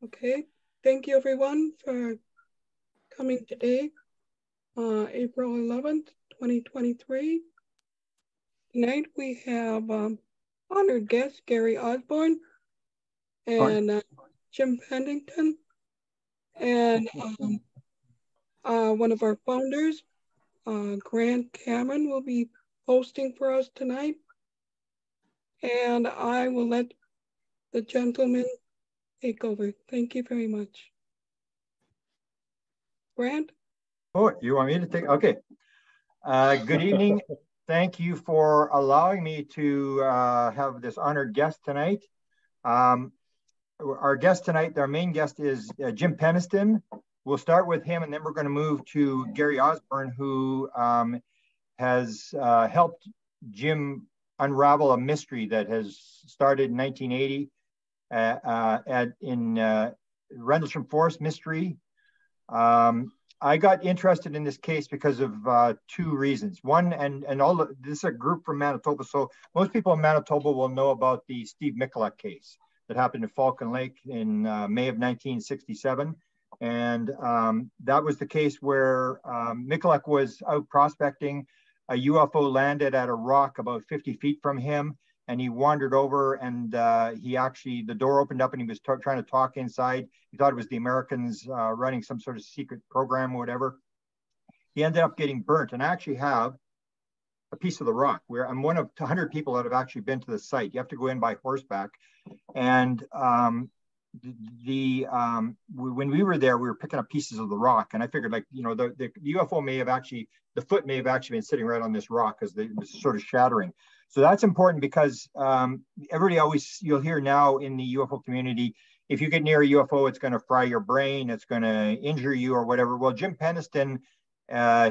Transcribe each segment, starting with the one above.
Okay, thank you everyone for coming today, April 11th, 2023. Tonight we have honored guest Gary Osborne and Jim Penniston, and one of our founders, Grant Cameron, will be hosting for us tonight. And I will let the gentleman take over. Thank you very much. Grant? Oh, you want me to take? Okay. Good evening. Thank you for allowing me to have this honored guest tonight. Our guest tonight, our main guest is Jim Penniston. We'll start with him, and then we're going to move to Gary Osborne, who has helped Jim unravel a mystery that has started in 1980 in Rendlesham Forest mystery. I got interested in this case because of two reasons. One, and all this is a group from Manitoba, so most people in Manitoba will know about the Steve Michalek case that happened in Falcon Lake in May of 1967. And that was the case where Michalek was out prospecting. A UFO landed at a rock about 50 feet from him, and he wandered over, and the door opened up and he was trying to talk inside. He thought it was the Americans running some sort of secret program or whatever. He ended up getting burnt, and I actually have a piece of the rock where I'm one of 100 people that have actually been to the site. You have to go in by horseback. And when we were there, we were picking up pieces of the rock, and I figured, like, you know, the UFO may have actually, the foot may have actually been sitting right on this rock because it was sort of shattering. So that's important because everybody always, you'll hear now in the UFO community, if you get near a UFO, it's going to fry your brain, it's going to injure you or whatever. Well, Jim Penniston,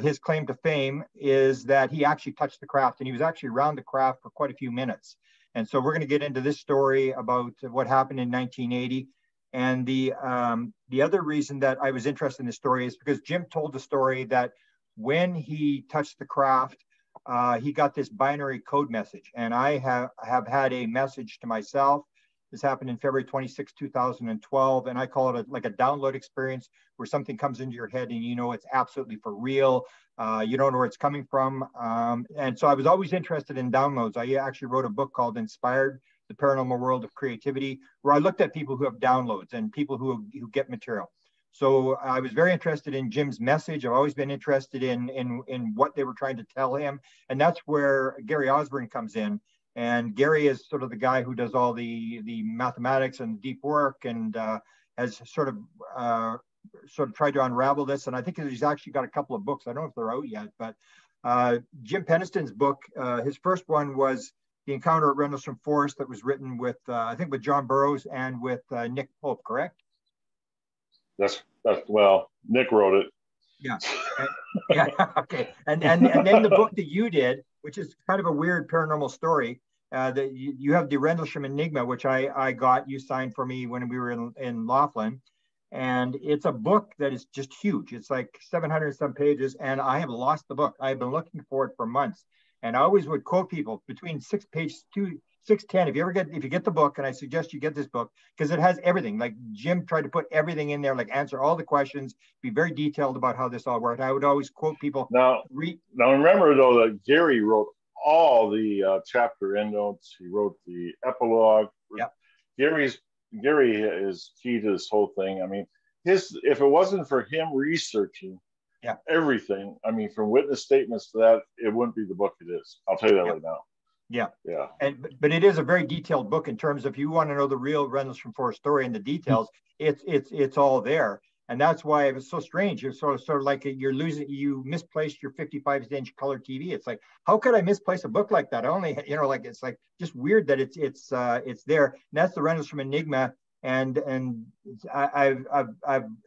his claim to fame is that he actually touched the craft, and he was actually around the craft for quite a few minutes. And so we're going to get into this story about what happened in 1980. And the other reason that I was interested in this story is because Jim told the story that when he touched the craft, he got this binary code message. And I have had a message to myself. This happened in February 26, 2012. And I call it like a download experience where something comes into your head and you know it's absolutely for real. You don't know where it's coming from. And so I was always interested in downloads. I actually wrote a book called Inspired, The Paranormal World of Creativity, where I looked at people who have downloads and people who get material. So I was very interested in Jim's message. I've always been interested in what they were trying to tell him. And that's where Gary Osborne comes in. And Gary is sort of the guy who does all the mathematics and deep work, and has sort of tried to unravel this. And I think he's actually got a couple of books. I don't know if they're out yet, but Jim Penniston's book, his first one was The Encounter at Rendlesham Forest, that was written with, I think with John Burroughs and with Nick Pope, correct? That's well, Nick wrote it. Yeah. Yeah. Okay. And then the book that you did, which is kind of a weird paranormal story, that you have the Rendlesham Enigma, which I got, you signed for me when we were in Laughlin. And it's a book that is just huge. It's like 700 some pages, and I have lost the book. I've been looking for it for months. And I always would quote people between 610. If you get the book, and I suggest you get this book because it has everything. Like Jim tried to put everything in there, like answer all the questions, be very detailed about how this all worked. I would always quote people. Now remember though that Gary wrote all the chapter endnotes. He wrote the epilogue. Yep. Gary is key to this whole thing. I mean, if it wasn't for him researching everything, I mean, from witness statements to that, it wouldn't be the book it is. I'll tell you that right now. Yeah. Yeah. But it is a very detailed book in terms of, if you want to know the real Rendlesham Forest story and the details, it's all there. And that's why it was so strange. You're sort of like you misplaced your 55-inch color TV. It's like, how could I misplace a book like that? I only, like, it's like just weird that it's there. And that's the Rendlesham Enigma. And I've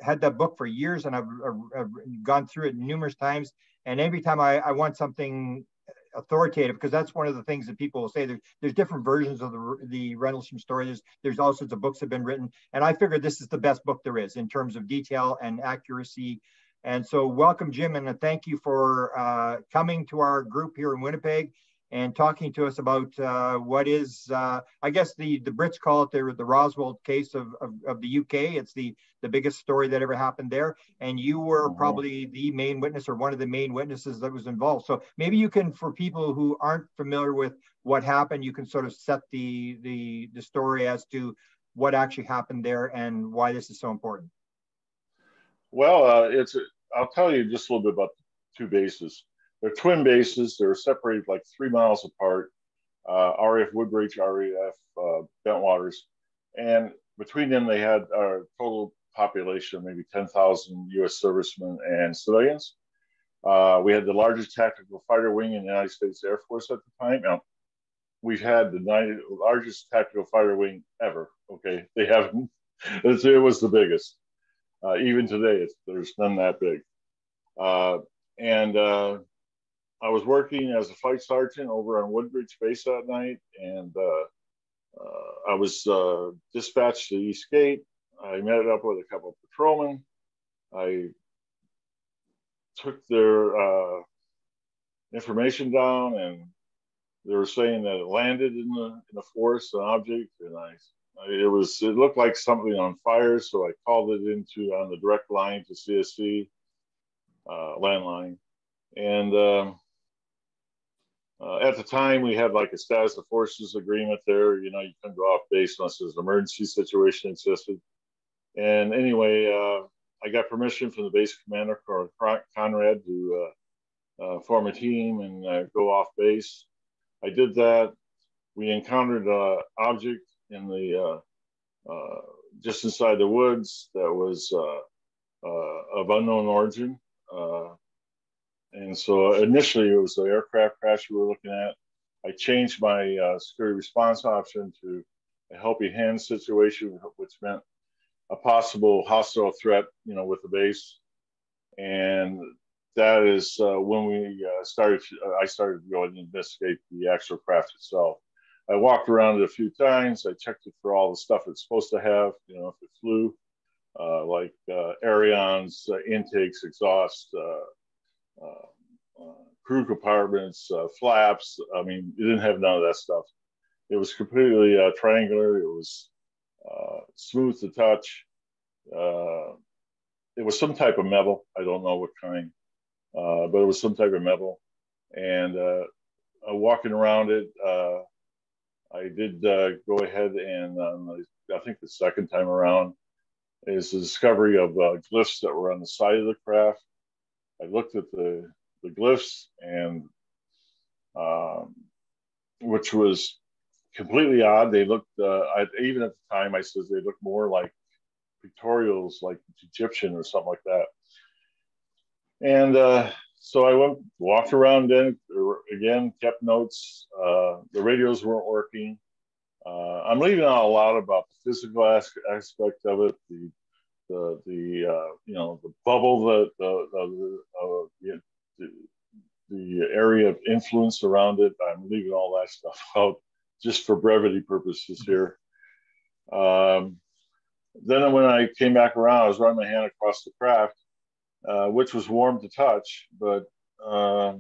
had that book for years, and I've gone through it numerous times. And every time I want something authoritative, because that's one of the things that people will say. There's different versions of the Rendlesham story. There's all sorts of books that have been written, and I figured this is the best book there is in terms of detail and accuracy. And so welcome, Jim, and thank you for coming to our group here in Winnipeg. and talking to us about what is, I guess the Brits call it the Roswell case of the UK. It's the biggest story that ever happened there. And you were probably the main witness or one of the main witnesses that was involved. So maybe you can, for people who aren't familiar with what happened, you can sort of set the story as to what actually happened there and why this is so important. Well, I'll tell you just a little bit about the two bases. They're twin bases. They're separated like 3 miles apart. RAF Woodbridge, RAF Bentwaters. And between them, they had a total population of maybe 10,000 U.S. servicemen and civilians. We had the largest tactical fighter wing in the United States Air Force at the time. Now, we've had the largest tactical fighter wing ever. Okay, they haven't. It was the biggest. Even today, there's none that big. I was working as a flight sergeant over on Woodbridge Base that night, and I was dispatched to the East Gate. I met up with a couple of patrolmen. I took their information down, and they were saying that it landed in the forest, an object, and it looked like something on fire, so I called it on the direct line to CSC landline, and at the time we had like a status of forces agreement there. You couldn't go off base unless there's an emergency situation existed. And anyway, I got permission from the base commander, Colonel Conrad, to form a team and go off base. I did that. We encountered an object in the just inside the woods that was of unknown origin. And so initially it was the aircraft crash we were looking at. I changed my security response option to a helping hand situation, which meant a possible hostile threat, with the base. And that is when I started to go and investigate the actual craft itself. I walked around it a few times. I checked it for all the stuff it's supposed to have, if it flew, like ailerons, intakes, exhaust, crew compartments, flaps. I mean, it didn't have none of that stuff. It was completely triangular. It was smooth to touch. It was some type of metal. I don't know what kind, but it was some type of metal. And walking around it, I did go ahead and I think the second time around is the discovery of glyphs that were on the side of the craft. I looked at the glyphs, and which was completely odd. They looked, even at the time, I said they looked more like pictorials, like Egyptian or something like that. And so I walked around again, kept notes. The radios weren't working. I'm leaving out a lot about the physical aspect of it, the bubble, the area of influence around it. I'm leaving all that stuff out just for brevity purposes here. Then when I came back around, I was running my hand across the craft, which was warm to touch, but I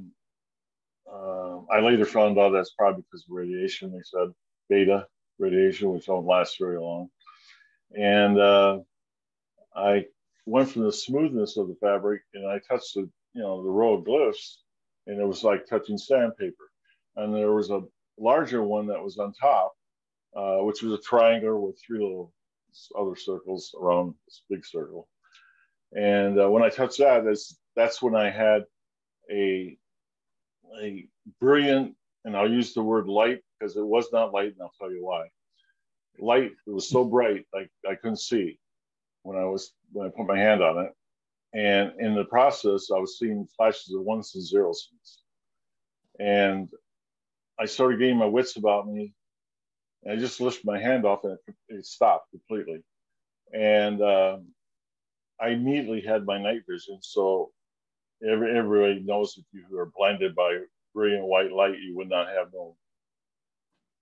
later found out that's probably because of radiation. They said beta radiation, which don't last very long. And I went from the smoothness of the fabric, and I touched the row of glyphs, and it was like touching sandpaper. And there was a larger one that was on top, which was a triangle with 3 little other circles around this big circle. And when I touched that, that's when I had a brilliant, and I'll use the word light because it was not light, and I'll tell you why. Light, it was so bright, I couldn't see when I put my hand on it. And in the process, I was seeing flashes of ones and zeros. And I started getting my wits about me. And I just lifted my hand off, and it stopped completely. And I immediately had my night vision. So everybody knows if you are blinded by brilliant white light, you would not have no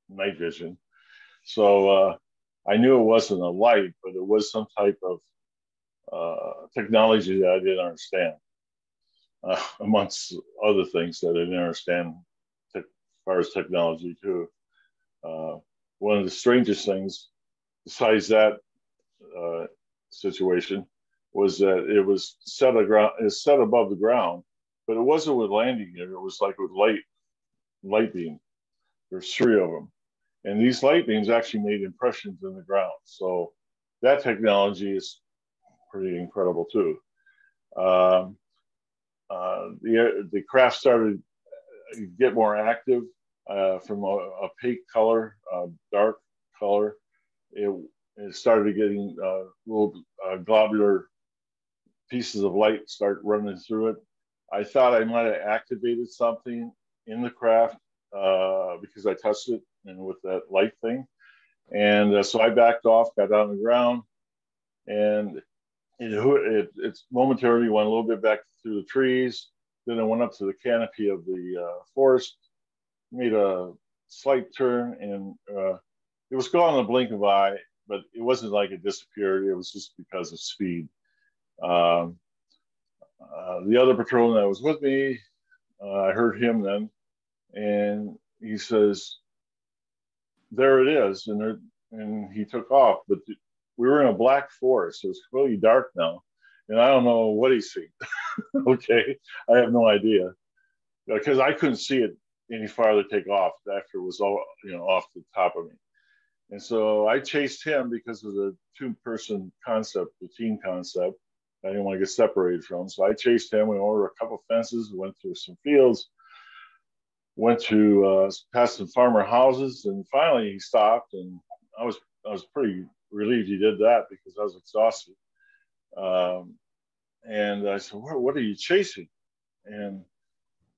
night vision. So I knew it wasn't a light, but it was some type of technology that I didn't understand, amongst other things that I didn't understand far as technology too. One of the strangest things, besides that situation, was that it was set above the ground, but it wasn't with landing gear. It was like with light beam. There's three of them, and these light beams actually made impressions in the ground. So that technology is pretty incredible too. The craft started to get more active from a opaque color, dark color. It started getting little globular pieces of light start running through it. I thought I might have activated something in the craft because I touched it and with that light thing. And so I backed off, got down on the ground, and it momentarily went a little bit back through the trees. Then I went up to the canopy of the forest, made a slight turn, and it was gone in a blink of an eye, but it wasn't like it disappeared. It was just because of speed. The other patrolman that was with me, I heard him then, and he says, "There it is," and he took off. But we were in a black forest. It was completely dark now, and I don't know what he's seen. Okay, I have no idea because I couldn't see it any farther take off after it was all off the top of me. And so I chased him because of the two-person concept, the team concept. I didn't want to get separated from him. So I chased him. We went over a couple of fences, went through some fields, went to past some farmer houses, and finally he stopped. And I was pretty relieved he did that because I was exhausted. And I said, "What are you chasing?" And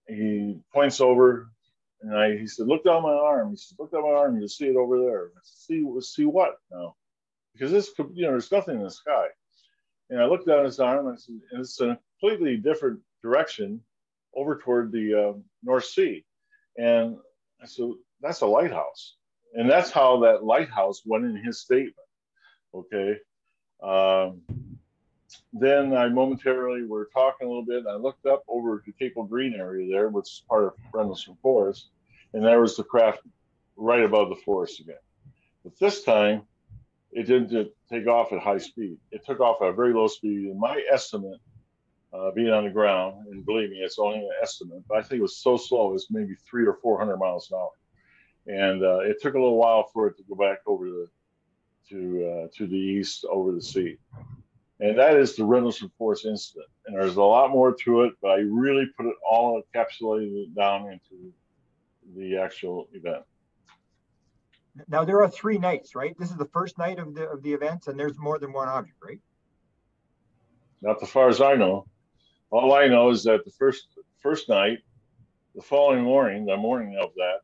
he points over, and he said, "Look down my arm." He said, "Look down my arm. You see it over there." I said, see what now? Because there's nothing in the sky. And I looked down his arm, and I said, and it's in a completely different direction over toward the North Sea. And I said, "That's a lighthouse." And that's how that lighthouse went in his statement. Okay. Then I momentarily were talking a little bit, and I looked up over to Capel Green area there, which is part of Rendlesham Forest, and there was the craft right above the forest again. But this time, it didn't take off at high speed. It took off at a very low speed. And my estimate, being on the ground, and believe me, it's only an estimate, but I think it was so slow, it was maybe 300 or 400 miles an hour. And it took a little while for it to go back over to the east over the sea. And that is the Rendlesham Forest incident. And there's a lot more to it, but I really put it all encapsulated it down into the actual event. Now there are 3 nights, right? This is the first night of the events, and there's more than one object, right? Not as far as I know. All I know is that the first night, the following morning, the morning of that,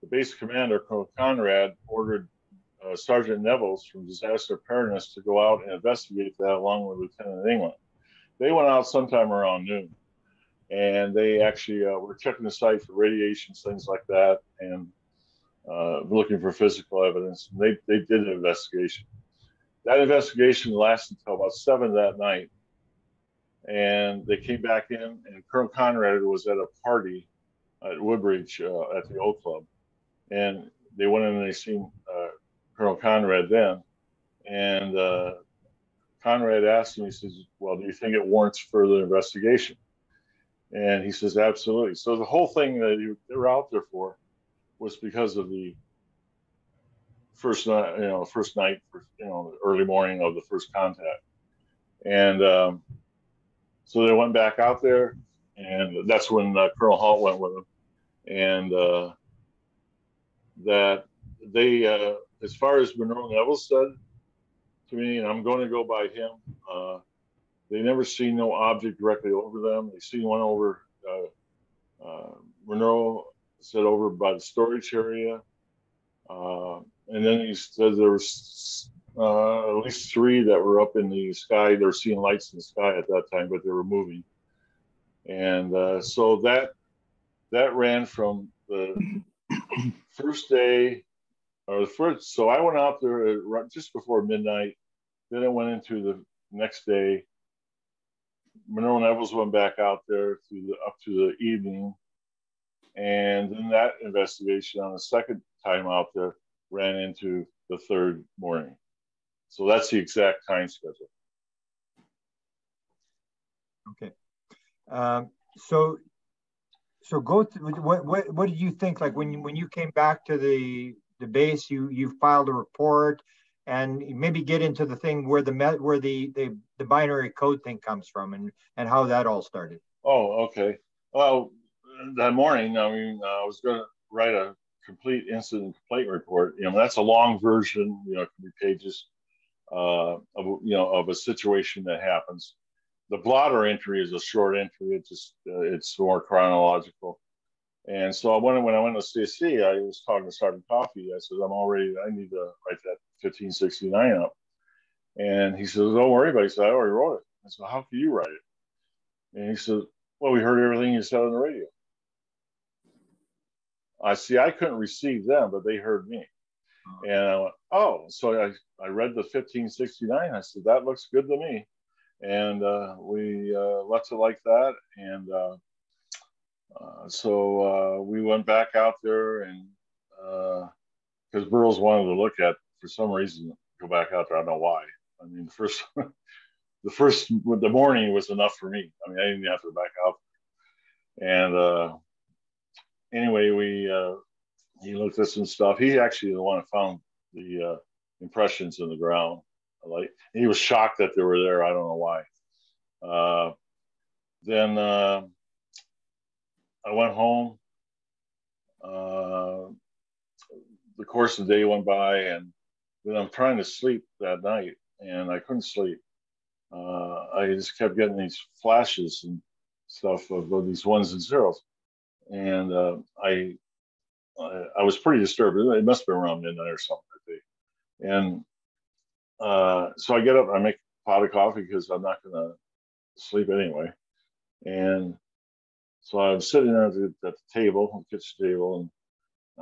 the base commander, Colonel Conrad, ordered Sergeant Nevels from Disaster Preparedness to go out and investigate that along with Lieutenant England. They went out sometime around noon, and they actually were checking the site for radiations, things like that, and looking for physical evidence. And they did an investigation. That investigation lasted until about 7 that night, and they came back in, and Colonel Conrad was at a party at Woodbridge at the Oak Club, and they went in and they seen Colonel Conrad then, and Conrad asked him, he says, "Well, do you think it warrants further investigation?" And he says, "Absolutely." So the whole thing that they were out there for was because of the first night, the early morning of the first contact. And so they went back out there, and that's when Colonel Halt went with them. And that they, as far as Monroe Neville said to me, and I'm going to go by him, they never seen no object directly over them. They seen one over, Monroe said over by the storage area. And then he said there was at least 3 that were up in the sky. They were seeing lights in the sky at that time, but they were moving. And so that ran from the first day, or the first. So I went out there just before midnight. Then it went into the next day. Monroe Nevels went back out there up to the evening. And then that investigation on the second time out there ran into the third morning. So that's the exact time schedule. Okay. So go through, what did you think, like when you came back to the base, you filed a report, and maybe get into the thing where the binary code thing comes from, and how that all started. Oh, okay. Well, that morning, I mean, I was going to write a complete incident complaint report. You know, that's a long version. You know, it can be pages of a situation that happens. The blotter entry is a short entry. It's more chronological. And so when I went to CSC, I was talking to Sergeant Coffey. I said, I need to write that 1569 up. And he says, don't worry about it. He said, I already wrote it. I said, how can you write it? And he said, well, we heard everything you said on the radio. I couldn't receive them, but they heard me. And I went, oh, so I read the 1569. I said, that looks good to me. And we left it like that. And so we went back out there, and because Burroughs wanted to look at, for some reason, go back out there. I don't know why. I mean, the morning was enough for me. I mean, I didn't have to go back out there. And anyway, he looked at some stuff. He actually the one that found the impressions in the ground. Like, he was shocked that they were there. I don't know why. Then I went home. The course of the day went by, and then I'm trying to sleep that night, and I couldn't sleep. I just kept getting these flashes and stuff of these ones and zeros, and I was pretty disturbed. It must have been around midnight or something that day. And so I get up, I make a pot of coffee because I'm not going to sleep anyway. And so I'm sitting there at the table, the kitchen table, and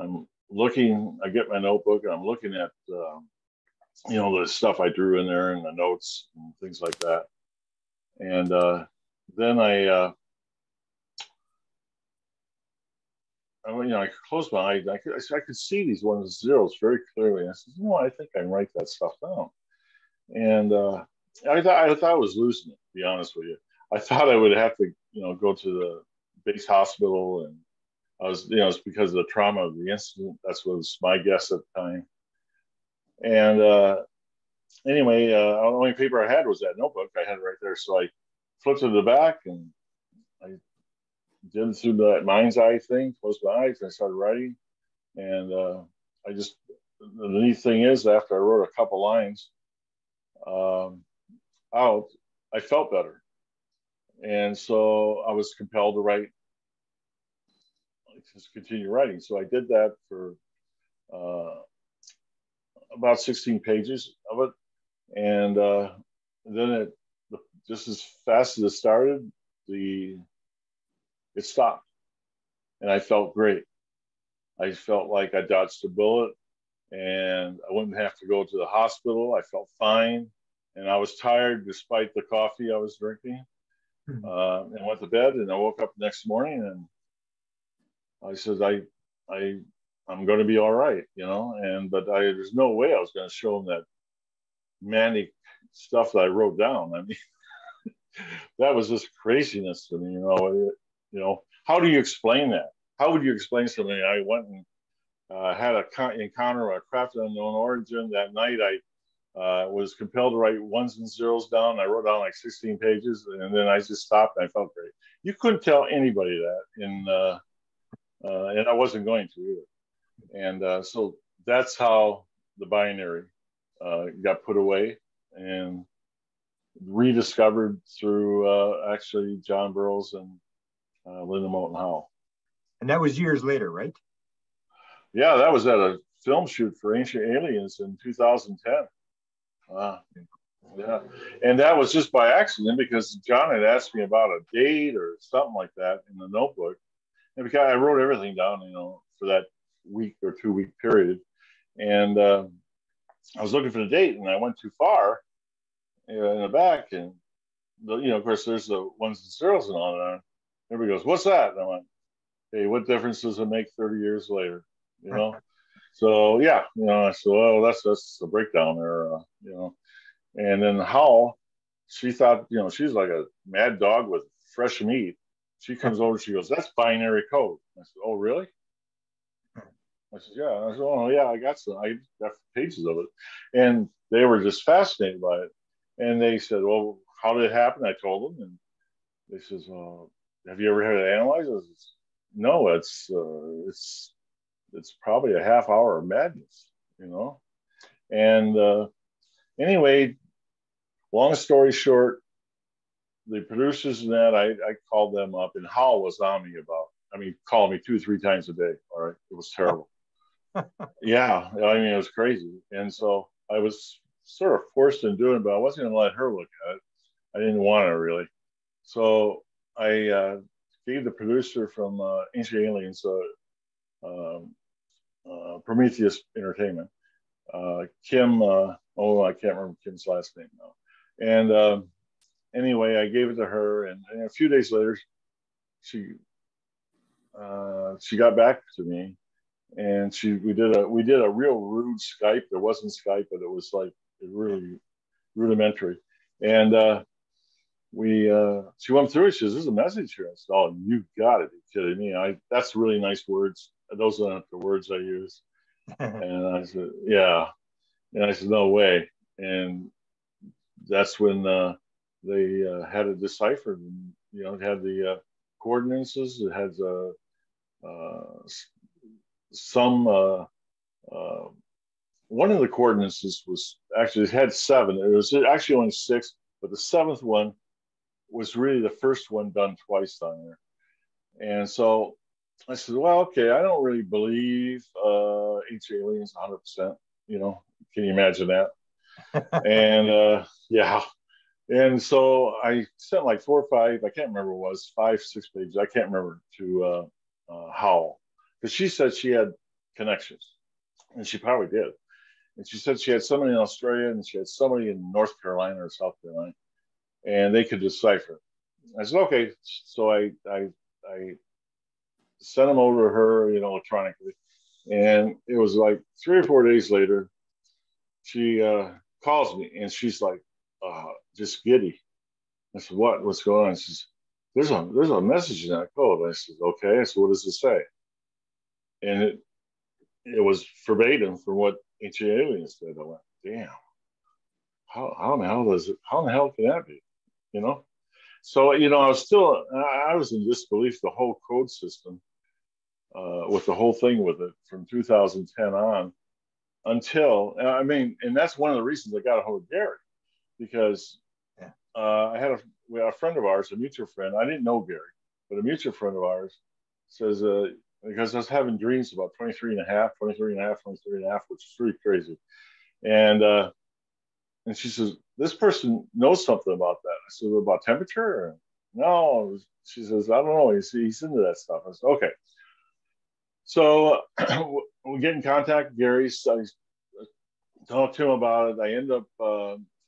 I'm looking, I get my notebook, and I'm looking at, the stuff I drew in there and the notes and things like that. And then I closed my eyes. I could see these ones and zeros very clearly. And I said, I think I can write that stuff down. And I thought I was losing it, to be honest with you. I thought I would have to, go to the base hospital, and I was, it's because of the trauma of the incident. That's was my guess at the time. And anyway, the only paper I had was that notebook. I had it right there. So I flipped to the back, and I did it through that mind's eye thing, closed my eyes, and I started writing. And the neat thing is, after I wrote a couple lines out, I felt better. And so I was compelled to just continue writing. So I did that for about 16 pages of it. And then just as fast as it started, it stopped. And I felt great. I felt like I dodged a bullet, and I wouldn't have to go to the hospital. I felt fine. And I was tired despite the coffee I was drinking. And went to bed, and I woke up the next morning, and I said, I'm going to be all right, but there's no way I was going to show them that manic stuff that I wrote down. I mean, that was just craziness to me, how do you explain that? How would you explain something? I went and had an encounter with a craft of unknown origin. That night, I was compelled to write ones and zeros down. I wrote down like 16 pages, and then I just stopped, and I felt great. You couldn't tell anybody that, and I wasn't going to either. And so that's how the binary got put away and rediscovered through actually John Burroughs and Linda Moulton Howe. And that was years later, right? Yeah, that was at a film shoot for Ancient Aliens in 2010. Yeah, and that was just by accident, because John had asked me about a date or something like that in the notebook, and because I wrote everything down, for that week or 2 week period, and I was looking for the date, and I went too far in the back, and of course there's the ones and zeros and all that. Everybody goes, "What's that?" And I went, hey, what difference does it make 30 years later? You know? So yeah, you know, I said, well, that's a breakdown there, you know. And then Howell, she thought, you know, she's like a mad dog with fresh meat. She comes over, she goes, that's binary code. I said, oh, really? I said, yeah. I said, oh, yeah, I got pages of it. And they were just fascinated by it. And they said, well, how did it happen? I told them. And they says, well, have you ever had it analyzed? I said, no, it's probably a half hour of madness, you know? And anyway, long story short, the producers and that, I called them up, and Howell was on me called me 2 or 3 times a day. All right. It was terrible. Yeah. I mean, it was crazy. And so I was sort of forced into doing it, but I wasn't going to let her look at it. I didn't want to really. So I gave the producer from Ancient Aliens, Prometheus Entertainment, Kim, I can't remember Kim's last name now. And anyway, I gave it to her, and a few days later, she got back to me, and we did a real rude Skype. There wasn't Skype, but it was like really rudimentary. And she went through it. She says, "There's a message here." I said, "Oh, you got to be kidding me! That's really nice words. Those aren't the words I use." And I said, "Yeah." And I said, "No way." And that's when they had it deciphered. And, you know, it had the coordinates. It had some. One of the coordinates was actually, it had 7. It was actually only 6, but the 7th one was really the first one done twice on there. And so I said, well, okay, I don't really believe ancient aliens 100%. You know, can you imagine that? And yeah. And so I sent like 4 or 5, I can't remember what it was, 5, 6 pages, I can't remember, to Howell. Because she said she had connections, and she probably did. And she said she had somebody in Australia, and she had somebody in North Carolina or South Carolina, and they could decipher. I said, okay. So I sent them over to her, you know, electronically. And it was like 3 or 4 days later, she calls me, and she's like, just giddy. I said, what's going on? She says, there's a message in that code. I said, okay. I said, what does it say? And it was verbatim from what Ancient Aliens said. I went, damn, how in the hell can that be? You know? So, you know, I was in disbelief the whole code system, with the whole thing with it from 2010 on, until, I mean, and that's one of the reasons I got a hold of Gary, because I had a friend of ours, a mutual friend. I didn't know Gary, but a mutual friend of ours says, because I was having dreams about 23 and a half, which is really crazy. And she says, this person knows something about that. I said, about temperature? No. She says, I don't know. He's into that stuff. I said, okay. So we get in contact with Gary. So I talked to him about it. I end up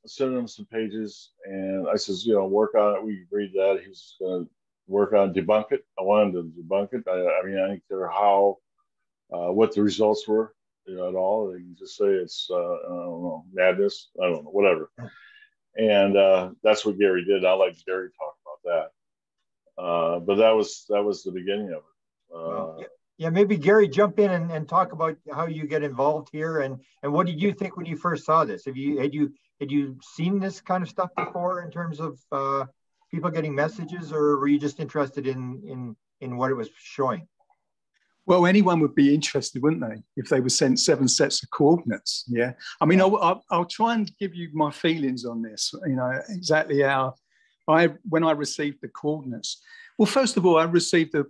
sending him some pages, and I says, you know, work on it. We agreed that he was going to work on debunk it. I wanted to debunk it. I mean, I didn't care how, what the results were, you know, at all. They can just say it's, I don't know, madness. I don't know, whatever. And that's what Gary did. I like Gary talk about that. But that was the beginning of it. Yeah, maybe Gary, jump in and talk about how you get involved here, and what did you think when you first saw this? Had you seen this kind of stuff before in terms of people getting messages, or were you just interested in what it was showing? Well, anyone would be interested, wouldn't they, if they were sent 7 sets of coordinates? Yeah, I mean, I'll try and give you my feelings on this. You know, exactly how when I received the coordinates. Well, first of all, I received an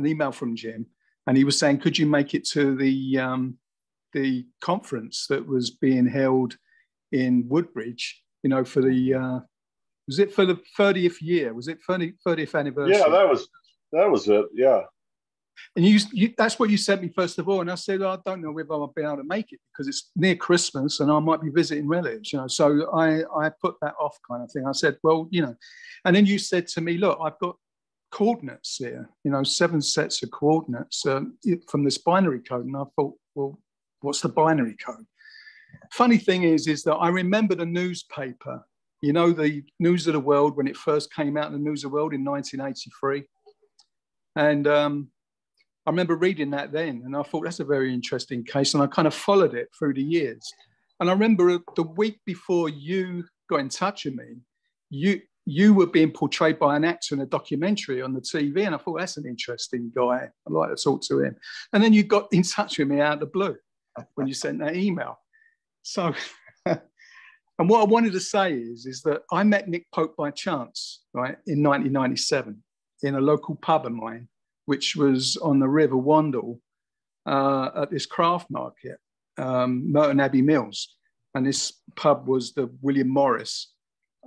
email from Jim. And he was saying, could you make it to the conference that was being held in Woodbridge, you know, for the, was it for the 30th year? Was it 30th anniversary? Yeah, that was it, yeah. And you that's what you sent me first of all. And I said, I don't know whether I'll be able to make it because it's near Christmas and I might be visiting relatives, you know. So I put that off kind of thing. I said, well, you know, and then you said to me, look, I've got coordinates here, 7 sets of coordinates from this binary code. And I thought, well, what's the binary code? Funny thing is that I remember the newspaper, the News of the World, when it first came out in the News of the World in 1983. And I remember reading that then, and I thought that's a very interesting case. And I kind of followed it through the years. And I remember the week before you got in touch with me, you were being portrayed by an actor in a documentary on the TV. And I thought, that's an interesting guy. I'd like to talk to him. And then you got in touch with me out of the blue when you sent that email. So, and what I wanted to say is that I met Nick Pope by chance, right, in 1997 in a local pub of mine, which was on the River Wandle at this craft market, Merton Abbey Mills. And this pub was the William Morris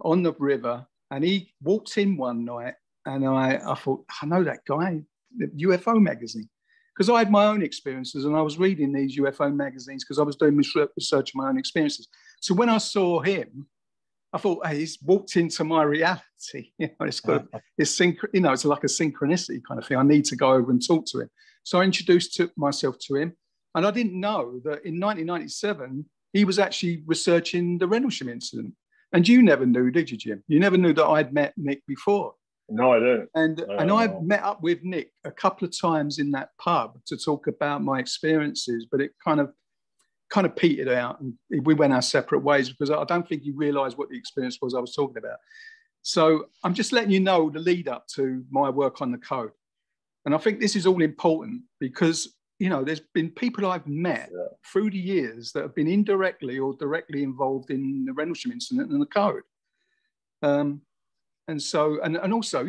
on the river. And he walked in one night and I thought, I know that guy, the UFO magazine. Because I had my own experiences and I was reading these UFO magazines because I was doing research on my own experiences. So when I saw him, I thought, hey, he's walked into my reality. It's got it's like a synchronicity kind of thing. I need to go over and talk to him. So I introduced myself to him. And I didn't know that in 1997, he was actually researching the Rendlesham incident. And you never knew, did you, Jim? You never knew that I'd met Nick before. No, I didn't. And I met up with Nick a couple of times in that pub to talk about my experiences, but it kind of petered out and we went our separate ways because I don't think he realized what the experience was I was talking about. So I'm just letting you know the lead up to my work on the code. And I think this is all important because, there's been people I've met through the years that have been indirectly or directly involved in the Rendlesham incident and the code. And so, and also,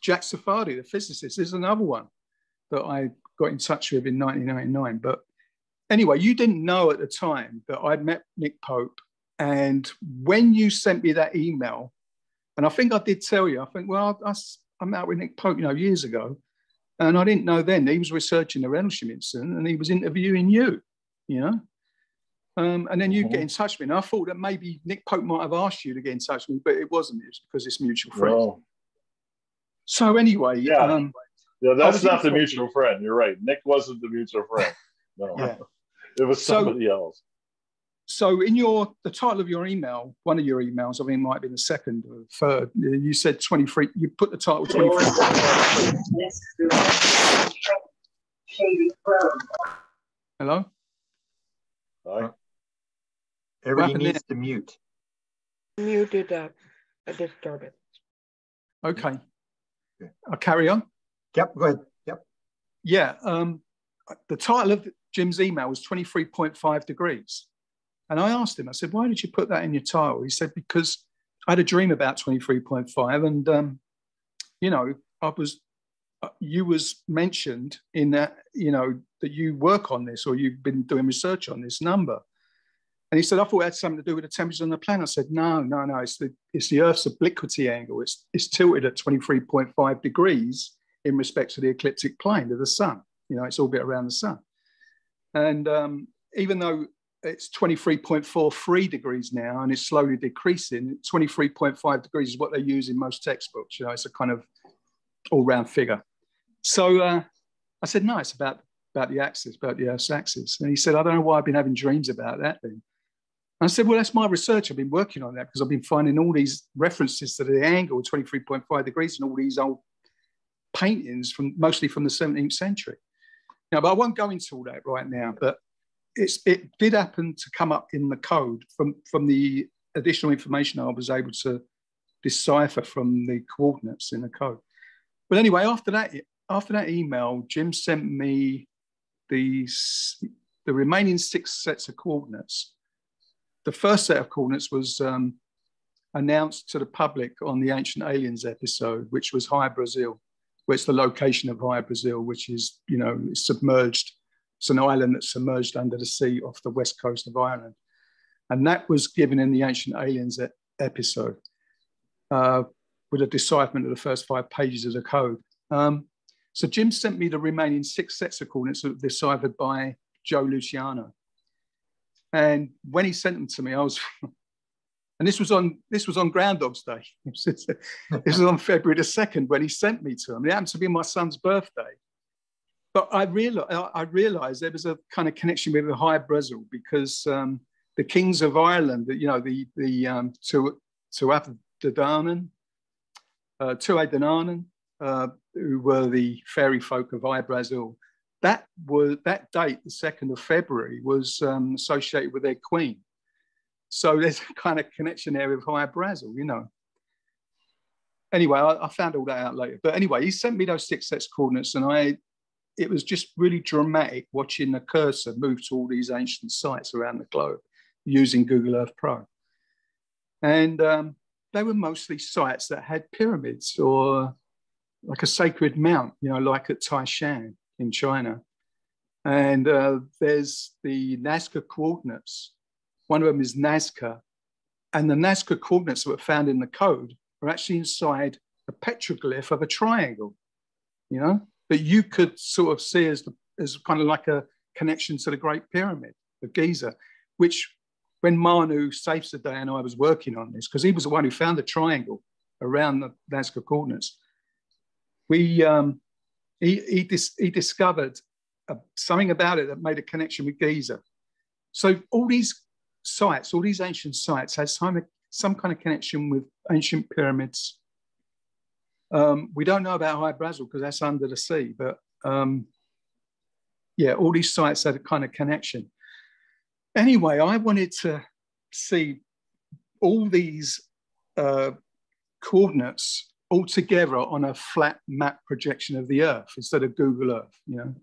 Jack Safadi, the physicist, is another one that I got in touch with in 1999. But anyway, you didn't know at the time that I'd met Nick Pope. And when you sent me that email, and I think I did tell you, I think, well, I met with Nick Pope, years ago. And I didn't know then he was researching the Rendlesham incident and he was interviewing you, and then you get in touch with me. And I thought that maybe Nick Pope might have asked you to get in touch with me, but it wasn't. It was because it's mutual friends. No. So anyway, that's not the mutual friend. You're right. Nick wasn't the mutual friend. No, it was somebody else. So in the title of your email, one of your emails, I mean, it might be the second or third, you said 23, you put the title 23. Hello? Hi. Everybody needs to mute. Muted a disturbance. Okay. I'll carry on. Yep, go ahead. Yep. Yeah. The title of Jim's email was 23.5 degrees. And I asked him, I said, why did you put that in your title? He said, because I had a dream about 23.5 and, you was mentioned in that, that you work on this or you've been doing research on this number. And he said, I thought it had something to do with the temperature on the planet. I said, no, it's the Earth's obliquity angle. It's tilted at 23.5 degrees in respect to the ecliptic plane of the sun. It's orbit around the sun. And even though it's 23.43 degrees now and it's slowly decreasing, 23.5 degrees is what they use in most textbooks. It's a kind of all-round figure. So I said, no, it's about the axis, about the Earth's axis. And he said, I don't know why I've been having dreams about that then. And I said, well, that's my research. I've been working on that because I've been finding all these references to the angle, 23.5 degrees, and all these old paintings mostly from the 17th century. Now, but I won't go into all that right now, but it did happen to come up in the code from the additional information I was able to decipher from the coordinates in the code. But anyway, after that email, Jim sent me the remaining 6 sets of coordinates. The first set of coordinates was announced to the public on the Ancient Aliens episode, which was High Brazil, where it's the location of High Brazil, which is, submerged. It's an island that's submerged under the sea off the west coast of Ireland. And that was given in the Ancient Aliens episode with a decipherment of the first 5 pages of the code. So Jim sent me the remaining 6 sets of coordinates that were deciphered by Joe Luciano. And when he sent them to me, and And this was on Groundhog's Day. This was on February the 2nd when he sent me to him. It happened to be my son's birthday. But I realized there was a kind of connection with the High Brazil because the kings of Ireland, you know, the Tuatha Danann, who were the fairy folk of High Brazil, that date, the 2nd of February, was associated with their queen. So there's a kind of connection there with High Brazil, you know. Anyway, I found all that out later. But anyway, he sent me those 6 sets coordinates, and it was just really dramatic watching the cursor move to all these ancient sites around the globe using Google Earth Pro. And they were mostly sites that had pyramids or like a sacred mount, you know, like at Taishan in China. And there's the Nazca coordinates. One of them is Nazca. And the Nazca coordinates that were found in the code are actually inside a petroglyph of a triangle, you know, that you could sort of see as kind of like a connection to the Great Pyramid of Giza, which when Manu Safesadeh and I was working on this, because he was the one who found the triangle around the Nazca coordinates, he discovered something about it that made a connection with Giza. So all these sites, all these ancient sites had some kind of connection with ancient pyramids. We don't know about High Brazil because that's under the sea, but yeah, all these sites had a kind of connection. Anyway, I wanted to see all these coordinates all together on a flat map projection of the Earth instead of Google Earth, you know,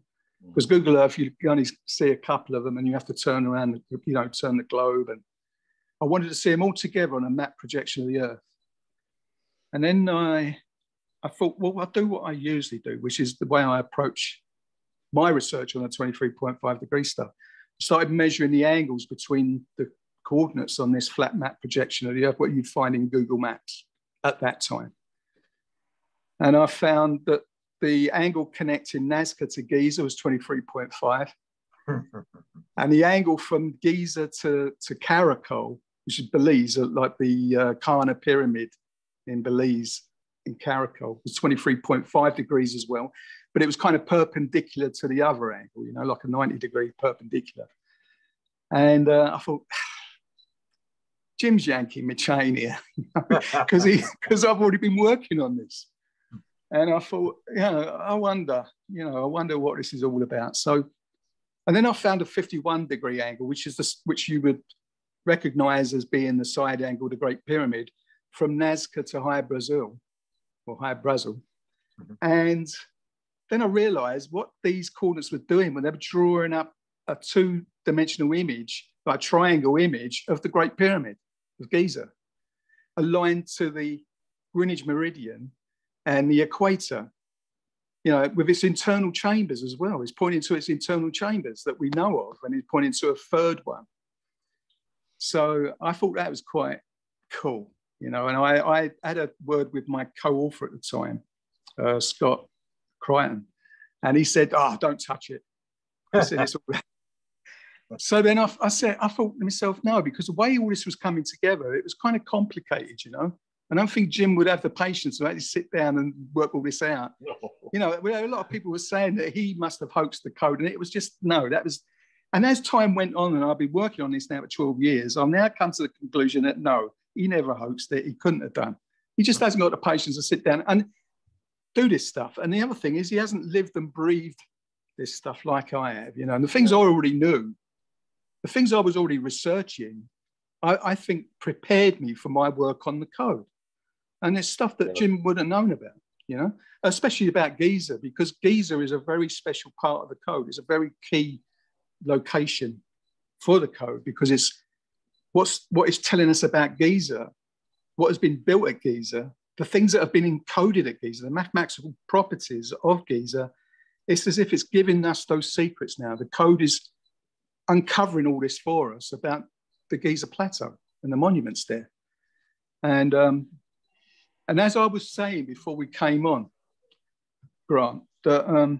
because Google Earth, you can only see a couple of them and you have to turn around, you know, turn the globe. And I wanted to see them all together on a map projection of the Earth. And then I thought, well, I'll do what I usually do, which is the way I approach my research on the 23.5 degree stuff. I started measuring the angles between the coordinates on this flat map projection of the Earth, what you'd find in Google Maps at that time. And I found that the angle connecting Nazca to Giza was 23.5. And the angle from Giza to Caracol, which is Belize, like the Kana Pyramid in Belize, in Caracol, was 23.5 degrees as well. But it was kind of perpendicular to the other angle, you know, like a 90-degree perpendicular. And I thought, Jim's yanking my chain here, because I've already been working on this. And I thought, I wonder what this is all about. So, and then I found a 51-degree angle, which you would recognize as being the side angle of the Great Pyramid from Nazca to High Brazil, or High Brazil. Mm-hmm. And then I realized what these coordinates were doing when they were drawing up a 2-dimensional image, like a triangle image of the Great Pyramid of Giza, aligned to the Greenwich Meridian and the equator, you know, with its internal chambers as well. It's pointing to its internal chambers that we know of, and it's pointing to a third one. So I thought that was quite cool, you know, and I had a word with my co-author at the time, Scott Crichton, and he said, don't touch it. I said, it's all. So then I thought to myself, no, because the way all this was coming together, it was kind of complicated, you know. And I don't think Jim would have the patience to actually sit down and work all this out. No. You know, a lot of people were saying that he must have hoaxed the code, and it was just, no, that was. And as time went on, and I've been working on this now for 12 years, I've now come to the conclusion that no, he never hoaxed it. He couldn't have done. He just hasn't got the patience to sit down and do this stuff. And the other thing is he hasn't lived and breathed this stuff like I have, you know. And the things I already knew, the things I was already researching, I think prepared me for my work on the code. And there's stuff that Jim would have known about, you know, especially about Giza, because Giza is a very special part of the code. It's a very key location for the code, because it's what it's telling us about Giza, what has been built at Giza, the things that have been encoded at Giza, the mathematical properties of Giza. It's as if it's giving us those secrets now. The code is uncovering all this for us about the Giza Plateau and the monuments there. And as I was saying before we came on, Grant, that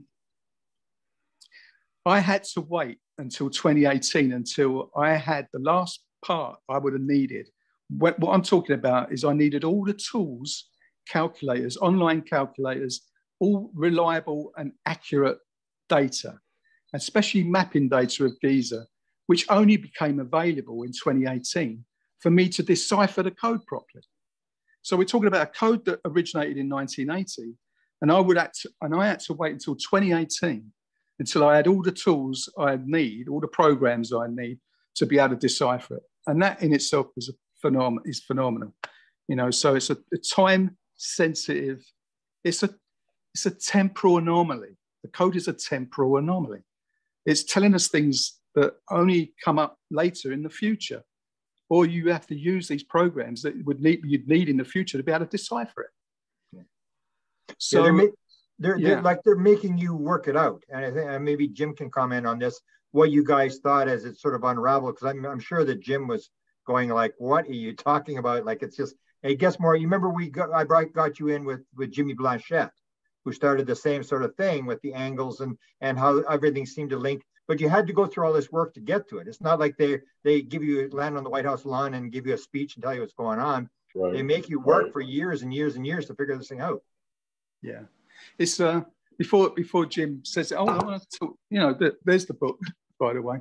I had to wait until 2018 until I had the last part I would have needed what I'm talking about is I needed all the tools, calculators, online calculators, all reliable and accurate data, especially mapping data of Giza, which only became available in 2018 for me to decipher the code properly. So we're talking about a code that originated in 1980, and I had to wait until 2018 until I had all the tools I need, all the programs I need to be able to decipher it. And that in itself is phenomenal. You know, so it's a time sensitive, it's a temporal anomaly. The code is a temporal anomaly. It's telling us things that only come up later in the future, or you have to use these programs that you'd need in the future to be able to decipher it. So they're making you work it out, and I think maybe Jim can comment on this. What you guys thought as it sort of unraveled, because I'm sure that Jim was going like, "What are you talking about?" Like it's just, I guess more. You remember I got you in with Jimmy Blanchette, who started the same sort of thing with the angles and how everything seemed to link. But you had to go through all this work to get to it. It's not like they give you land on the White House lawn and give you a speech and tell you what's going on. Right. They make you work for years and years and years to figure this thing out. Yeah, it's before Jim says, "Oh, I want to talk," you know, there's the book, by the way.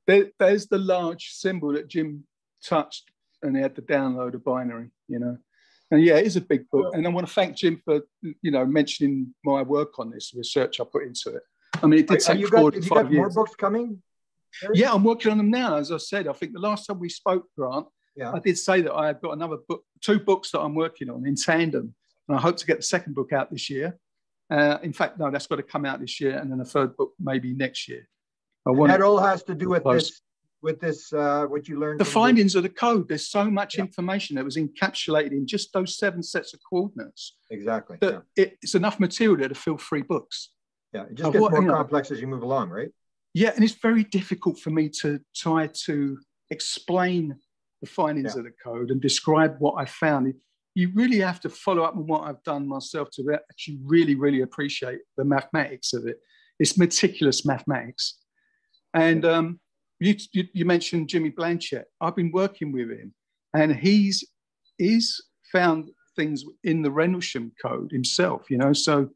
There's the large symbol that Jim touched, and he had to download a binary. You know. And yeah, it is a big book. And I want to thank Jim for, you know, mentioning my work on this research I put into it. I mean, it did take 4 to 5 years. You got more books coming? Yeah, I'm working on them now. As I said, I think the last time we spoke, Grant, I did say that I have got another book, 2 books that I'm working on in tandem. And I hope to get the second book out this year. In fact, no, that's got to come out this year. And then a third book maybe next year. That all has to do with this, what you learned. The findings of the code. There's so much information that was encapsulated in just those 7 sets of coordinates. Exactly. That it's enough material there to fill 3 books. Yeah, it just gets more complex as you move along, right? Yeah, and it's very difficult for me to try to explain the findings of the code and describe what I found. You really have to follow up on what I've done myself to actually really, really appreciate the mathematics of it. It's meticulous mathematics. And you mentioned Jimmy Blanchette. I've been working with him, and he's found things in the Rendlesham code himself, you know, so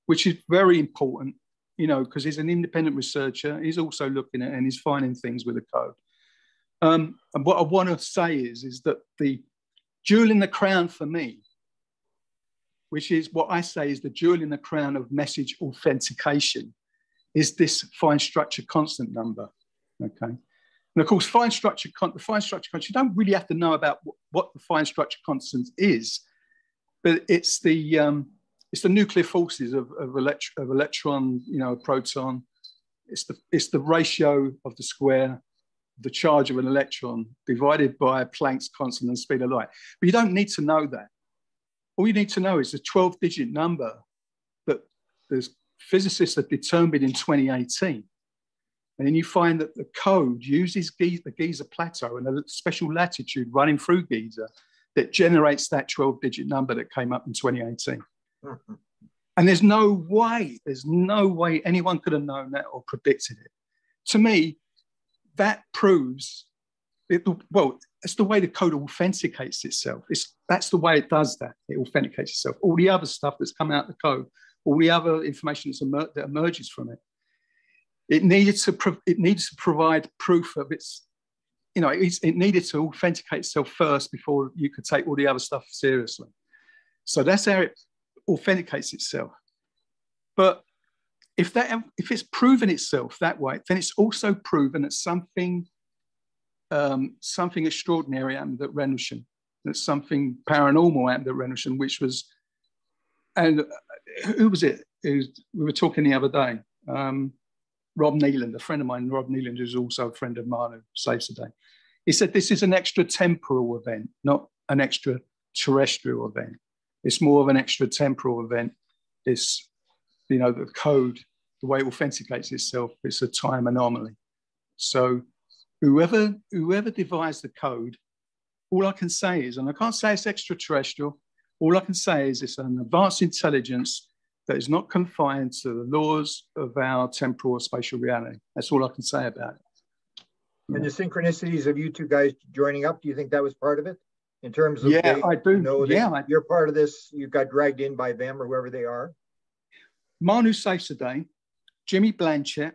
which is very important, you know, because he's an independent researcher. He's also looking at and he's finding things with the code. And what I want to say is that the jewel in the crown for me, which is what I say is the jewel in the crown of message authentication, is this fine structure constant number. Okay. And of course, the fine structure constant, you don't really have to know about what the fine structure constant is, but it's the nuclear forces of electron, you know, a proton. It's the ratio of the square, the charge of an electron divided by Planck's constant and speed of light. But you don't need to know that. All you need to know is the 12-digit number that the physicists have determined in 2018. And then you find that the code uses the Giza plateau and a special latitude running through Giza that generates that 12-digit number that came up in 2018. Mm-hmm. And there's no way anyone could have known that or predicted it. To me, that proves, it's the way the code authenticates itself. That's the way it does that. It authenticates itself. All the other stuff that's come out of the code, all the other information that emerges from it, it needed to provide proof of its, you know, it needed to authenticate itself first before you could take all the other stuff seriously. So that's how it authenticates itself. But if it's proven itself that way, then it's also proven that something extraordinary happened at Rendlesham, that something paranormal happened at Rendlesham, which was, and who was it? We were talking the other day. Rob Neeland, a friend of mine, Rob Neeland, who's also a friend of mine who saves today. He said this is an extra temporal event, not an extra terrestrial event. It's more of an extra temporal event. It's, you know, the code, the way it authenticates itself, it's a time anomaly. So whoever devised the code, all I can say is, and I can't say it's extraterrestrial, all I can say is it's an advanced intelligence that is not confined to the laws of our temporal or spatial reality. That's all I can say about it. And the synchronicities of you two guys joining up, do you think that was part of it? In terms of, Yeah, I do. You're part of this, you got dragged in by them or whoever they are? Manu Safesadeh, Jimmy Blanchett,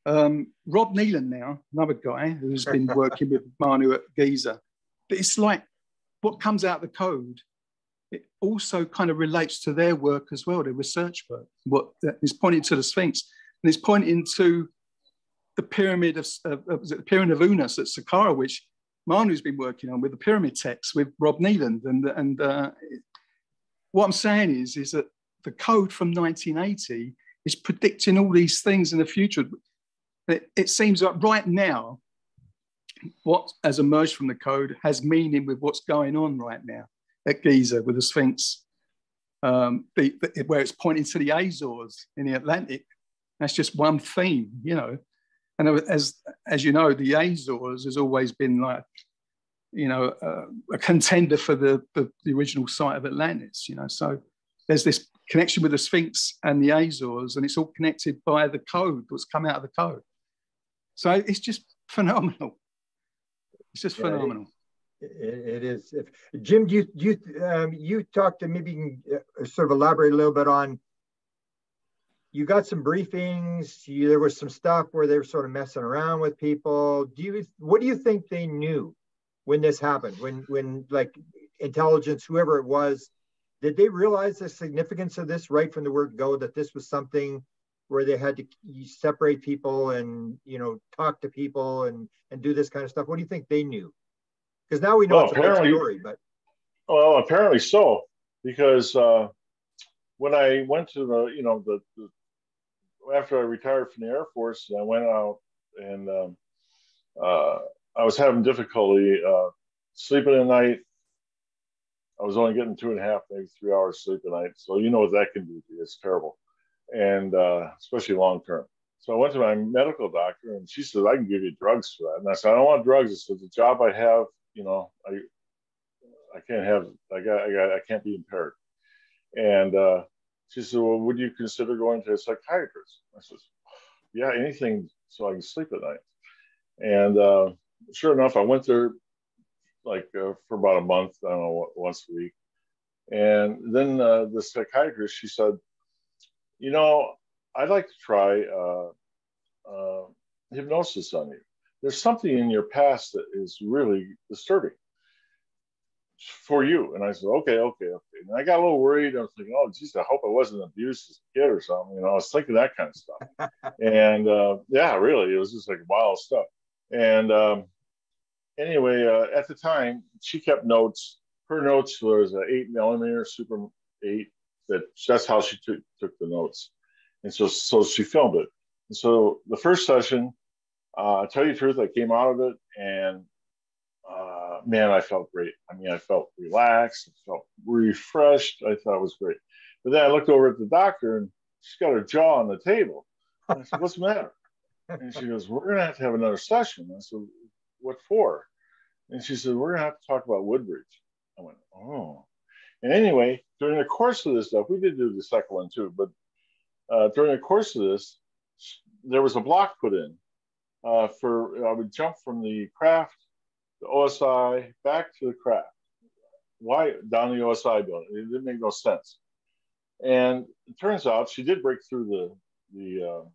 Rob Nealon now, another guy who's been working with Manu at Giza. But it's like what comes out of the code, it also kind of relates to their work as well, their research work. What is pointing to the Sphinx, and it's pointing to the pyramid of the pyramid of Unas at Saqqara, which Manu's been working on with the pyramid text with Rob Nealon. And what I'm saying is that the code from 1980 is predicting all these things in the future. It seems like right now, what has emerged from the code has meaning with what's going on right now at Giza with the Sphinx, where it's pointing to the Azores in the Atlantic. That's just one theme, you know. And as you know, the Azores has always been like, you know, a contender for the original site of Atlantis, you know. So there's this connection with the Sphinx and the Azores, and it's all connected by the code that's come out of the code. So it's just phenomenal. It's just phenomenal. It is. Jim, you talked to, maybe you can sort of elaborate a little bit on, you got some briefings, there was some stuff where they were sort of messing around with people. What do you think they knew when this happened? When like intelligence, whoever it was, did they realize the significance of this right from the word go, that this was something where they had to separate people and, you know, talk to people and do this kind of stuff? What do you think they knew? Because now we know it's a big story, but. Well, apparently so, because when I went to the after I retired from the Air Force, I went out and I was having difficulty sleeping at night. I was only getting 2.5, maybe 3 hours sleep a night. So you know what that can do to you. It's terrible. And especially long term. So I went to my medical doctor and she said, I can give you drugs for that. And I said, I don't want drugs. I said, the job I have, you know, I can't have, I can't be impaired. And she said, well, would you consider going to a psychiatrist? I said, yeah, anything so I can sleep at night. And sure enough, I went there for about a month, I don't know, once a week. And then the psychiatrist, she said, you know, I'd like to try hypnosis on you. There's something in your past that is really disturbing for you. And I said, okay. And I got a little worried. I was thinking, oh, geez, I hope I wasn't abused as a kid or something. You know, I was thinking that kind of stuff. And yeah, really, it was just like wild stuff. And anyway, at the time, she kept notes. Her notes was an 8mm Super 8. That's how she took the notes. And so she filmed it. And so the first session, to tell you the truth, I came out of it and man, I felt great. I mean, I felt relaxed. I felt refreshed. I thought it was great. But then I looked over at the doctor and she's got her jaw on the table. And I said, what's the matter? And she goes, we're going to have another session. I said, what for? And she said, we're going to have to talk about Woodbridge. I went, oh. And anyway, during the course of this stuff, we did do the second one too, but during the course of this, there was a block put in I would jump from the craft, the OSI, back to the craft. Why down the OSI building? It didn't make no sense. And it turns out she did break through the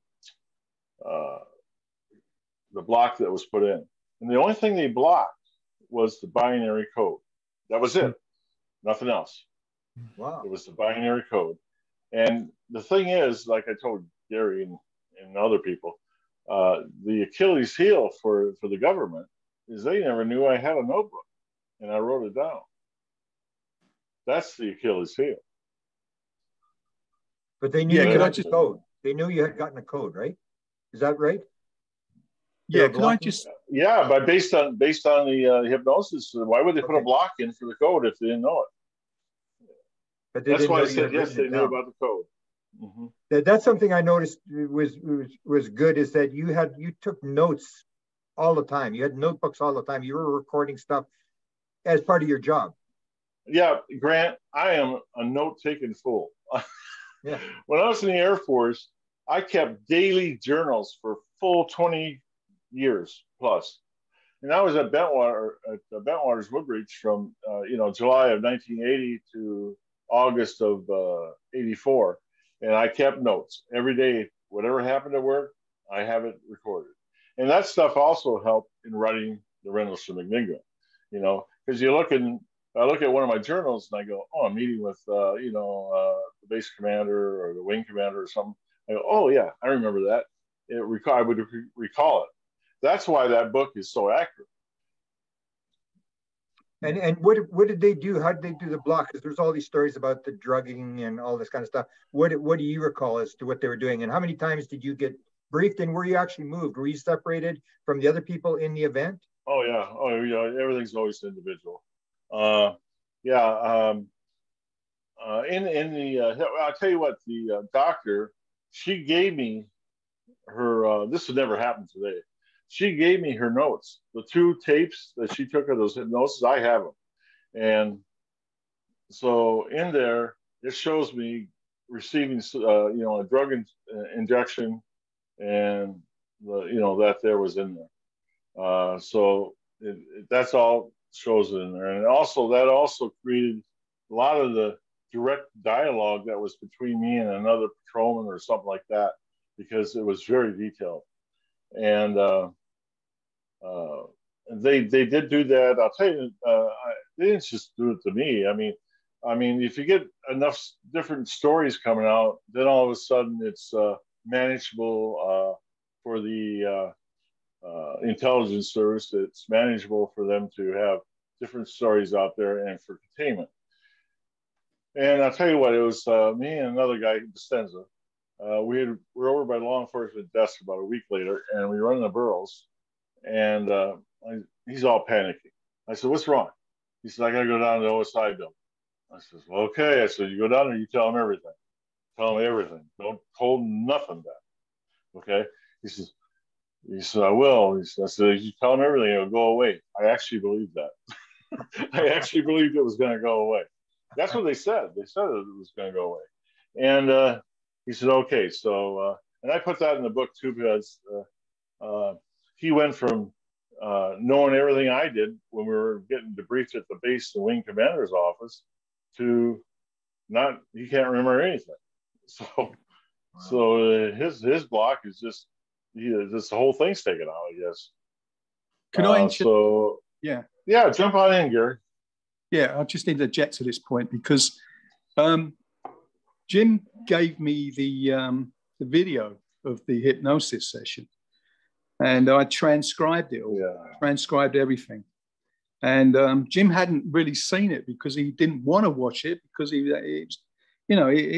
block that was put in. And the only thing they blocked was the binary code. That was it. Nothing else. Wow. It was the binary code. And the thing is, like I told Gary and other people, the Achilles heel for the government is they never knew I had a notebook and I wrote it down. That's the Achilles heel. But they knew you had the code. They knew you had gotten a code, right? Is that right? Yeah, can I just... Yeah, but based on the hypnosis, why would they put a block in for the code if they didn't know it? But that's why I said yes, they knew about the code. Mm-hmm. That's something I noticed was good, is that you took notes all the time. You had notebooks all the time. You were recording stuff as part of your job. Yeah, Grant, I am a note-taking fool. Yeah. When I was in the Air Force, I kept daily journals for full 20 years plus. And I was at Bentwater's Woodbridge from July of 1980 to August of '84, and I kept notes every day. Whatever happened at work, I have it recorded, and that stuff also helped in writing the Rendlesham Enigma. Because I look at one of my journals and I go, oh, I'm meeting with the base commander or the wing commander or something. I go, oh yeah, I remember that. I would recall it. That's why that book is so accurate. And what did they do? How did they do the block? Because there's all these stories about the drugging and all this kind of stuff. What do you recall as to what they were doing? And how many times did you get briefed? And were you actually moved? Were you separated from the other people in the event? Oh yeah. Everything's always individual. I'll tell you what, the doctor, she gave me her. This would never happen today. She gave me her notes, the 2 tapes that she took of those hypnosis. I have them, and so in there it shows me receiving, a drug injection, and that there was in there. That's all shows it in there, and that also created a lot of the direct dialogue that was between me and another patrolman or something like that, because it was very detailed. And they did do that. I'll tell you, they didn't just do it to me. I mean, if you get enough different stories coming out, then all of a sudden it's manageable for the intelligence service. It's manageable for them to have different stories out there and for containment. And I'll tell you what, it was me and another guy, Desta. We were over by law enforcement desk about a week later, and we were running the burros, and he's all panicking. I said, "What's wrong?" He said, "I got to go down to the OSI building." I said, "Well, okay." I said, "You go down there, you tell them everything. Tell them everything. Don't hold nothing back." Okay? He said, "I will." I said, "You tell them everything, it'll go away." I actually believed that. I actually believed it was going to go away. That's what they said. They said it was going to go away. And he said, "Okay." So, and I put that in the book too, because he went from knowing everything I did when we were getting debriefed at the base and wing commander's office to he can't remember anything. So, wow. His block is just, this whole thing's taken out, I guess. Can I interject? Yeah, jump on in, Gary. Yeah, I just need to eject to this point because Jim gave me the video of the hypnosis session, and I transcribed it all, transcribed everything. And Jim hadn't really seen it because he didn't want to watch it because he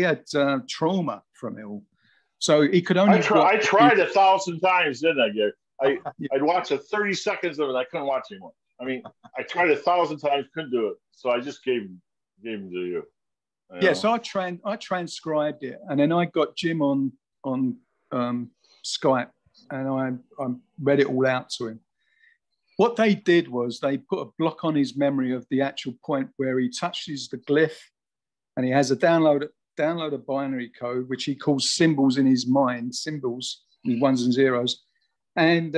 had trauma from it all. So he could only. I tried 1,000 times, didn't I, Gary? I'd watch 30 seconds of it. I couldn't watch anymore. I mean, I tried 1,000 times, couldn't do it. So I just gave him to you. Yeah, so I transcribed it, and then I got Jim on Skype, and I read it all out to him. What they did was they put a block on his memory of the actual point where he touches the glyph, and he has a download a binary code, which he calls symbols in his mind, symbols, ones and zeros. And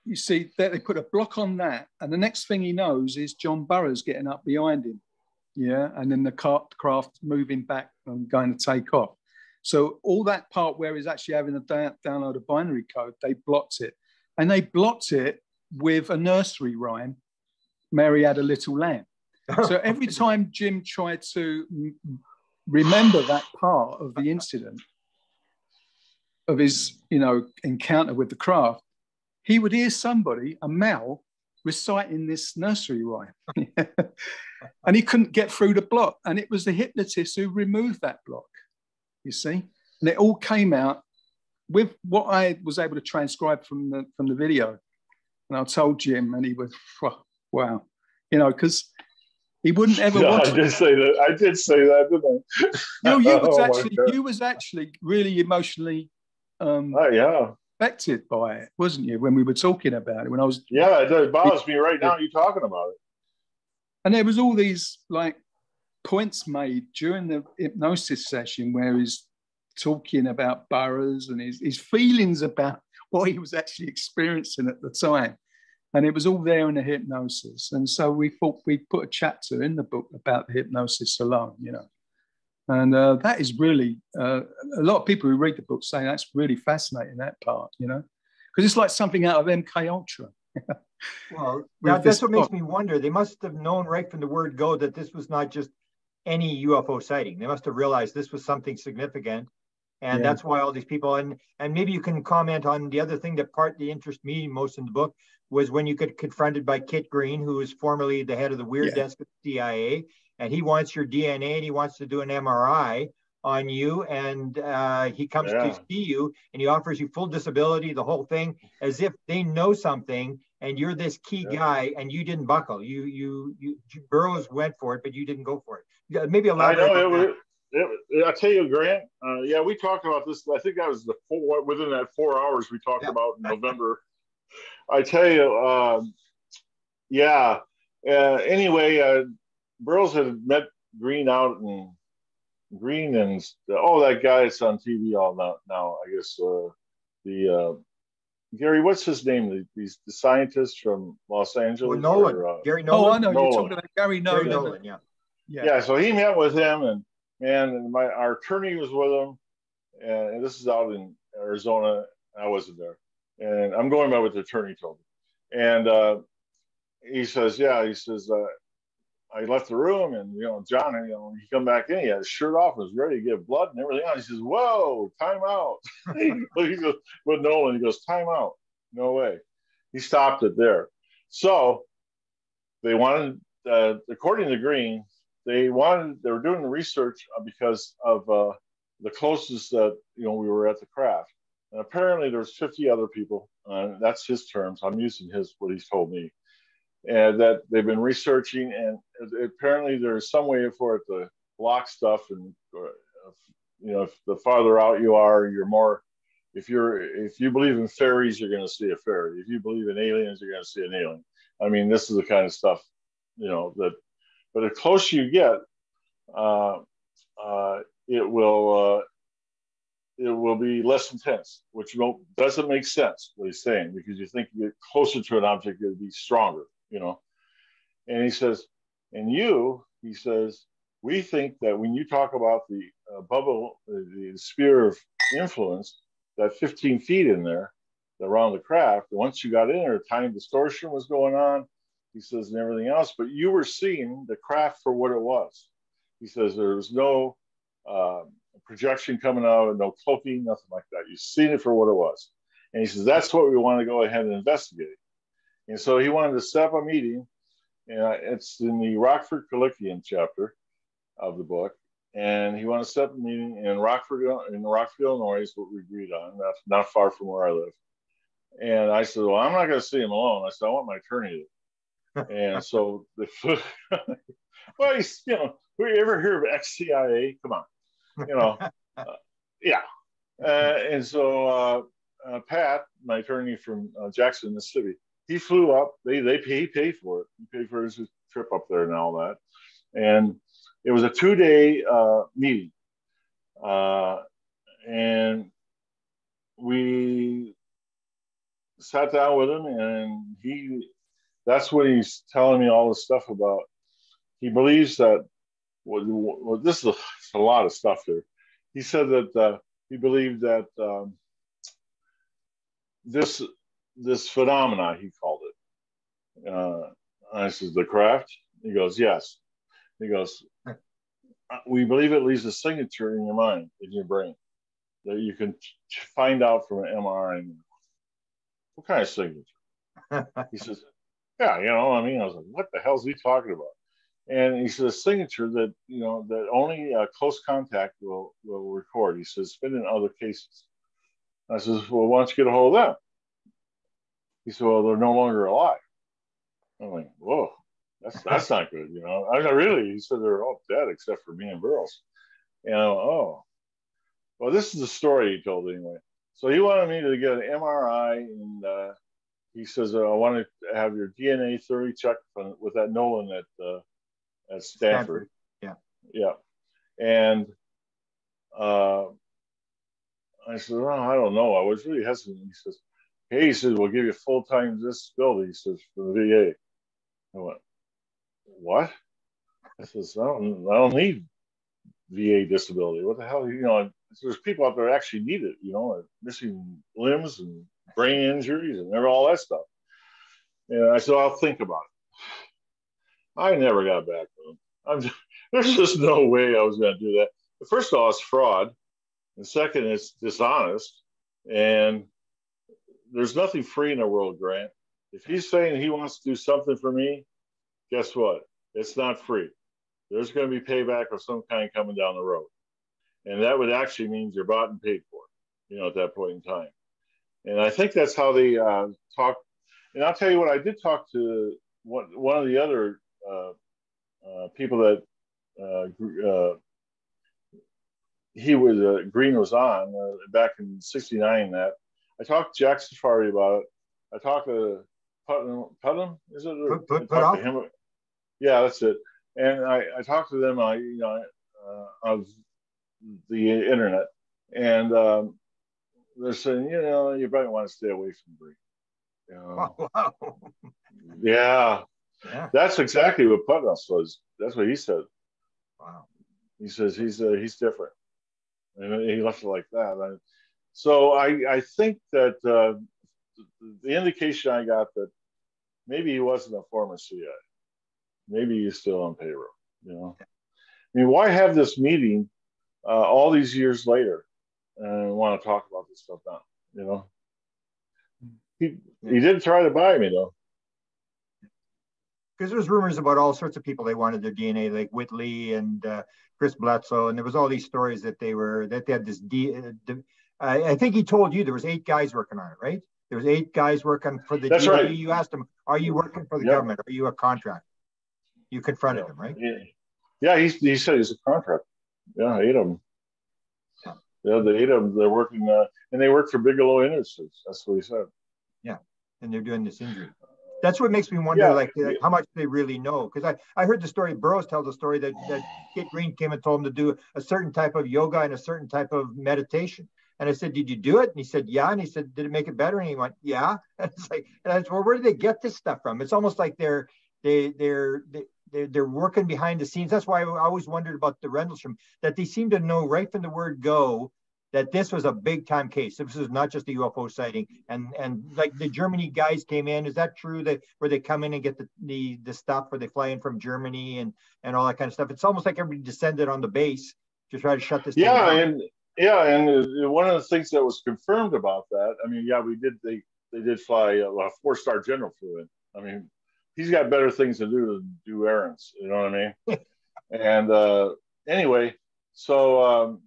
you see that they put a block on that, and the next thing he knows is John Burroughs getting up behind him. Yeah, and then the craft moving back and going to take off. So all that part where he's actually having a download a binary code, they blocked it. And they blocked it with a nursery rhyme, Mary Had a Little Lamb. So every time Jim tried to remember that part of the incident, of his, encounter with the craft, he would hear somebody, a male, reciting this nursery rhyme. And he couldn't get through the block. And it was the hypnotist who removed that block, you see? And it all came out with what I was able to transcribe from the video. And I told Jim, and he was, wow, because he wouldn't ever watch it. I did say that, didn't I? You was actually really emotionally affected by it, wasn't you, when we were talking about it? When I was it bothers me right now you talking about it. And there was all these points made during the hypnosis session where he's talking about Burroughs and his feelings about what he was actually experiencing at the time. And it was all there in the hypnosis. And so we thought we'd put a chapter in the book about the hypnosis alone, you know. And that is really, a lot of people who read the book say that's really fascinating, that part, you know, because it's like something out of MK Ultra. Well, that's what makes me wonder. They must have known right from the word go that this was not just any UFO sighting. They must have realized this was something significant. And that's why all these people, and maybe you can comment on the other thing that partly interested me most in the book was when you get confronted by Kit Green, who was formerly the head of the Weird Desk at the CIA, and he wants your DNA and he wants to do an MRI on you, and he comes to see you and he offers you full disability, the whole thing, as if they know something and you're this key guy and you didn't buckle. You Burroughs went for it, but you didn't go for it. Maybe elaborate. I know I tell you, Grant. We talked about this. I think that was within that 4 hours we talked about in November. I tell you, anyway, Burroughs had met Green out in Green and that guy that's on TV all now. I guess the Gary, what's his name? The scientist from Los Angeles. Nolan. Gary Nolan. Oh, I know. You're talking about Gary Nolan. Gary Nolan, yeah. So he met with him, and our attorney was with him, and this is out in Arizona. I wasn't there, and I'm going by what the attorney told me. And he says, I left the room, and John, he come back in, he had his shirt off, was ready to give blood and everything else. He says, "Whoa, time out!" He goes with Nolan. He goes, "Time out! No way!" He stopped it there. So they wanted, according to Green, they were doing the research because of the closest that we were at the craft. And apparently there's 50 other people. That's his terms. I'm using what he's told me. And that they've been researching, and apparently there's some way for it to block stuff. And if the farther out you are, you're more. If you believe in fairies, you're going to see a fairy. If you believe in aliens, you're going to see an alien. I mean, this is the kind of stuff, that. But the closer you get, it will be less intense, which doesn't make sense what he's saying, because you think you get closer to an object, it'll be stronger. And he says, we think that when you talk about the bubble, the sphere of influence, that 15 feet in there around the craft, once you got in there, time distortion was going on, he says, and everything else, but you were seeing the craft for what it was. He says there was no projection coming out, no cloaking, nothing like that. You've seen it for what it was. And he says, that's what we want to go ahead and investigate. And so he wanted to set up a meeting, and it's in the Rockford Collection chapter of the book. And he wanted to set up a meeting in Rockford, Illinois, is what we agreed on. That's not far from where I live. And I said, well, I'm not going to see him alone. I said, I want my attorney to. And so, well, we ever hear of ex-CIA? Come on, yeah. And so Pat, my attorney from Jackson, Mississippi, he flew up. He paid for it. He paid for his trip up there and all that. And it was a 2-day meeting. And we sat down with him, and that's when he's telling me all this stuff about, he believes that, well, this is a lot of stuff there. He said that he believed that this phenomena, he called it. I said, the craft? He goes, yes. He goes, we believe it leaves a signature in your mind, in your brain, that you can find out from an MRI. What kind of signature? He says, yeah, I was like, what the hell is he talking about? And he says, a signature that, that only close contact will record. He says, it's been in other cases. I says, well, why don't you get a hold of them? He said, well, they're no longer alive. I'm like, whoa, that's not good, I really, he said, they're all dead except for me and Burroughs. And oh, well, this is the story he told anyway. So he wanted me to get an MRI, and he says, I want to have your DNA thoroughly checked with that Nolan at Stanford. Yeah. And I said, well, I don't know. I was really hesitant. He says, hey, he says, we'll give you full-time disability, he says, for the VA. I went, what? I says, I don't need VA disability. What the hell? You know, there's people out there that actually need it, you know, missing limbs and brain injuries and all that stuff. And I said, I'll think about it. I never got back to them. There's just no way I was going to do that. But first of all, it's fraud. And second, it's dishonest. And there's nothing free in the world, Grant. If he's saying he wants to do something for me, guess what? It's not free. There's going to be payback of some kind coming down the road. And that would actually mean you're bought and paid for, you know, at that point in time. And I think that's how they talk. And I'll tell you what, I did talk to one of the other people that Green was on back in '69. That I talked to Jack Safari about it. I talked to Putnam, is it? Put off? Him. Yeah, that's it. And I talked to them, of the internet, and they're saying, you know, you might want to stay away from Green. You know? Wow. Yeah. That's exactly what Putnam was. That's what he said. Wow. He says he's different, and he left it like that. So I think that the indication I got that maybe he wasn't a former CIA, maybe he's still on payroll. You know, I mean, why have this meeting all these years later and want to talk about this stuff now? You know, he did try to buy me though. Because there's rumors about all sorts of people they wanted their DNA, like Whitley and Chris Bledsoe, and there was all these stories that they had this. I think he told you there was 8 guys working on it, right? There was 8 guys working for the. That's DOD. right. You asked him, "Are you working for the government? Are you a contractor?" You confronted him, right? Yeah, he said he's a contractor. Yeah, 8 of them. Yeah, the 8 of them. They're working, and they work for Bigelow Industries. That's what he said. Yeah, and they're doing this injury. That's what makes me wonder, like how much they really know. Because I heard the story. Burroughs tells the story that Kit Green came and told him to do a certain type of yoga and a certain type of meditation. And I said, "Did you do it?" And he said, "Yeah." And he said, "Did it make it better?" And he went, "Yeah." And it's like, and I said, "Well, where do they get this stuff from?" It's almost like they're working behind the scenes. That's why I always wondered about the Rendlesham, that they seem to know right from the word go that this was a big time case. This is not just a UFO sighting. And like the Germany guys came in. Is that true that where they come in and get the stuff, where they fly in from Germany and all that kind of stuff? It's almost like everybody descended on the base to try to shut this thing down. And one of the things that was confirmed about that, I mean, they did fly a 4-star general flew in. I mean, he's got better things to do than do errands. You know what I mean? And anyway, so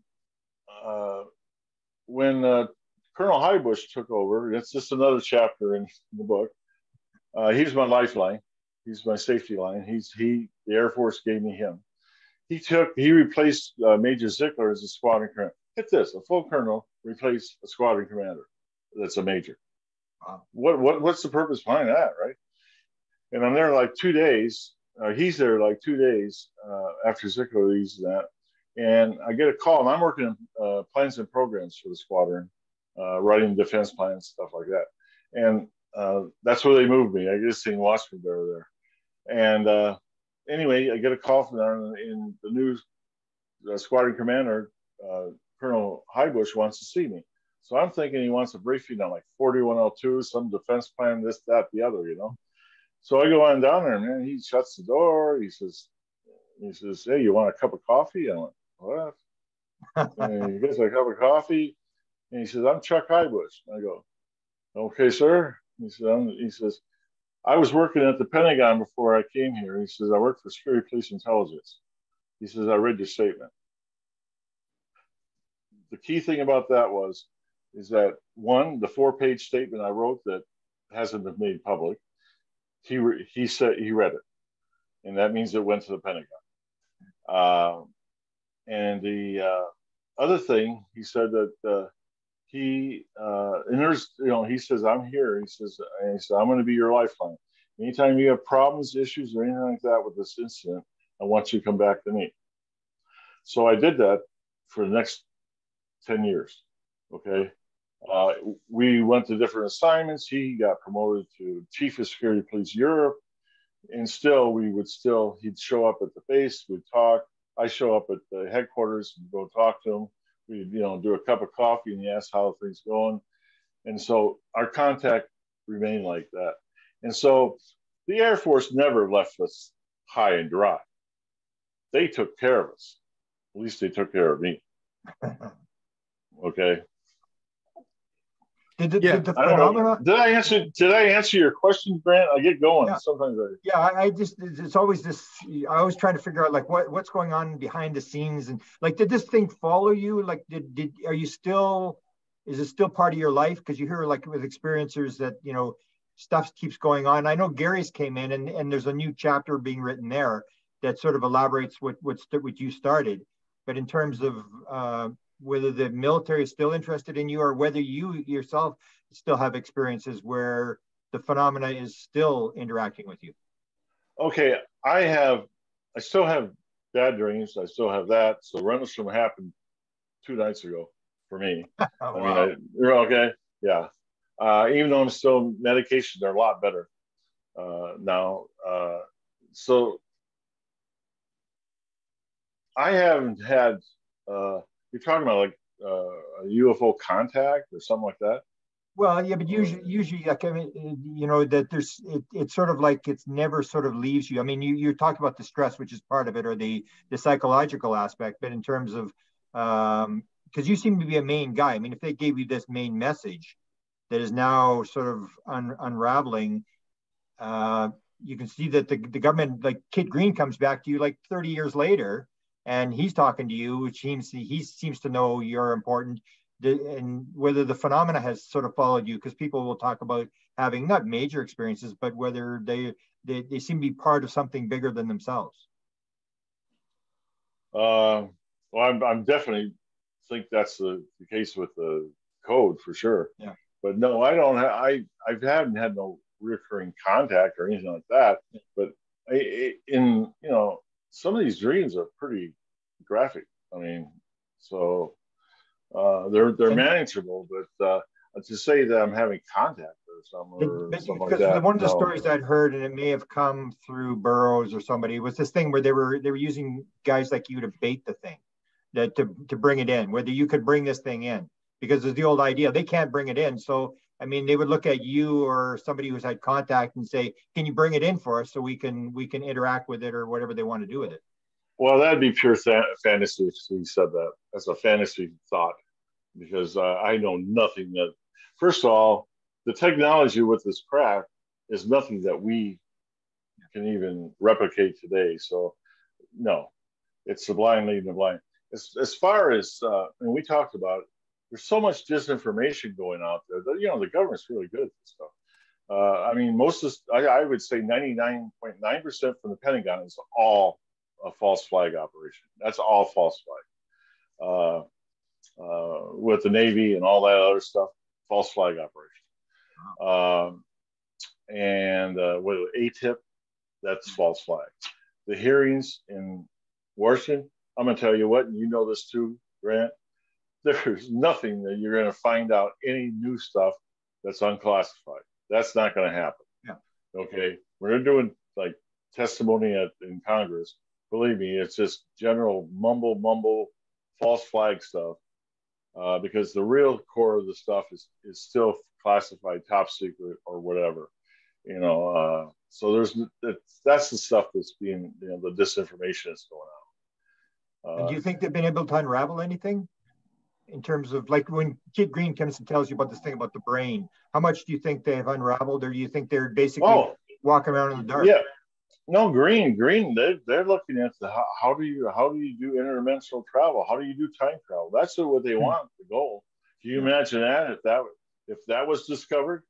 when Colonel Highbush took over, it's just another chapter in the book. He's my lifeline. He's my safety line. The Air Force gave me him. He replaced Major Zickler as a squadron commander. Get this, a full colonel replaced a squadron commander that's a major. Wow. What's the purpose behind that, right? And I'm there like 2 days. He's there like 2 days after Zickler leaves that. And I get a call, and I'm working on plans and programs for the squadron, writing defense plans, stuff like that. And that's where they moved me. I just seen Watchman Bear there. And anyway, I get a call from them, and the new squadron commander, Colonel Highbush, wants to see me. So I'm thinking he wants a briefing on like 4102, some defense plan, this, that, the other, you know. So I go on down there, man. He shuts the door. He says, "Hey, you want a cup of coffee?" I went, "What?" And he gets a cup of coffee, and he says, "I'm Chuck Highbush." I go, "Okay, sir." He says, "I was working at the Pentagon before I came here." He says, "I worked for Security Police Intelligence." He says, "I read your statement." The key thing about that is that one, the 4-page statement I wrote that hasn't been made public, he said he read it, and that means it went to the Pentagon. And the other thing, he said that and there's, you know, he says, "I'm here." He says, "I'm going to be your lifeline. Anytime you have problems, issues, or anything like that with this incident, I want you to come back to me." So I did that for the next 10 years. Okay. We went to different assignments. He got promoted to Chief of Security Police Europe. And still, he'd show up at the base, we'd talk. I show up at the headquarters and go talk to him. We'd, do a cup of coffee and he asked how things going. And so our contact remained like that. And so the Air Force never left us high and dry. They took care of us. At least they took care of me. Okay. Did the phenomena? Did I answer your question, Grant? I get going. Yeah. Sometimes it's always this. I always try to figure out like what's going on behind the scenes, and like, did this thing follow you? Like, are you still? Is it still part of your life? Because you hear like with experiencers that stuff keeps going on. I know Gary's came in, and there's a new chapter being written there that sort of elaborates what you started. But in terms of whether the military is still interested in you, or whether you yourself still have experiences where the phenomena is still interacting with you. Okay, I still have bad dreams. I still have that. So Rendlesham happened 2 nights ago for me. Oh, wow. You're okay. Yeah. Even though I'm still on medication, they're a lot better now. So I haven't had, you're talking about like a UFO contact or something like that? Well, yeah, but usually, like, I mean, that there's, it's sort of like it's never sort of leaves you. I mean, you're talking about the stress, which is part of it, or the psychological aspect, but in terms of, because you seem to be a main guy. I mean, if they gave you this main message that is now sort of unraveling, you can see that the government, like Kit Green comes back to you like 30 years later, and he's talking to you, which he seems to know you're important, and whether the phenomena has sort of followed you, because people will talk about having not major experiences, but whether they seem to be part of something bigger than themselves. Well, I'm definitely think that's the case with the code for sure. Yeah. But no, I don't. I haven't had no recurring contact or anything like that. But in some of these dreams are pretty graphic. I mean, so they're manageable, but to say that I'm having contact or something like that. One of the stories I'd heard, and it may have come through Burroughs or somebody, was this thing where they were using guys like you to bait the thing, that to bring it in, whether you could bring this thing in, because there's the old idea they can't bring it in. So I mean, they would look at you or somebody who's had contact and say, "Can you bring it in for us so we can interact with it," or whatever they want to do with it. Well, that'd be pure fantasy if he said that. That's a fantasy thought, because I know nothing that. First of all, the technology with this craft is nothing that we can even replicate today. So, no, it's the blind leading the blind. As far as, and we talked about, there's so much disinformation going out there that, the government's really good at this stuff. I mean, most of this, I would say 99.9% from the Pentagon is all a false flag operation. That's all false flag. With the Navy and all that other stuff, false flag operation. And with ATIP, that's false flag. The hearings in Washington, I'm going to tell you what, and you know this too, Grant, there's nothing that you're going to find out any new stuff that's unclassified. That's not going to happen. Yeah. Okay. When they're doing like testimony in Congress, believe me, it's just general mumble, false flag stuff. Because the real core of the stuff is still classified top secret or whatever, so that's the stuff that's being, the disinformation that's going on. Do you think they've been able to unravel anything in terms of, like, when Kit Green comes and tells you about this thing about the brain, how much do you think they have unraveled, or do you think they're basically walking around in the dark? Yeah. No, Green. They're looking at how do you do interdimensional travel? How do you do time travel? That's what they want, the goal. Can you imagine that if that was discovered?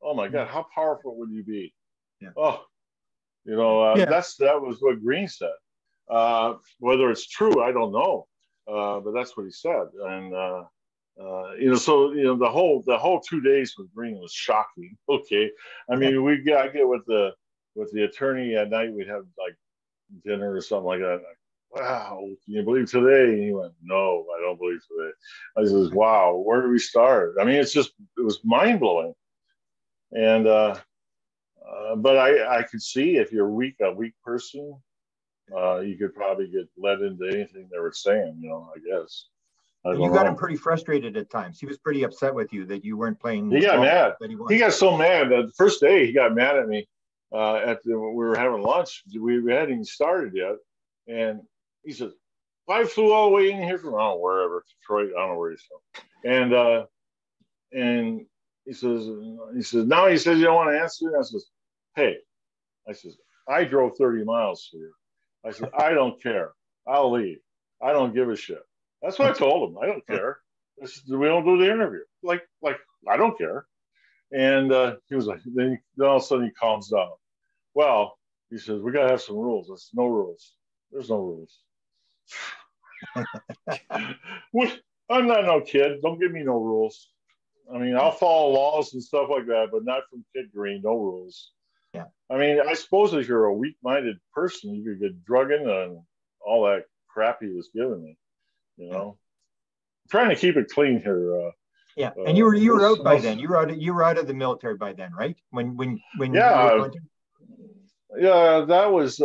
Oh my God, how powerful would you be? Yeah. Oh, that was what Green said. Whether it's true, I don't know, but that's what he said. And the whole 2 days with Green was shocking. Okay, I mean, I get with the attorney at night, we'd have like dinner or something like that. wow, can you believe today? And he went, no, I don't believe today. I says, wow, where do we start? I mean, it was mind blowing. And, but I could see if you're a weak person, you could probably get led into anything they were saying, I guess. And you got him pretty frustrated at times. He was pretty upset with you that you weren't playing. He got mad. He got so mad that the first day he got mad at me. We were having lunch. We hadn't even started yet, and he says, "I flew all the way in here from wherever, Detroit. I don't know where he's from." And he says, now he says you don't want to answer. And I says, "Hey," I says, "I drove 30 miles here." I said, "I don't care. I'll leave. I don't give a shit." That's what I told him. I don't care. We don't do the interview. Like I don't care. And he was like, then all of a sudden he calms down. Well, he says, we got to have some rules. There's no rules. There's no rules. I'm not no kid. Don't give me no rules. I mean, I'll follow laws and stuff like that, but not from Kid Green. No rules. Yeah. I mean, I suppose if you're a weak-minded person, you could get drug into and all that crap he was giving me. I'm trying to keep it clean here. Yeah, and you were out by then. You were out of the military by then, right? When yeah, yeah, that was.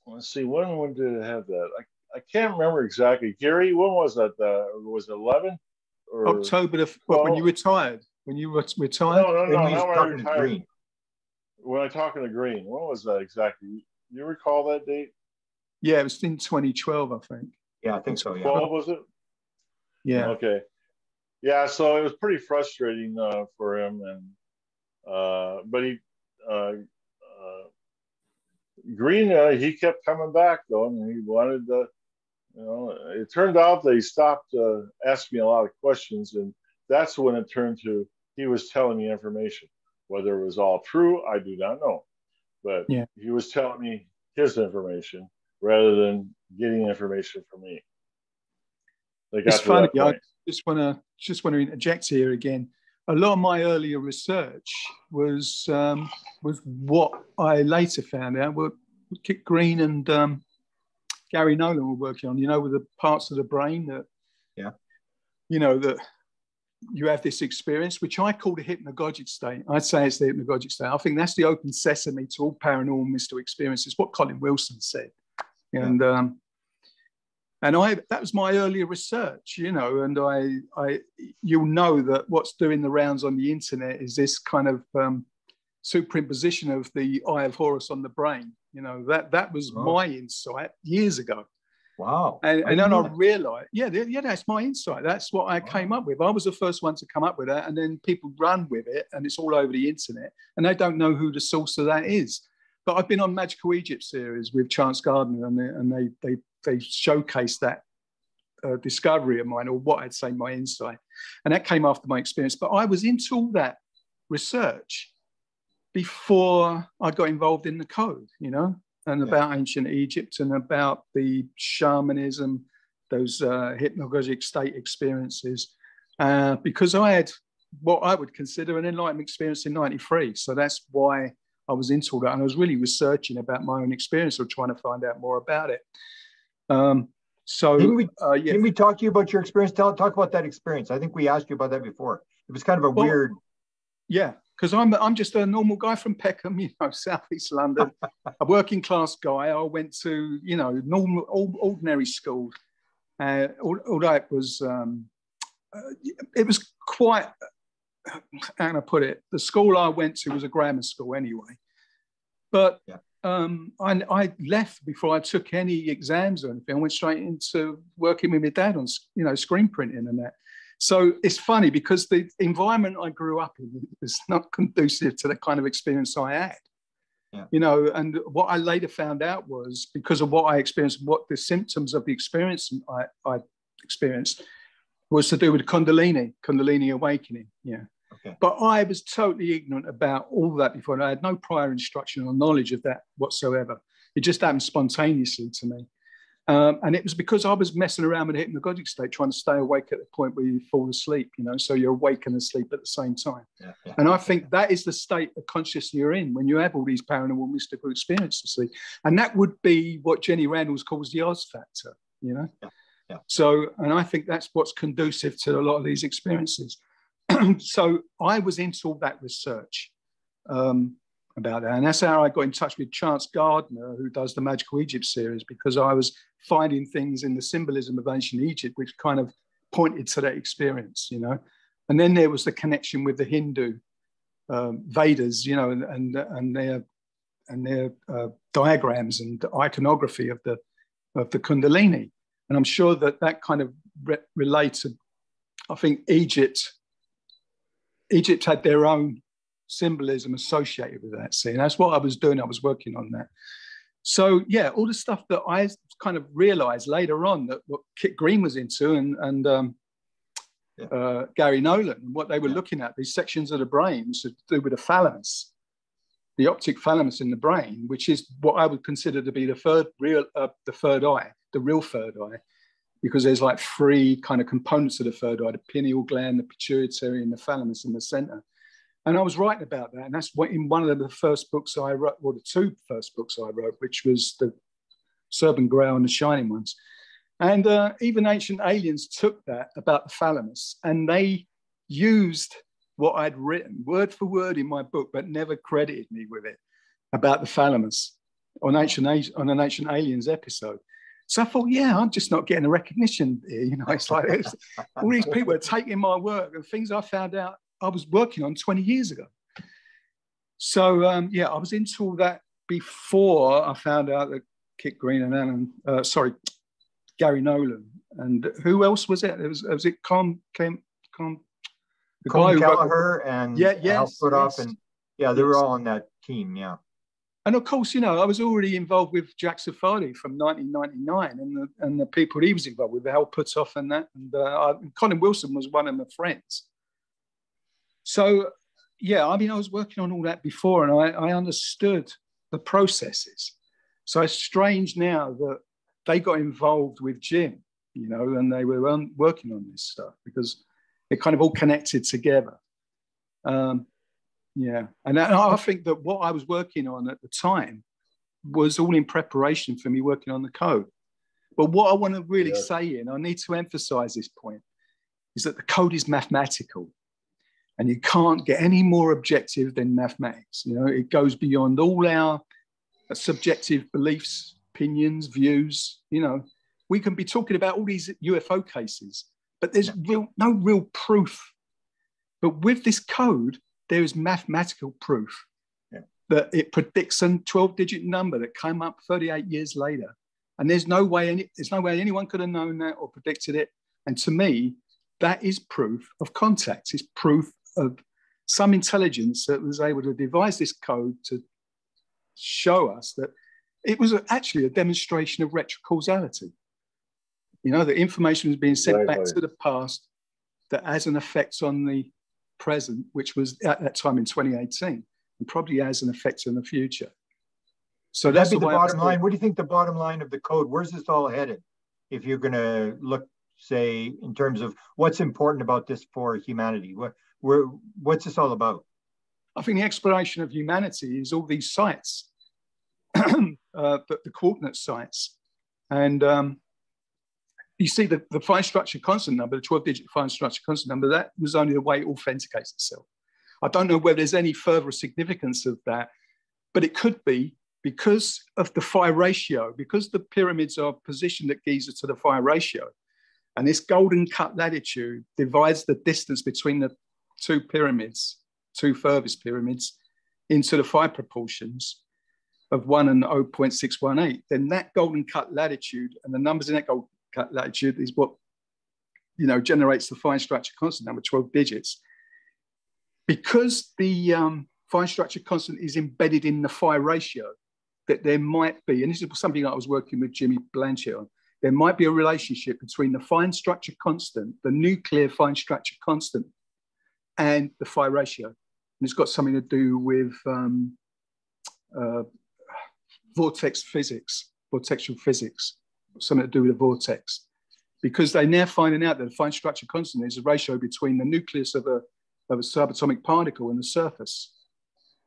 Let's see, when did I have that? I can't remember exactly. Gary, when was that? Was it 11 or October? When you retired? When you retired? No. When we talking to Green. When I talking to Green, when was that exactly? You recall that date? Yeah, it was in 2012, I think. Yeah, I think so. Yeah. 12 was it? Yeah. Okay. Yeah, so it was pretty frustrating for him, and but he Green he kept coming back though, and he wanted to. It turned out that he stopped asking me a lot of questions, and that's when it turned to he was telling me information. Whether it was all true, I do not know, but he was telling me his information rather than getting information from me. It's funny. I just want to interject here again. A lot of my earlier research was what I later found out. What Kit Green and Gary Nolan were working on. With the parts of the brain that, that you have this experience, which I call the hypnagogic state. I'd say it's the hypnagogic state. I think that's the open sesame to all paranormal mystical experiences. What Colin Wilson said, and that was my earlier research, and you'll know that what's doing the rounds on the internet is this kind of superimposition of the Eye of Horus on the brain. That was my insight years ago. Wow. And then I realized, that's my insight. That's what I came up with. I was the first one to come up with that. And then people run with it and it's all over the internet and they don't know who the source of that is. But I've been on Magical Egypt series with Chance Gardner and they showcase that discovery of mine, or what I'd say my insight. And that came after my experience. But I was into all that research before I got involved in the code, and about ancient Egypt and about the shamanism, those hypnagogic state experiences, because I had what I would consider an enlightenment experience in '93. So that's why I was into all that. And I was really researching about my own experience or trying to find out more about it. Didn't we talk to you about your experience? Talk about that experience. I think we asked you about that before. It was kind of a weird. Yeah, because I'm just a normal guy from Peckham, southeast London, a working class guy. I went to normal ordinary school. Although it was quite, how can I put it? The school I went to was a grammar school anyway, but. I left before I took any exams or anything. I went straight into working with my dad on, screen printing and that. So it's funny because the environment I grew up in was not conducive to the kind of experience I had. Yeah. And what I later found out was because of what I experienced, what the symptoms of the experience I experienced was to do with Kundalini awakening. Yeah. Okay. But I was totally ignorant about all that before. And I had no prior instruction or knowledge of that whatsoever. It just happened spontaneously to me. And it was because I was messing around with the hypnagogic state, trying to stay awake at the point where you fall asleep, you know, so you're awake and asleep at the same time. And I think that is the state of consciousness you're in when you have all these paranormal mystical experiences. See? And that would be what Jenny Randles calls the Oz factor, you know? So, and I think that's what's conducive to a lot of these experiences. So I was into all that research about that. And that's how I got in touch with Chance Gardner, who does the Magical Egypt series, because I was finding things in the symbolism of ancient Egypt, which kind of pointed to that experience, you know. And then there was the connection with the Hindu Vedas, you know, and their diagrams and iconography of the Kundalini. And I'm sure that kind of related. I think Egypt had their own symbolism associated with that. See, and that's what I was doing. I was working on that. So yeah, all the stuff that I kind of realized later on that what Kit Green was into and Gary Nolan, and what they were looking at, these sections of the brain to do with the thalamus, the optic thalamus in the brain, which is what I would consider to be the third eye, the real third eye, because there's like three kind of components of the third eye: the pineal gland, the pituitary, and the thalamus in the center. And I was writing about that, and that's what in one of the first books I wrote, or the two first books I wrote, which was the Serpent Grail and the Shining Ones. And even Ancient Aliens took that about the thalamus, and they used what I'd written word for word in my book, but never credited me with it, about the thalamus on an Ancient Aliens episode. So I thought, yeah, I'm just not getting a recognition here. You know, it's like all these people are taking my work and things I found out I was working on 20 years ago. So yeah, I was into all that before I found out that Kit Green and Gary Nolan, and who else was it? Was it Colin Kelleher and Al Putoff, and they were all on that team. Yeah. And of course, you know, I was already involved with Jack Safadi from 1999, and the people he was involved with, Al Putoff and that, and Colin Wilson was one of my friends. So, yeah, I mean, I was working on all that before, and I understood the processes. So it's strange now that they got involved with Jim, you know, and they were working on this stuff because it kind of all connected together. Yeah, and I think that what I was working on at the time was all in preparation for me working on the code. But what I want to really say, and I need to emphasize this point, is that the code is mathematical. And you can't get any more objective than mathematics. You know, it goes beyond all our subjective beliefs, opinions, views. You know, we can be talking about all these UFO cases, but there's no real proof. But with this code, there is mathematical proof that it predicts a 12-digit number that came up 38 years later. And there's no way anyone could have known that or predicted it. And to me, that is proof of contact. It's proof of some intelligence that was able to devise this code to show us that it was actually a demonstration of retrocausality. You know, the information was being sent back to the past that has an effect on the present, which was at that time in 2018, and probably has an effect on the future. So that's the bottom line. What do you think the bottom line of the code? Where's this all headed? If you're going to look, say, in terms of what's important about this for humanity, what's this all about? I think the exploration of humanity is all these sites, the coordinate sites. And you see the fine structure constant number, the 12-digit fine structure constant number, that was only the way it authenticates itself. I don't know whether there's any further significance of that, but it could be because of the phi ratio, because the pyramids are positioned at Giza to the phi ratio. And this golden cut latitude divides the distance between the two furthest pyramids, into the phi proportions of 1 and 0.618. Then that golden cut latitude and the numbers in that golden cut latitude is what, you know, generates the fine structure constant number, 12 digits. Because the fine structure constant is embedded in the phi ratio, that there might be, and this is something I was working with Jimmy Blanchett on, there might be a relationship between the fine structure constant, the nuclear fine structure constant, and the phi ratio. And it's got something to do with vortexual physics. something to do with the vortex, because they're now finding out that the fine structure constant is a ratio between the nucleus of a subatomic particle and the surface,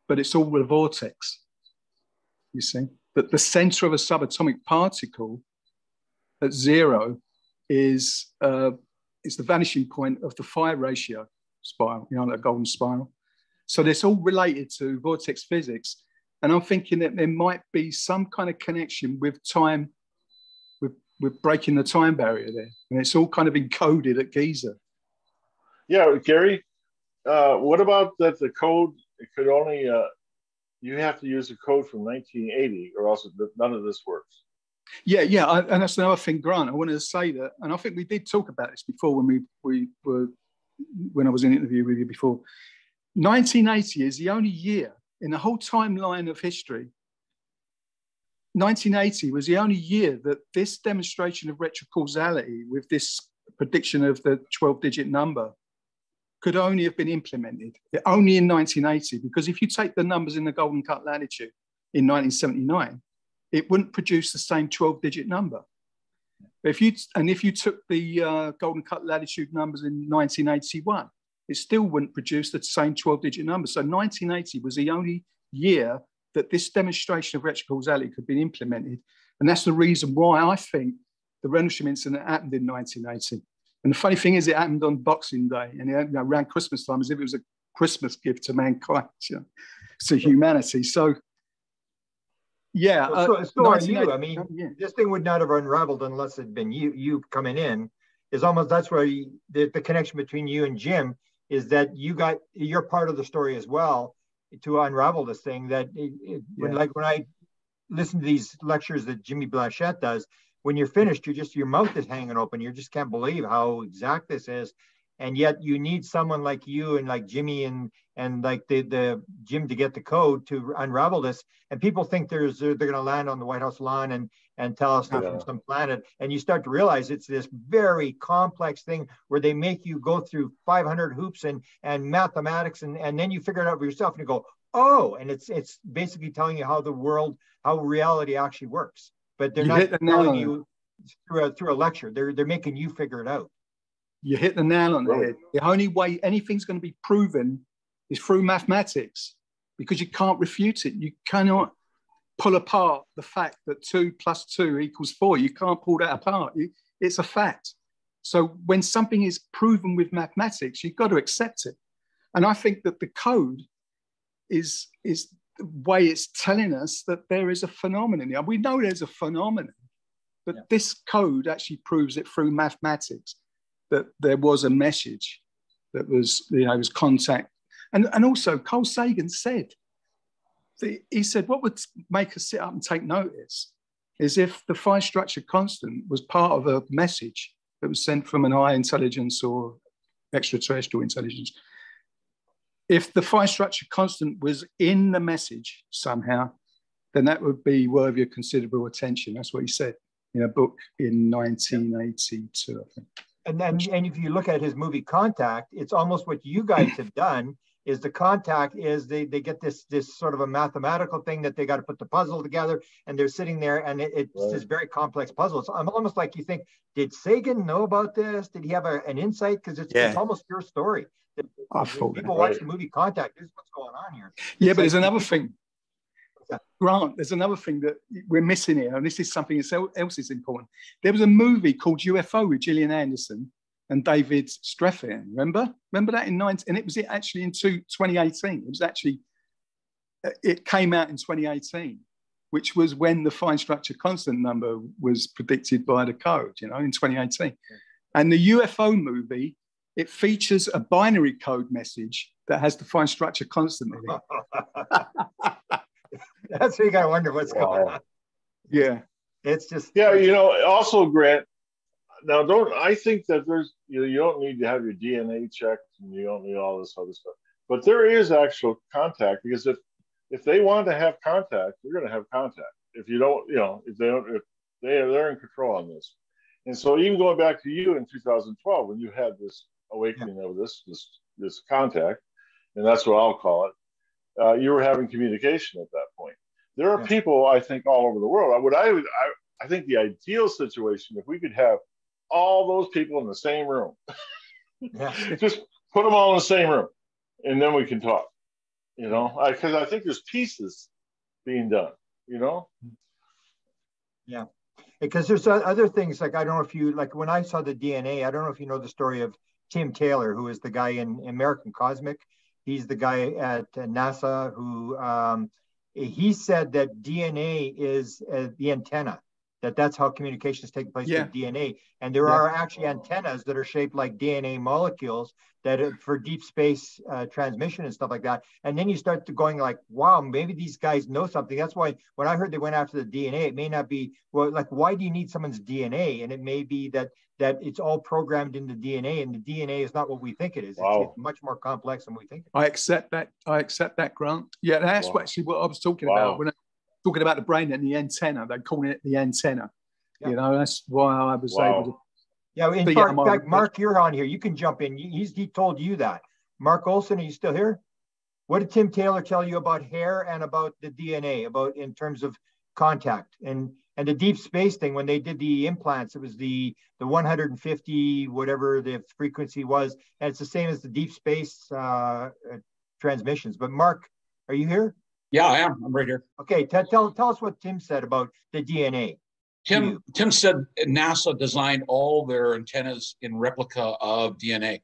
but it's all a vortex. You see, that the center of a subatomic particle at zero is the vanishing point of the phi ratio spiral, that golden spiral. So it's all related to vortex physics. And I'm thinking that there might be some kind of connection with time, with breaking the time barrier there. And it's all kind of encoded at Giza. Yeah, Gary, what about that the code, it could only, you have to use a code from 1980 or else none of this works. Yeah, and that's another thing, Grant. I wanted to say that, and I think we did talk about this before when when I was in an interview with you before. 1980 is the only year in the whole timeline of history. 1980 was the only year that this demonstration of retrocausality with this prediction of the 12-digit number could only have been implemented. Only in 1980, because if you take the numbers in the Golden Cut latitude in 1979, it wouldn't produce the same 12-digit number. If you took the Golden Cut latitude numbers in 1981, it still wouldn't produce the same 12-digit number. So 1980 was the only year that this demonstration of retrocausality could be implemented. And that's the reason why I think the Rendlesham incident happened in 1980. And the funny thing is, it happened on Boxing Day and around Christmas time, as if it was a Christmas gift to mankind, to humanity. So, yeah. So are you. I mean, this thing would not have unraveled unless it had been you coming in. Is almost, that's where the connection between you and Jim is, that you're part of the story as well to unravel this thing. That when I listen to these lectures that Jimmy Blanchette does, when you're finished, your mouth is hanging open. You just can't believe how exact this is. And yet you need someone like you and like Jimmy and like the Jim to get the code to unravel this. And people think they're going to land on the White House lawn and tell us stuff from some planet. And you start to realize it's this very complex thing where they make you go through 500 hoops and mathematics. And then you figure it out for yourself and you go, oh, and it's basically telling you how reality actually works. But they're not telling you through a lecture. They're making you figure it out. You hit the nail on the head. The only way anything's going to be proven is through mathematics, because you can't refute it. You cannot pull apart the fact that 2 + 2 = 4. You can't pull that apart. It's a fact. So when something is proven with mathematics, you've got to accept it. And I think that the code is the way it's telling us that there is a phenomenon. We know there's a phenomenon, but this code actually proves it through mathematics, that there was a message that was, was contact. And also Carl Sagan said, he said, what would make us sit up and take notice is if the phi structure constant was part of a message that was sent from an high intelligence or extraterrestrial intelligence. If the phi structure constant was in the message somehow, then that would be worthy of considerable attention. That's what he said in a book in 1982, I think. And if you look at his movie Contact, it's almost what you guys have done. Is the contact is they get this sort of a mathematical thing that they got to put the puzzle together, and they're sitting there, and it's this very complex puzzle. So I'm almost like, you think, did Sagan know about this? Did he have an insight? Because it's almost your story. People watch the movie Contact. This is what's going on here. Yeah, but there's another thing, Grant. There's another thing that we're missing here, and this is something else is important. There was a movie called UFO with Gillian Anderson and David Strathairn. Remember that in 19, and it was actually in 2018. It was actually, it came out in 2018, which was when the fine structure constant number was predicted by the code, in 2018. And the UFO movie, it features a binary code message that has the fine structure constant in it. That's where you got to wonder what's going on. Yeah. It's just. Yeah, also, Grant, now I think that there's, you don't need to have your DNA checked and you don't need all this other stuff. But there is actual contact, because if they want to have contact, you're going to have contact. If you don't, if they're in control on this. And so even going back to you in 2012, when you had this awakening of this contact, and that's what I'll call it, you were having communication at that point. There are people, I think, all over the world. I think the ideal situation, if we could have all those people in the same room, Yeah. just put them all in the same room, and then we can talk. You know, because I think there's pieces being done. You know. Yeah. Because there's other things, like, I don't know if you, like, when I saw the DNA, I don't know if you know the story of Tim Taylor, who is the guy in American Cosmic. He's the guy at NASA who he said that DNA is the antenna, that's how communications take place with DNA. And there are actually antennas that are shaped like DNA molecules that for deep space transmission and stuff like that. And then you start to going like, wow, maybe these guys know something. That's why when I heard they went after the DNA, it may not be, well, like, why do you need someone's DNA? And it may be that it's all programmed in the DNA, and the DNA is not what we think it is. Wow. It's much more complex than we think. I accept that, Grant. Yeah, that's actually what I was talking about when I talking about the brain and the antenna. They're calling it the antenna. You know, that's why I was able to. Yeah, in fact, Mark, you're on here. You can jump in. He told you that. Mark Olson, are you still here? What did Tim Taylor tell you about hair and about the DNA, about in terms of contact and the deep space thing? When they did the implants, it was the 150 whatever the frequency was, and it's the same as the deep space transmissions. But Mark, are you here? Yeah, I am. I'm right here. Okay, tell us what Tim said about the DNA. Tim said NASA designed all their antennas in replica of DNA.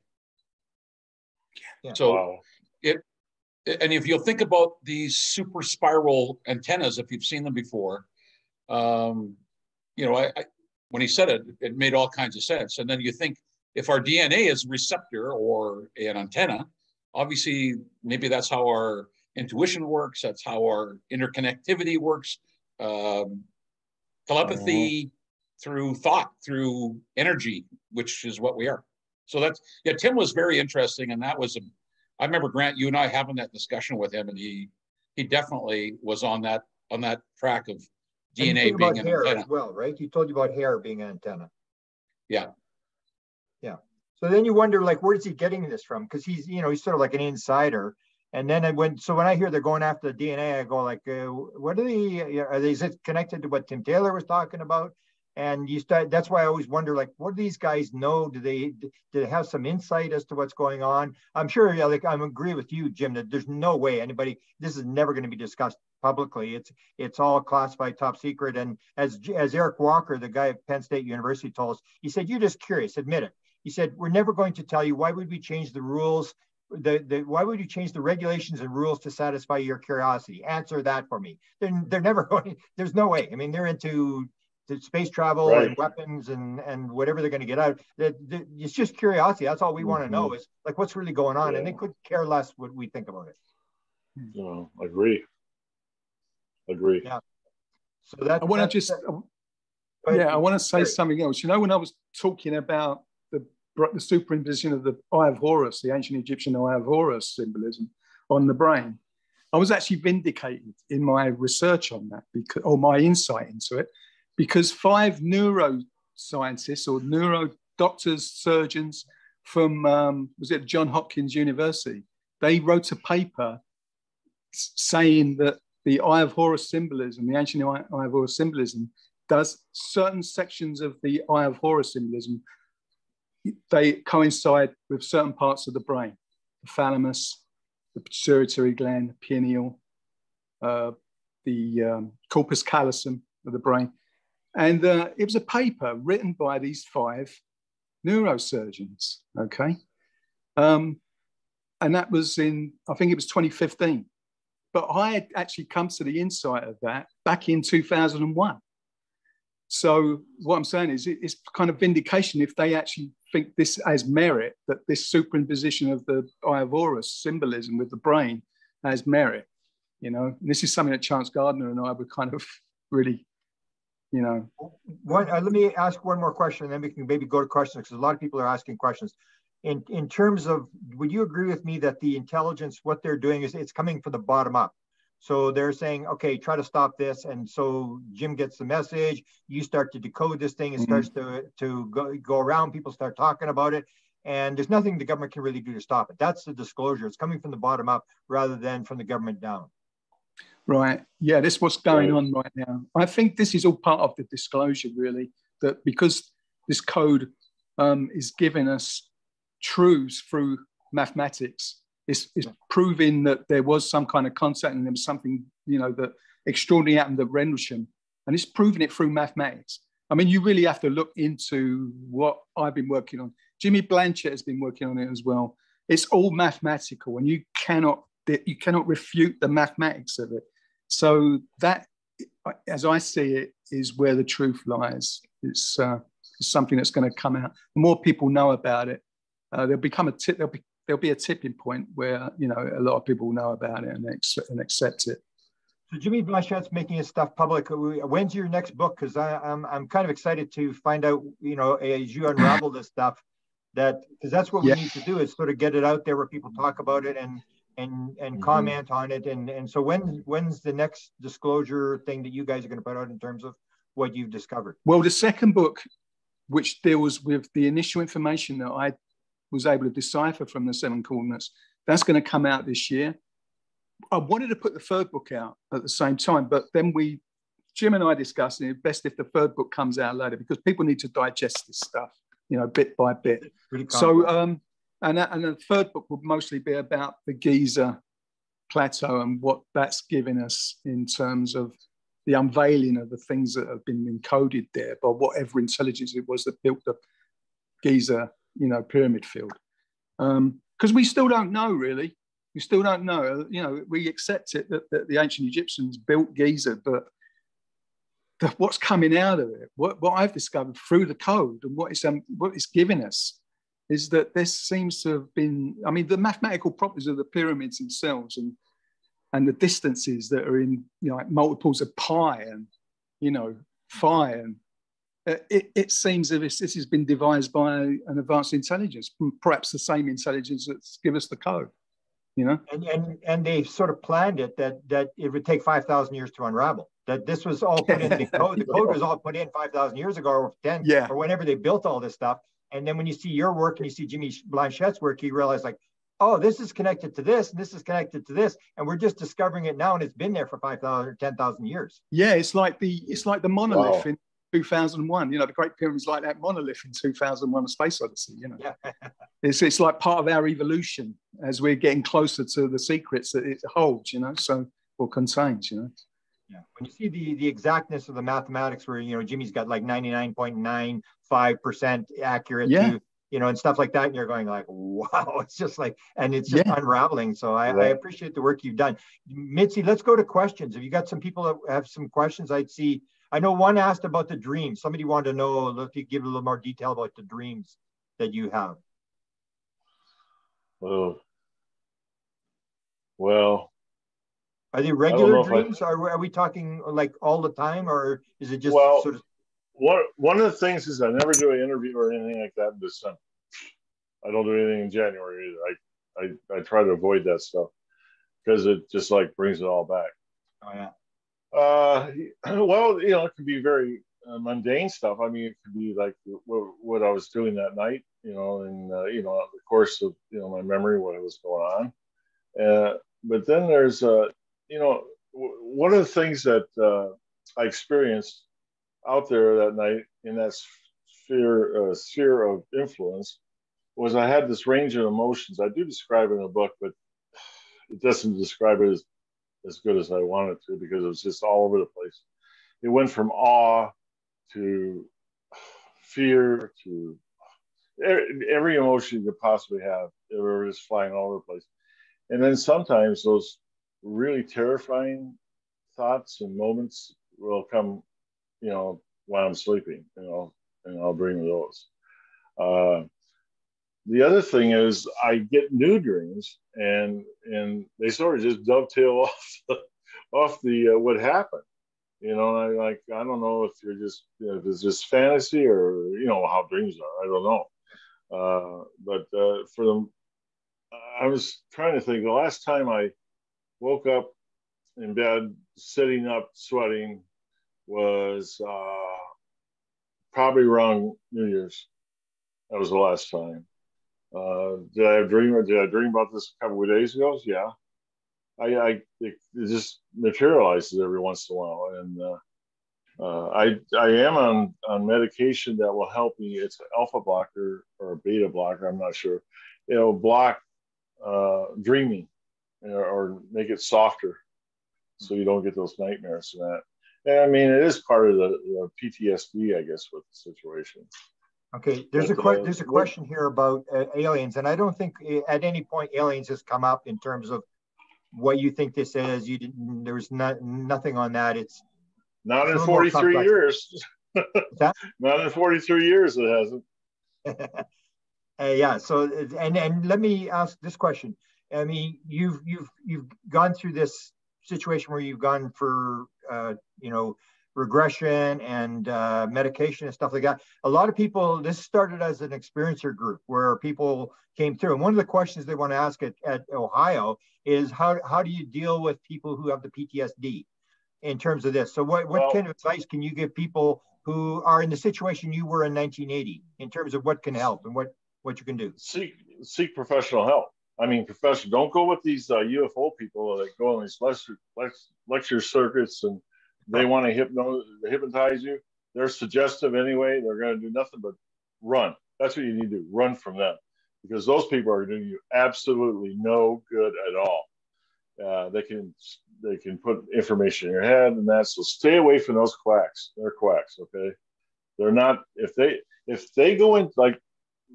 Yeah. So and if you'll think about these super spiral antennas, if you've seen them before, you know, when he said it, it made all kinds of sense. And then you think, if our DNA is a receptor or an antenna, obviously maybe that's how our intuition works. That's how our interconnectivity works. Telepathy through thought, through energy, which is what we are. So that's, Tim was very interesting. And that was, I remember, Grant, you and I having that discussion with him, and he definitely was on that track of DNA being an antenna as well, right? He told you about hair being an antenna. Yeah. Yeah. So then you wonder, like, where is he getting this from? Because he's sort of like an insider. And then when I hear they're going after the DNA, I go like, what is it connected to what Tim Taylor was talking about? And that's why I always wonder, like, what do these guys know? Do they have some insight as to what's going on? I'm sure, I agree with you, Jim, that there's no way this is never going to be discussed publicly. It's all classified, top secret. And as Eric Walker, the guy at Penn State University, told us, he said, you're just curious, admit it. He said, we're never going to tell you. Why would we change the rules? Why would you change the regulations and rules to satisfy your curiosity? Answer that for me. They're never going. There's no way. I mean, they're into space travel and weapons and whatever they're going to get out. It's just curiosity. That's all we want to know, is like, what's really going on, and they could care less what we think about it. No, agree. Yeah. So that I want to say something else. You know, when I was talking about the superimposition of the Eye of Horus, the ancient Egyptian Eye of Horus symbolism on the brain, I was actually vindicated in my research on that, or my insight into it, because 5 neuroscientists or neuro doctors, surgeons from, was it Johns Hopkins University? They wrote a paper saying that the Eye of Horus symbolism, the ancient Eye of Horus symbolism, does certain sections of the Eye of Horus symbolism, they coincide with certain parts of the brain: the thalamus, the pituitary gland, the pineal, the corpus callosum of the brain. And it was a paper written by these 5 neurosurgeons, okay? And that was in, I think it was 2015. But I had actually come to the insight of that back in 2001. So what I'm saying is, it's kind of vindication if they actually think this has merit, that this superimposition of the Eye of Horus symbolism with the brain has merit. You know, and this is something that Chance Gardner and I were kind of really, you know. Let me ask one more question, and then we can maybe go to questions, because a lot of people are asking questions. In terms of, would you agree with me that the intelligence, what they're doing is it's coming from the bottom up? So they're saying, okay, try to stop this. And so Jim gets the message, you start to decode this thing, it starts to go around, people start talking about it, and there's nothing the government can really do to stop it. That's the disclosure. It's coming from the bottom up rather than from the government down. Right. Yeah, this is what's going on right now. I think this is all part of the disclosure, really, that because this code is giving us truths through mathematics, it's proving that there was some kind of contact and there was something, you know, that extraordinary happened at Rendlesham, and it's proving it through mathematics. I mean, you really have to look into what I've been working on. Jimmy Blanchett has been working on it as well. It's all mathematical, and you cannot refute the mathematics of it. So that, as I see it, is where the truth lies. It's something that's going to come out. The more people know about it, there'll be a tipping point where, you know, a lot of people know about it and accept it. So Jimmy Blanchett's making his stuff public. When's your next book? Because I'm kind of excited to find out, you know, as you unravel this stuff, because that's what we need to do, is sort of get it out there where people talk about it and comment on it. And so when's the next disclosure thing that you guys are going to put out in terms of what you've discovered? Well, the second book, which deals with the initial information that I was able to decipher from the 7 coordinates, that's going to come out this year. I wanted to put the third book out at the same time, but then Jim and I discussed it, best if the third book comes out later, because people need to digest this stuff, you know, bit by bit. So, and the third book will mostly be about the Giza Plateau and what that's given us in terms of the unveiling of the things that have been encoded there by whatever intelligence it was that built the Giza, you know, pyramid field. Because we still don't know, really. We still don't know. You know, we accept it that the ancient Egyptians built Giza, but what's coming out of it, what I've discovered through the code and what it's given us, is that this seems to have been, I mean, the mathematical properties of the pyramids themselves and the distances that are in, you know, like multiples of pi and, you know, phi, and it seems as if this has been devised by an advanced intelligence, perhaps the same intelligence that's given us the code, you know. And they sort of planned it that it would take 5,000 years to unravel. That this was all put in the code. The code was all put in 5,000 years ago, or 10, or whenever they built all this stuff. And then when you see your work and you see Jimmy Blanchett's work, you realize, like, oh, this is connected to this, and this is connected to this, and we're just discovering it now, and it's been there for 5,000 or 10,000 years. Yeah, it's like the monolith in 2001. You know, the Great Pyramids, like that monolith in 2001: A Space Odyssey. You know, it's like part of our evolution as we're getting closer to the secrets that it holds. You know, or contains. You know. Yeah, when you see the exactness of the mathematics, where, you know, Jimmy's got like 99.95% accurate to, you know, and stuff like that, and you're going like, wow, it's just like, and it's just unraveling. So I appreciate the work you've done. Mitzi, let's go to questions. Have you got some people that have some questions? I know one asked about the dreams. Somebody wanted to know if you give a little more detail about the dreams that you have. Well. Are they regular dreams? Are we talking like all the time, or is it just sort of? One of the things is I never do an interview or anything like that in December. I don't do anything in January either. I try to avoid that stuff because it just like brings it all back. Oh yeah. Well, you know, it could be very mundane stuff. I mean, it could be like what I was doing that night, you know, and you know, the course of, you know, my memory, what was going on. But then there's you know, one of the things that I experienced out there that night in that sphere of influence was I had this range of emotions. I do describe it in a book, but it doesn't describe it as good as I want it to, because it was just all over the place. It went from awe to fear to every emotion you could possibly have. They were just flying all over the place. And then sometimes those really terrifying thoughts and moments will come, you know, while I'm sleeping, you know, and I'll dream of those. The other thing is I get new dreams, and they sort of just dovetail off the what happened, you know. And I don't know if you're just, you know, if it's just fantasy or, you know, how dreams are. I don't know. But for them, I was trying to think. The last time I woke up in bed, sitting up, sweating, was probably around New Year's. That was the last time. Did I dream about this a couple of days ago? Yeah. it just materializes every once in a while, and I am on medication that will help me. It's an alpha blocker or a beta blocker, I'm not sure. It'll block dreaming, or make it softer, so you don't get those nightmares and that. And I mean, it is part of the PTSD, I guess, with the situation. Okay, there's a question here about aliens, and I don't think at any point aliens has come up in terms of what you think this is. You didn't. There's nothing on that. It's not in 43 years. Not in 43 years, it hasn't. Yeah. So, and let me ask this question. I mean, you've gone through this situation where you've gone for regression and medication and stuff like that. A lot of people, this started as an experiencer group where people came through. And one of the questions they want to ask at Ohio is how do you deal with people who have the PTSD in terms of this? So what kind of advice can you give people who are in the situation you were in 1980 in terms of what can help and what you can do? Seek professional help. I mean, professional. Don't go with these UFO people that go on these lecture circuits and they want to hypnotize you. They're suggestive anyway. They're going to do nothing but run. That's what you need to do. Run from them, because those people are doing you absolutely no good at all. They can put information in your head and that. So stay away from those quacks. They're quacks. Okay. They're not. If they go in, like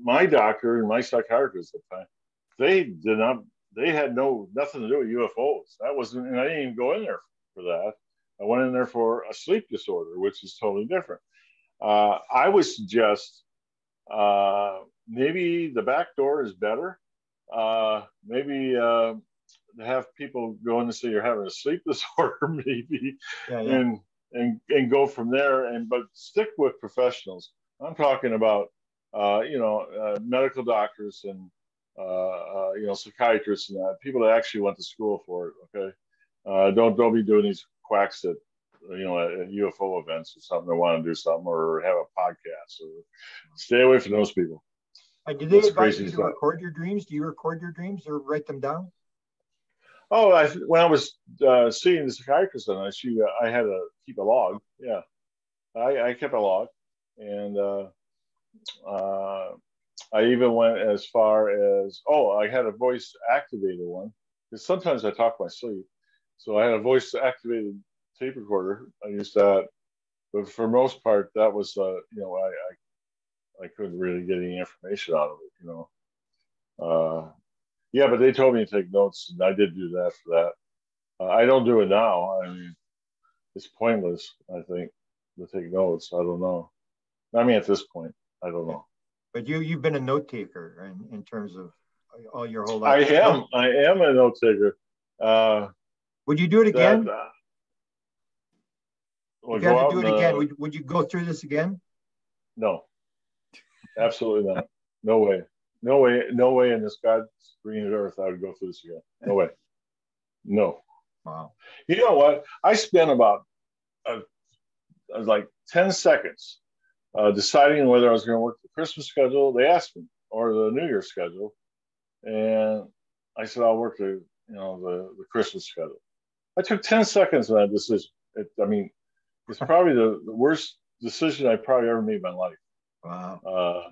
my doctor and my psychiatrist at the time, they did not. They had nothing to do with UFOs. That wasn't, and I didn't even go in there for that. I went in there for a sleep disorder, which is totally different. I would suggest maybe the back door is better. Maybe to have people go in and say you're having a sleep disorder, maybe, and go from there. But stick with professionals. I'm talking about medical doctors and psychiatrists and that, people that actually went to school for it. Okay, don't be doing these quacks at UFO events or something that want to do something or have a podcast. So stay away from those people. Do they advise you to record your dreams? Do you record your dreams or write them down? Oh, when I was seeing the psychiatrist on that, I had to keep a log. Yeah, I kept a log, and I even went as far as I had a voice activated one, because sometimes I talk in my sleep. So I had a voice activated tape recorder. I used that, but for most part, that was I couldn't really get any information out of it. Yeah, but they told me to take notes, and I did do that for that. I don't do it now. I mean, it's pointless, I think, to take notes. I don't know. I mean, at this point, I don't know. But you've been a note taker in terms of all your whole life. I am a note taker. Would you do it again? If you had to do it again, would you go through this again? No, absolutely not. No way. No way. No way in this God's green earth I would go through this again. No way. No. Wow. You know what? I spent about like 10 seconds deciding whether I was going to work the Christmas schedule. They asked me, or the New Year schedule, and I said I'll work the Christmas schedule. I took 10 seconds on that decision. It's probably the worst decision I probably ever made in my life. Wow.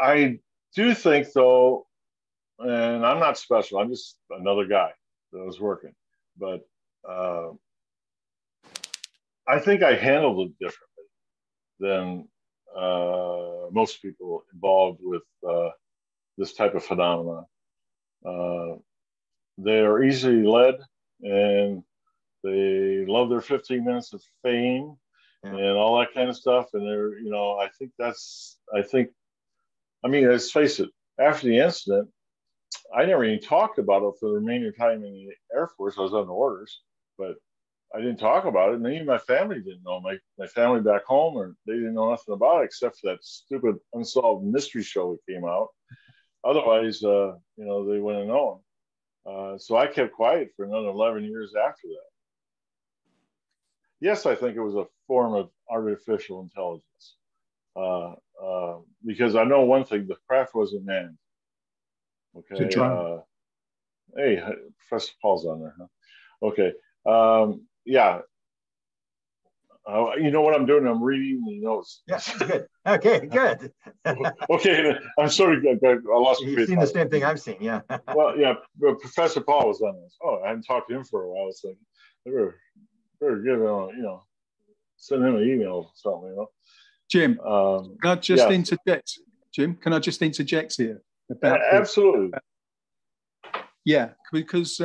I do think, though, and I'm not special. I'm just another guy that was working, but I think I handled it differently than most people involved with this type of phenomenon. They are easily led, and they love their 15 minutes of fame and all that kind of stuff. And they're, I mean, let's face it, after the incident, I never even talked about it for the remaining time in the Air Force. I was under orders, but I didn't talk about it. And even my family didn't know. My family back home, or they didn't know nothing about it except for that stupid unsolved mystery show that came out. Otherwise, they wouldn't have known. So I kept quiet for another 11 years after that. Yes, I think it was a form of artificial intelligence. Because I know one thing, the craft wasn't manned. Okay. Hey, Professor Paul's on there, huh? Okay. Yeah. You know what I'm doing? I'm reading the notes. Yeah, good. Okay, good. Okay, I'm sorry. I lost. You've seen the same thing I've seen, yeah. Well, yeah, but Professor Paul was on this. Oh, I hadn't talked to him for a while. It's like, they were very good, send him an email or something, Jim, can I just interject? Jim, can I just interject here? Absolutely. Yeah, because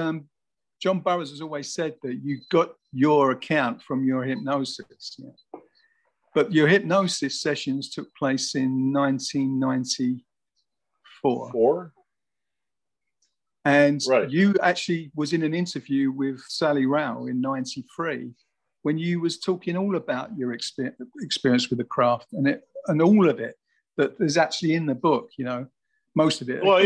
John Burroughs has always said that you got your account from your hypnosis. Yeah. But your hypnosis sessions took place in 1994. And you actually was in an interview with Sally Rao in 93 when you was talking all about your experience with the craft and all of it that is actually in the book, most of it. Well,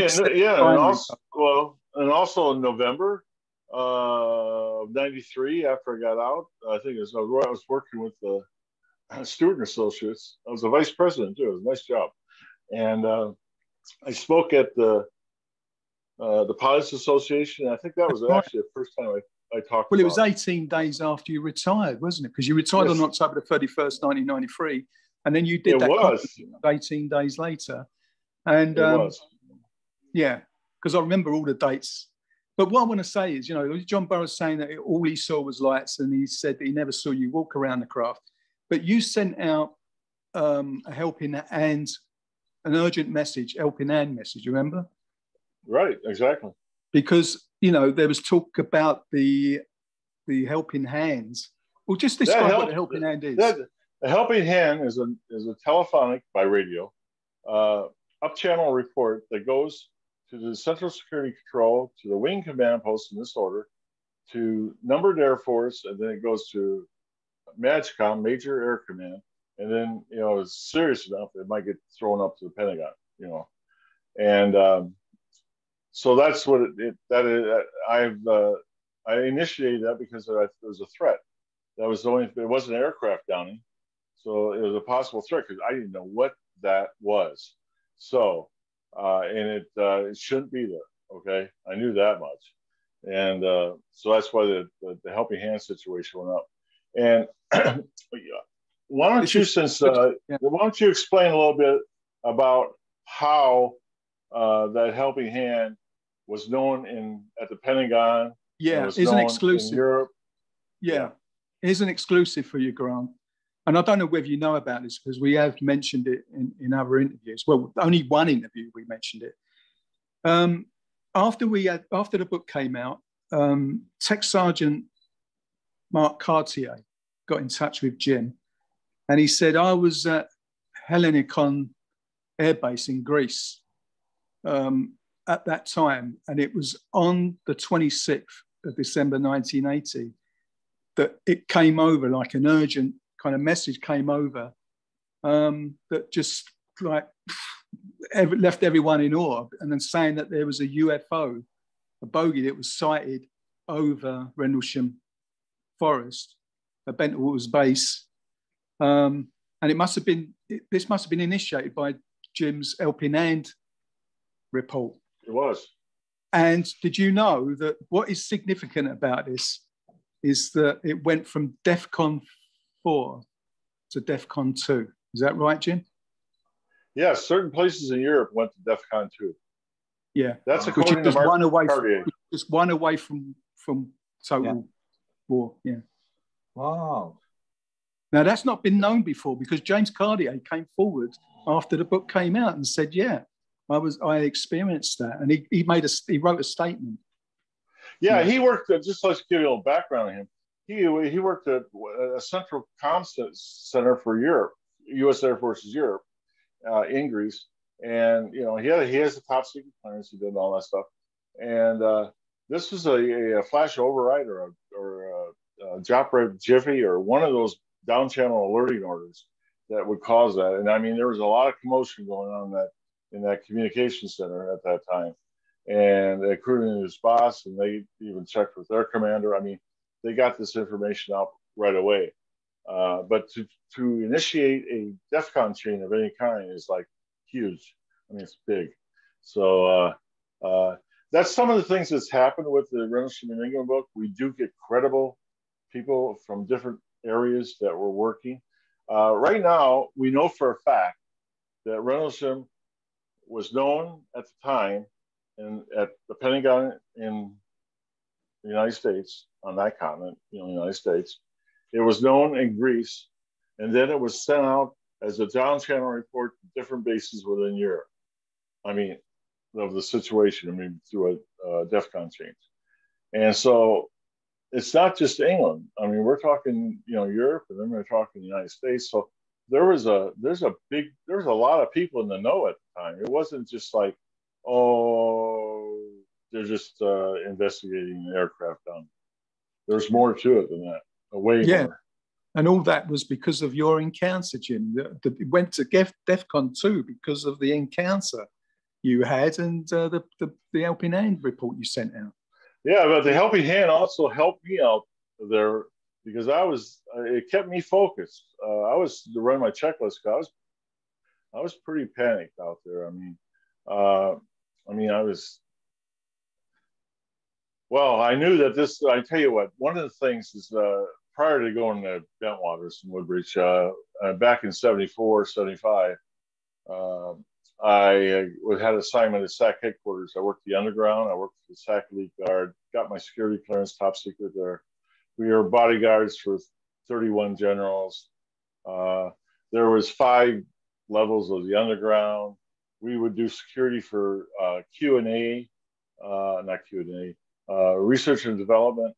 and also in November of 93, after I got out, I think I was working with the Stewart and Associates. I was a vice president too. It was a nice job. And I spoke at the Pilots Association. I think that was actually the first time I talked. Well, it was 18 days after you retired, wasn't it? Because you retired on October the 31st, 1993, and then you did that 18 days later. And yeah, because I remember all the dates. But what I want to say is, John Burroughs saying that all he saw was lights, and he said that he never saw you walk around the craft. But you sent out a helping hand, an urgent message, helping hand message. You remember? Right, exactly. Because there was talk about the helping hands. Well, just describe what a helping hand is. A helping hand is a telephonic by radio up-channel report that goes to the Central Security Control, to the Wing Command Post in this order, to Numbered Air Force, and then it goes to MAGCOM, Major Air Command, and then it's serious enough it might get thrown up to the Pentagon. And so that's what I initiated that because there was a threat. That was it wasn't an aircraft downing, so it was a possible threat because I didn't know what that was. So, and it shouldn't be there. Okay, I knew that much, and so that's why the helping hand situation went up. And why don't you explain a little bit about how that helping hand was known at the Pentagon? Yeah, it's an exclusive. In Europe. Yeah, it's an exclusive for you, Grant. And I don't know whether you know about this because we have mentioned it in other interviews. Well, only one interview we mentioned it. After the book came out, Tech Sergeant Mark Cartier got in touch with Jim, and he said, I was at Hellinikon Air Base in Greece at that time, and it was on the 26th of December 1980 that it came over, like an urgent kind of message came over that just like left everyone in awe, and then saying that there was a UFO, a bogey that was sighted over Rendlesham Forest, a Bentwaters base, and this must have been initiated by Jim's helping hand report. It was. And did you know that what is significant about this is that it went from DEFCON 4 to DEFCON 2. Is that right, Jim? Yeah, certain places in Europe went to DEFCON 2. Yeah, that's according to Mark Cartier. Just one away from total war. Yeah. Wow. Now that's not been known before because James Cartier came forward after the book came out and said, "Yeah, I experienced that," and he wrote a statement. Yeah, he worked just let's give you a little background on him. He worked at a central comm center for Europe, U.S. Air Force's Europe, in Greece, and he has a top secret clearance. He did all that stuff, and this was a flash override or a Joprib Jiffy or one of those down channel alerting orders that would cause that. And I mean, there was a lot of commotion going on in that communication center at that time, and including his boss, and they even checked with their commander. I mean, they got this information out right away. But to initiate a DEFCON chain of any kind is like huge. I mean, it's big. So that's some of the things that's happened with the Rendlesham New England book. We do get credible people from different areas that were working. Right now, we know for a fact that Rendlesham was known at the time and at the Pentagon in the United States, on that continent, the United States. It was known in Greece, and then it was sent out as a down channel report to different bases within Europe. I mean, of the situation, I mean, through a DEFCON change. And so it's not just England. I mean, we're talking, Europe, and then we're talking the United States. So there's a lot of people in the know at the time. It wasn't just like, oh, they're just investigating an aircraft down. There's more to it than that, way more. And all that was because of your encounter, Jim. It went to DEFCON 2 because of the encounter you had and the Helping Hand report you sent out. Yeah, but the Helping Hand also helped me out there because it kept me focused. I was running my checklist. I was pretty panicked out there. I knew that I tell you what, one of the things is prior to going to Bentwaters and Woodbridge, back in 74, 75, I had assignment at SAC headquarters. I worked the underground. I worked for the SAC Elite Guard, got my security clearance, top secret there. We were bodyguards for 31 generals. There was 5 levels of the underground. We would do security for Q&A, not Q&A, research and development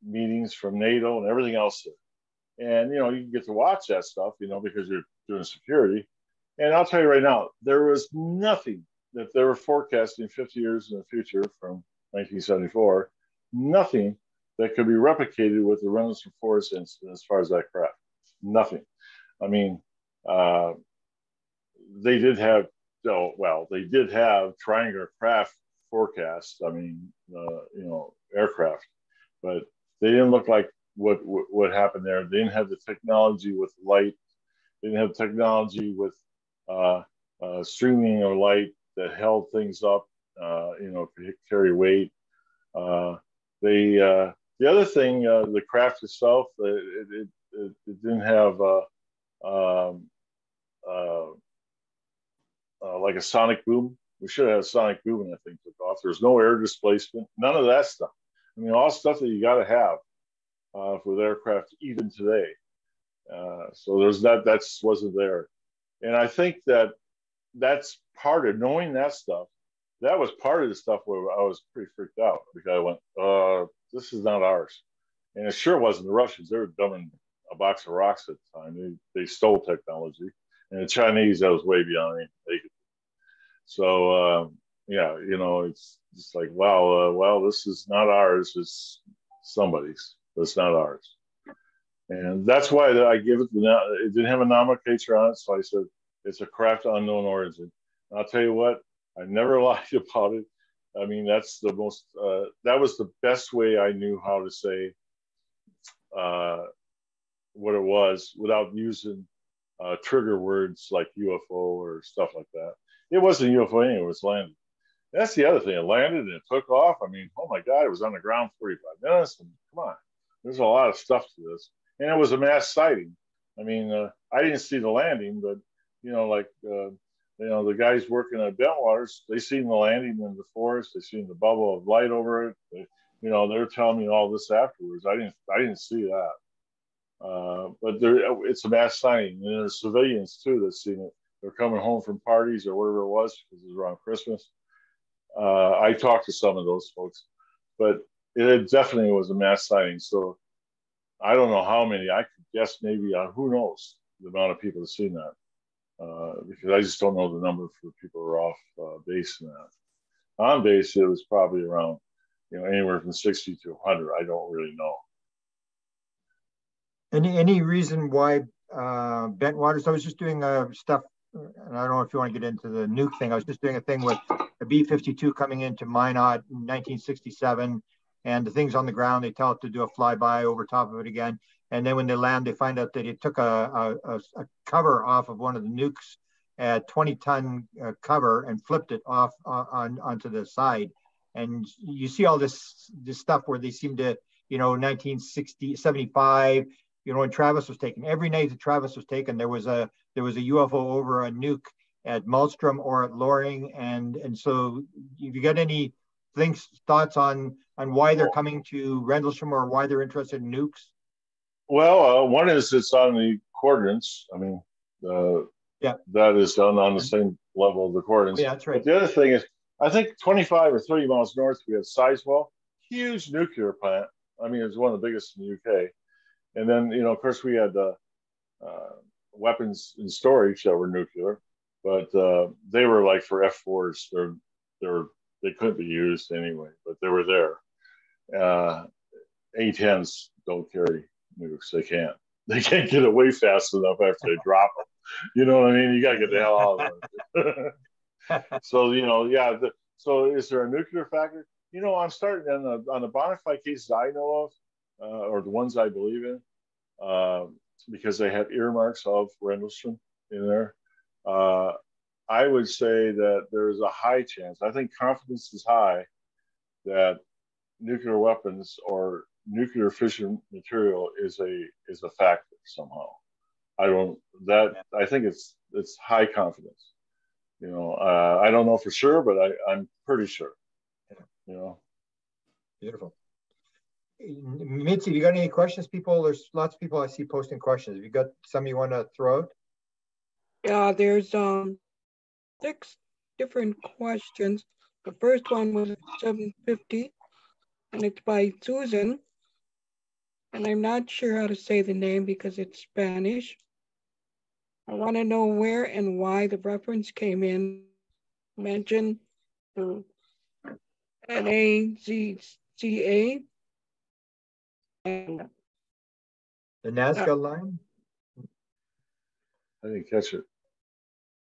meetings from NATO and everything else there. And, you can get to watch that stuff, because you're doing security. And I'll tell you right now, there was nothing that they were forecasting 50 years in the future from 1974, nothing that could be replicated with the Rendlesham Forest incident as far as that craft. Nothing. I mean, they did have triangular craft forecasts. I mean, aircraft, but they didn't look like what happened there. They didn't have the technology with light. They didn't have technology with streaming or light that held things up, could carry weight. The other thing, the craft itself, it didn't have like a sonic boom. We should have had a sonic boom when that thing took off. There's no air displacement, none of that stuff. I mean, all stuff that you got to have with aircraft even today. So there's that wasn't there. And I think that's part of knowing that stuff. That was part of the stuff where I was pretty freaked out because I went, this is not ours. And it sure wasn't the Russians. They were dumping a box of rocks at the time. They stole technology. And the Chinese, that was way beyond anything they could do. So, it's just like, wow, this is not ours. It's somebody's, but it's not ours. And that's why I give it it didn't have a nomenclature on it. So I said, it's a craft of unknown origin. And I'll tell you what, I never lied about it. I mean, that's the most, that was the best way I knew how to say what it was without using trigger words like UFO or stuff like that. It wasn't a UFO anyway, it was landed. That's the other thing. It landed and it took off. I mean, oh my God, it was on the ground 45 minutes. And come on, there's a lot of stuff to this. And it was a mass sighting. I mean, I didn't see the landing, but, the guys working at Bentwaters, they seen the landing in the forest. They seen the bubble of light over it. They're telling me all this afterwards. I didn't see that. But it's a mass sighting. And there's civilians, too, that seen it. They're coming home from parties or whatever it was because it was around Christmas. I talked to some of those folks. But it definitely was a mass sighting. So I don't know how many. I could guess maybe, who knows, the amount of people have seen that. Because I just don't know the number for people who are off base in that. On base, it was probably around, anywhere from 60 to 100. I don't really know. Any reason why Bentwaters? I was just doing stuff, and I don't know if you want to get into the nuke thing. I was just doing a thing with a B-52 coming into Minot in 1967, and the thing's on the ground. They tell it to do a flyby over top of it again. And then when they land, they find out that it took a cover off of one of the nukes a 20-ton cover and flipped it off onto the side. And you see all this stuff where they seem to, 1960, 75, when Travis was taken. Every night that Travis was taken, there was a UFO over a nuke at Malmstrom or at Loring. And so if you got any thoughts on why they're coming to Rendlesham or why they're interested in nukes? Well, one is it's on the coordinates. I mean, that is done on the same level of the coordinates. Yeah, that's right. But the other thing is, I think 25 or 30 miles north, we have Sizewell, huge nuclear plant. I mean, it's one of the biggest in the UK. And then, of course, we had weapons in storage that were nuclear, but they were like for F4s. They couldn't be used anyway, but they were there. A-10s don't carry nukes. They can't get away fast enough after they drop them. You know what I mean? You got to get the hell out of them. So, so is there a nuclear factor? I'm starting on the bona fide cases I know of, or the ones I believe in, because they have earmarks of Rendlesham in there. I would say that there's a high chance, I think confidence is high, that nuclear weapons or nuclear fission material is a factor somehow. I think it's high confidence. I don't know for sure, but I'm pretty sure. Beautiful. Mitzi, you got any questions, people? There's lots of people I see posting questions. Have you got some you want to throw out? Yeah, there's 6 different questions. The first one was at 7:50, and it's by Susan. And I'm not sure how to say the name because it's Spanish. I want to know where and why the reference came in. Mention the NAZCA. And the Nazca line? I didn't catch it.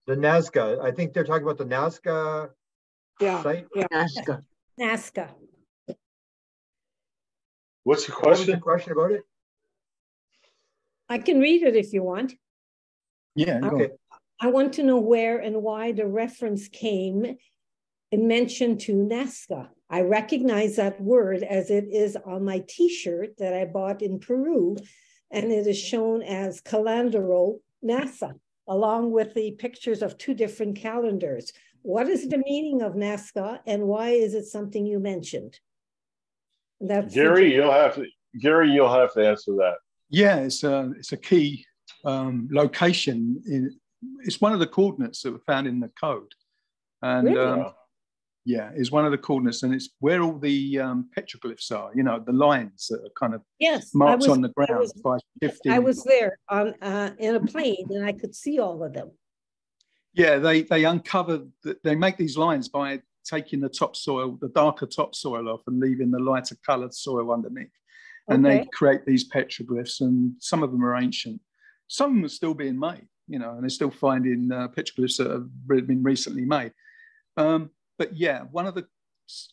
The Nazca. I think they're talking about the Nazca site. Yeah. Nazca. What's the question? What was the question about it? I can read it if you want. Yeah. Okay. I want to know where and why the reference came and mentioned to Nazca. I recognize that word as it is on my T-shirt that I bought in Peru, and it is shown as Calandro NASA, along with the pictures of 2 different calendars. What is the meaning of Nazca, and why is it something you mentioned? That's Gary, you'll have to answer that. Yeah, it's a key location. It's one of the coordinates that were found in the code, and really? It's one of the coordinates, and it's where all the petroglyphs are. The lines that are kind of marked on the ground by 15. I was there on in a plane, and I could see all of them. Yeah, they uncover. They make these lines by taking the topsoil, the darker topsoil off, and leaving the lighter coloured soil underneath. And they create these petroglyphs, and some of them are ancient. Some of them are still being made, and they're still finding petroglyphs that have been recently made. But yeah, one of the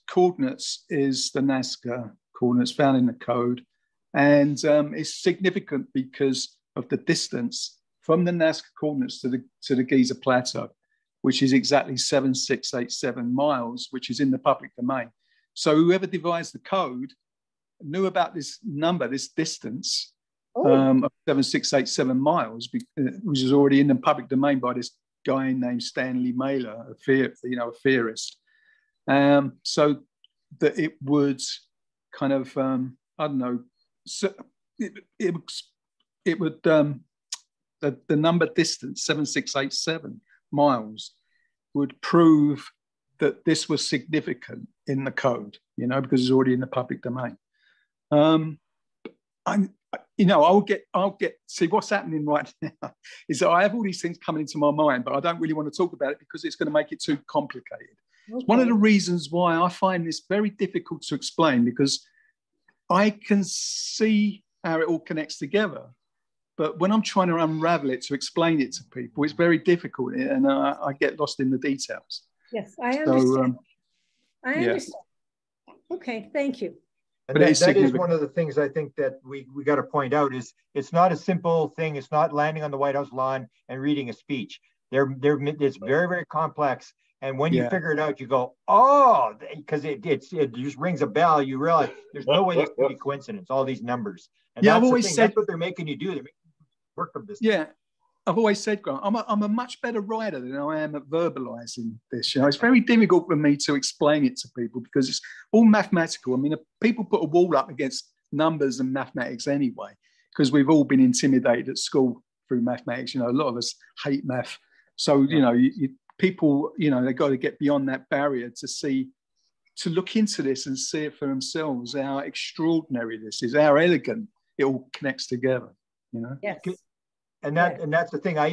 coordinates is the Nazca coordinates found in the code. And it's significant because of the distance from the Nazca coordinates to the Giza Plateau, which is exactly 7,687 miles, which is in the public domain. So whoever devised the code knew about this number, this distance of 7,687 miles, which is already in the public domain by this guy named Stanley Mailer, a theorist. So that it would kind of, I don't know, so it would, the number distance, 7,687 miles, would prove that this was significant in the code, because it's already in the public domain. I'll get, see what's happening right now is that I have all these things coming into my mind, but I don't really want to talk about it because it's going to make it too complicated. Okay. One of the reasons why I find this very difficult to explain, because I can see how it all connects together, but when I'm trying to unravel it to explain it to people, it's very difficult, and I get lost in the details. Yes, I understand. I understand. Okay, thank you. And that is one of the things I think that we got to point out is it's not a simple thing. It's not landing on the White House lawn and reading a speech. It's very, very complex. And when you figure it out, you go, oh, because it just rings a bell. You realize there's no way this could be coincidence. All these numbers, and I've always said that's what they're making you do. They're making you work from this. Yeah, I've always said, Grant, I'm a much better writer than I am at verbalizing this. It's very difficult for me to explain it to people because it's all mathematical. I mean, people put a wall up against numbers and mathematics anyway, because we've all been intimidated at school through mathematics. A lot of us hate math. So, people, they've got to get beyond that barrier to look into this and see it for themselves, how extraordinary this is, how elegant it all connects together, Yes. And that's the thing. I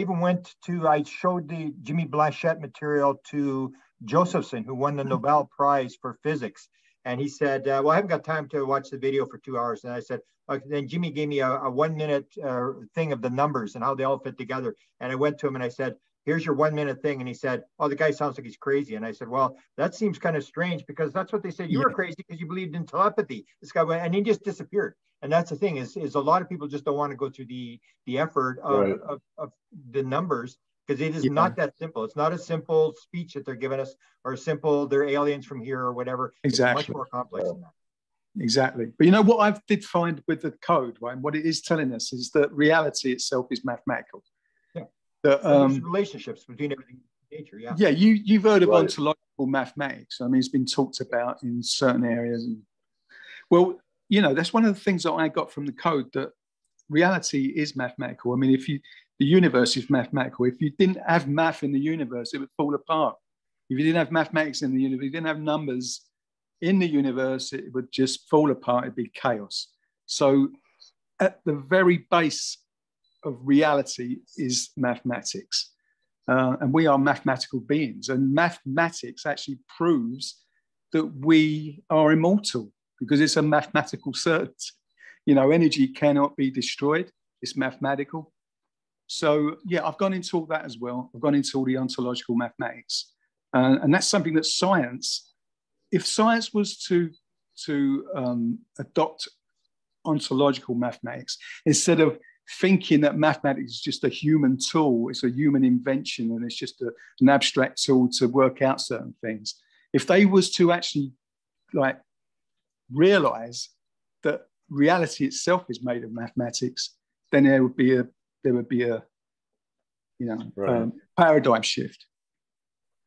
showed the Jimmy Blanchette material to Josephson, who won the Nobel Prize for physics. And he said, well, I haven't got time to watch the video for 2 hours. And I said, okay. Then Jimmy gave me a 1 minute thing of the numbers and how they all fit together. And I went to him and I said, here's your 1 minute thing. And he said, oh, the guy sounds like he's crazy. And I said, well, that seems kind of strange because that's what they said. You were crazy because you believed in telepathy. This guy went, and he just disappeared. And that's the thing is a lot of people just don't want to go through the effort of the numbers because it is not that simple. It's not a simple speech that they're giving us or they're aliens from here or whatever. Exactly. It's much more complex than that. Exactly. But what I did find with the code, right, and what it is telling us is that reality itself is mathematical. Yeah. There's relationships between everything in nature. Yeah. Yeah. You've heard of ontological mathematics. I mean, it's been talked about in certain areas. And well, that's one of the things that I got from the code, that reality is mathematical. I mean, the universe is mathematical. If you didn't have math in the universe, it would fall apart. If you didn't have mathematics in the universe, you didn't have numbers in the universe, it would just fall apart. It'd be chaos. So at the very base of reality is mathematics. And we are mathematical beings. And mathematics actually proves that we are immortal because it's a mathematical certainty. Energy cannot be destroyed. It's mathematical. So, I've gone into all that as well. I've gone into all the ontological mathematics. And that's something that science, if science was to adopt ontological mathematics, instead of thinking that mathematics is just a human tool, it's a human invention, and it's just an abstract tool to work out certain things. If they was to actually realize that reality itself is made of mathematics, then there would be a paradigm shift.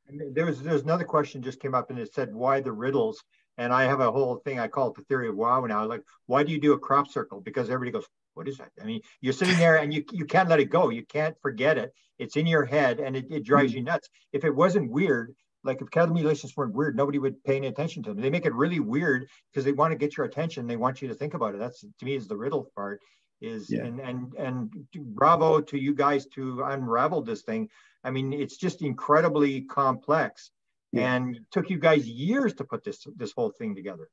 And there's another question just came up and it said, why the riddles? And I have a whole thing, I call it the theory of wow now. Like, why do you do a crop circle? Because everybody goes, what is that? I mean, you're sitting there and you can't let it go. You can't forget it. It's in your head and it drives you nuts. If it wasn't weird, like if cattle mutilations weren't weird, nobody would pay any attention to them. They make it really weird because they want to get your attention. They want you to think about it. That's, to me, is the riddle part. And bravo to you guys to unravel this thing. I mean, it's just incredibly complex and took you guys years to put this whole thing together.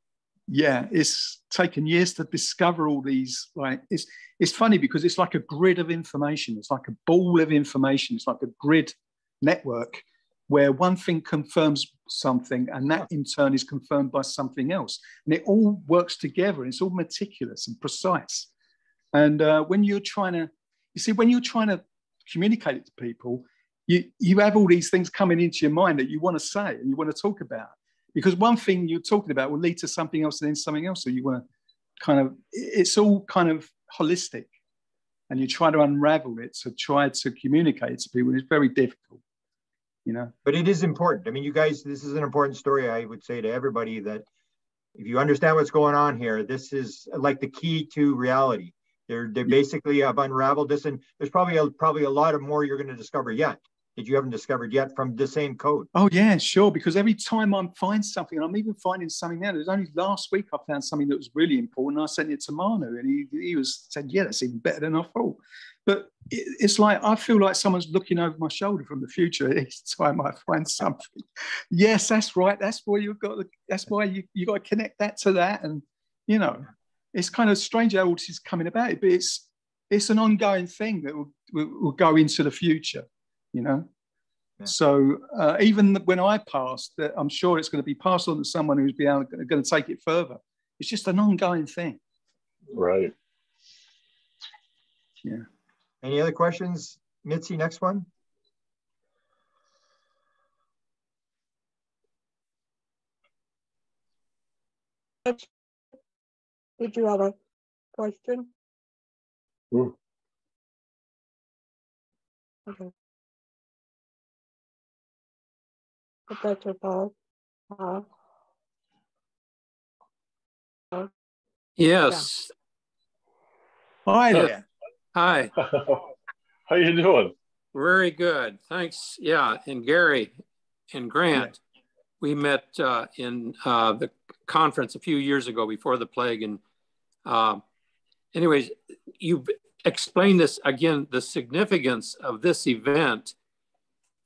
Yeah, it's taken years to discover all these. It's funny because it's like a grid of information. It's like a ball of information. It's like a grid network where one thing confirms something and that in turn is confirmed by something else. And it all works together and it's all meticulous and precise. And when you're trying to communicate it to people, you have all these things coming into your mind that you want to say and you want to talk about. Because one thing you're talking about will lead to something else and then something else. So you want to it's all kind of holistic. And you try to unravel it to try to communicate to people. It's very difficult, But it is important. I mean, you guys, this is an important story, I would say to everybody, that if you understand what's going on here, this is like the key to reality. They're basically have unraveled this, and there's probably a lot of more you're going to discover yet that you haven't discovered yet from the same code. Oh yeah, sure. Because every time I find something, I'm even finding something now. There's only last week I found something that was really important. I sent it to Manu, and he said, "Yeah, that's even better than I thought." But it's like I feel like someone's looking over my shoulder from the future each time I find something. Yes, that's right. That's why you got to connect that to that, and it's kind of strange how all this is coming about it, but it's an ongoing thing that will go into the future, Yeah. So even when I pass, I'm sure it's going to be passed on to someone who's going to take it further. It's just an ongoing thing. Right. Yeah. Any other questions? Mitzi, next one. Did you have a question? Okay. Professor Paul. Yes. Yeah. Hi there. Hi. How you doing? Very good. Thanks. Yeah. And Gary and Grant, we met in the conference a few years ago before the plague. And anyways, you've explained this again, the significance of this event,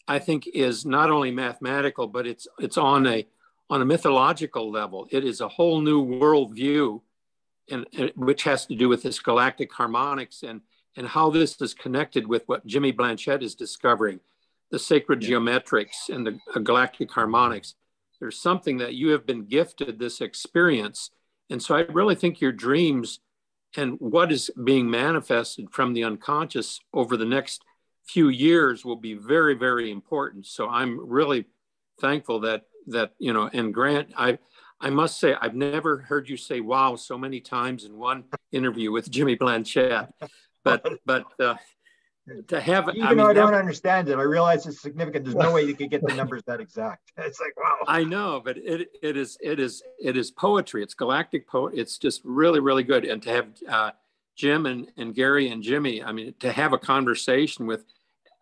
I think, is not only mathematical, but it's on a mythological level. It is a whole new worldview, and which has to do with this galactic harmonics and how this is connected with what Jimmy Blanchette is discovering, the sacred geometrics and the galactic harmonics. There's something that you have been gifted this experience. And so I really think your dreams and what is being manifested from the unconscious over the next few years will be very, very important. So I'm really thankful that you know, and Grant, I must say, I've never heard you say "wow" so many times in one interview with Jimmy Blanchette. But to have, even though I don't understand it, I realize it's significant. There's no way you could get the numbers that exact. It's like, wow. I know, but it is poetry. It's galactic poetry. It's just really, really good. And to have Jim and Gary and Jimmy, I mean, to have a conversation with,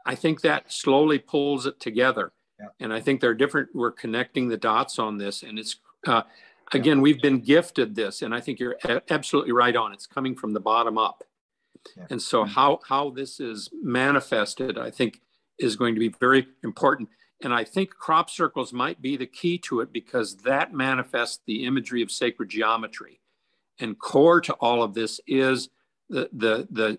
I think that slowly pulls it together. Yeah. And I think we're connecting the dots on this. And it's, again, we've been gifted this, and I think you're absolutely right on. It's coming from the bottom up. Yeah. And so how this is manifested, I think, is going to be very important. And I think crop circles might be the key to it, because that manifests the imagery of sacred geometry. And core to all of this is the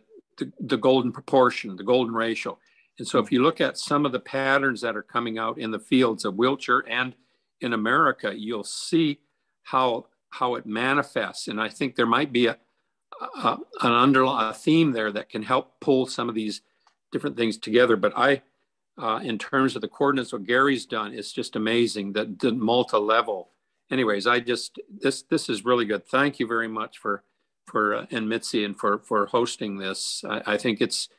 golden proportion, the golden ratio. And so if you look at some of the patterns that are coming out in the fields of Wiltshire and in America, you'll see how it manifests. And I think there might be a theme there that can help pull some of these different things together. But in terms of the coordinates, what Gary's done is just amazing, the multi-level. Anyways, this is really good. Thank you very much and Mitzi and for hosting this. I think it's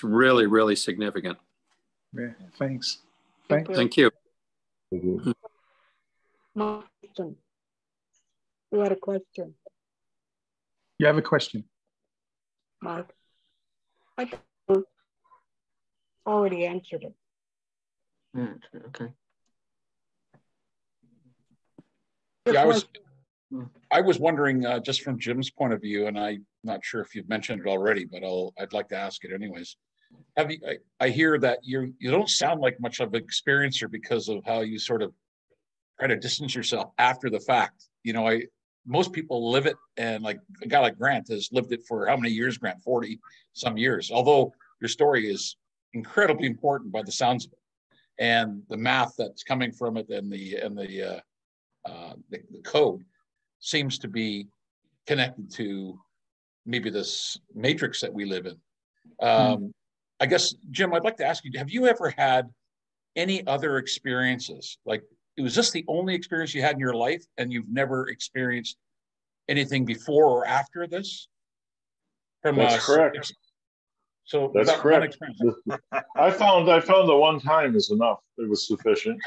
really, really significant. Yeah, thanks. Thank you. You had a question. You have a question, Mark? I already answered it. Okay. Yeah, I was wondering, just from Jim's point of view, and I'm not sure if you've mentioned it already, but I'd like to ask it anyways. I hear that you don't sound like much of an experiencer because of how you sort of try to distance yourself after the fact. You know, most people live it, and like a guy like Grant has lived it for how many years, Grant? 40 some years. Although your story is incredibly important by the sounds of it, and the math that's coming from it, and the code seems to be connected to maybe this matrix that we live in. I guess, Jim, I'd like to ask you, have you ever had any other experiences? Like, was this the only experience you had in your life, and you've never experienced anything before or after this? That's correct. So that's correct. I found the one time is enough. It was sufficient.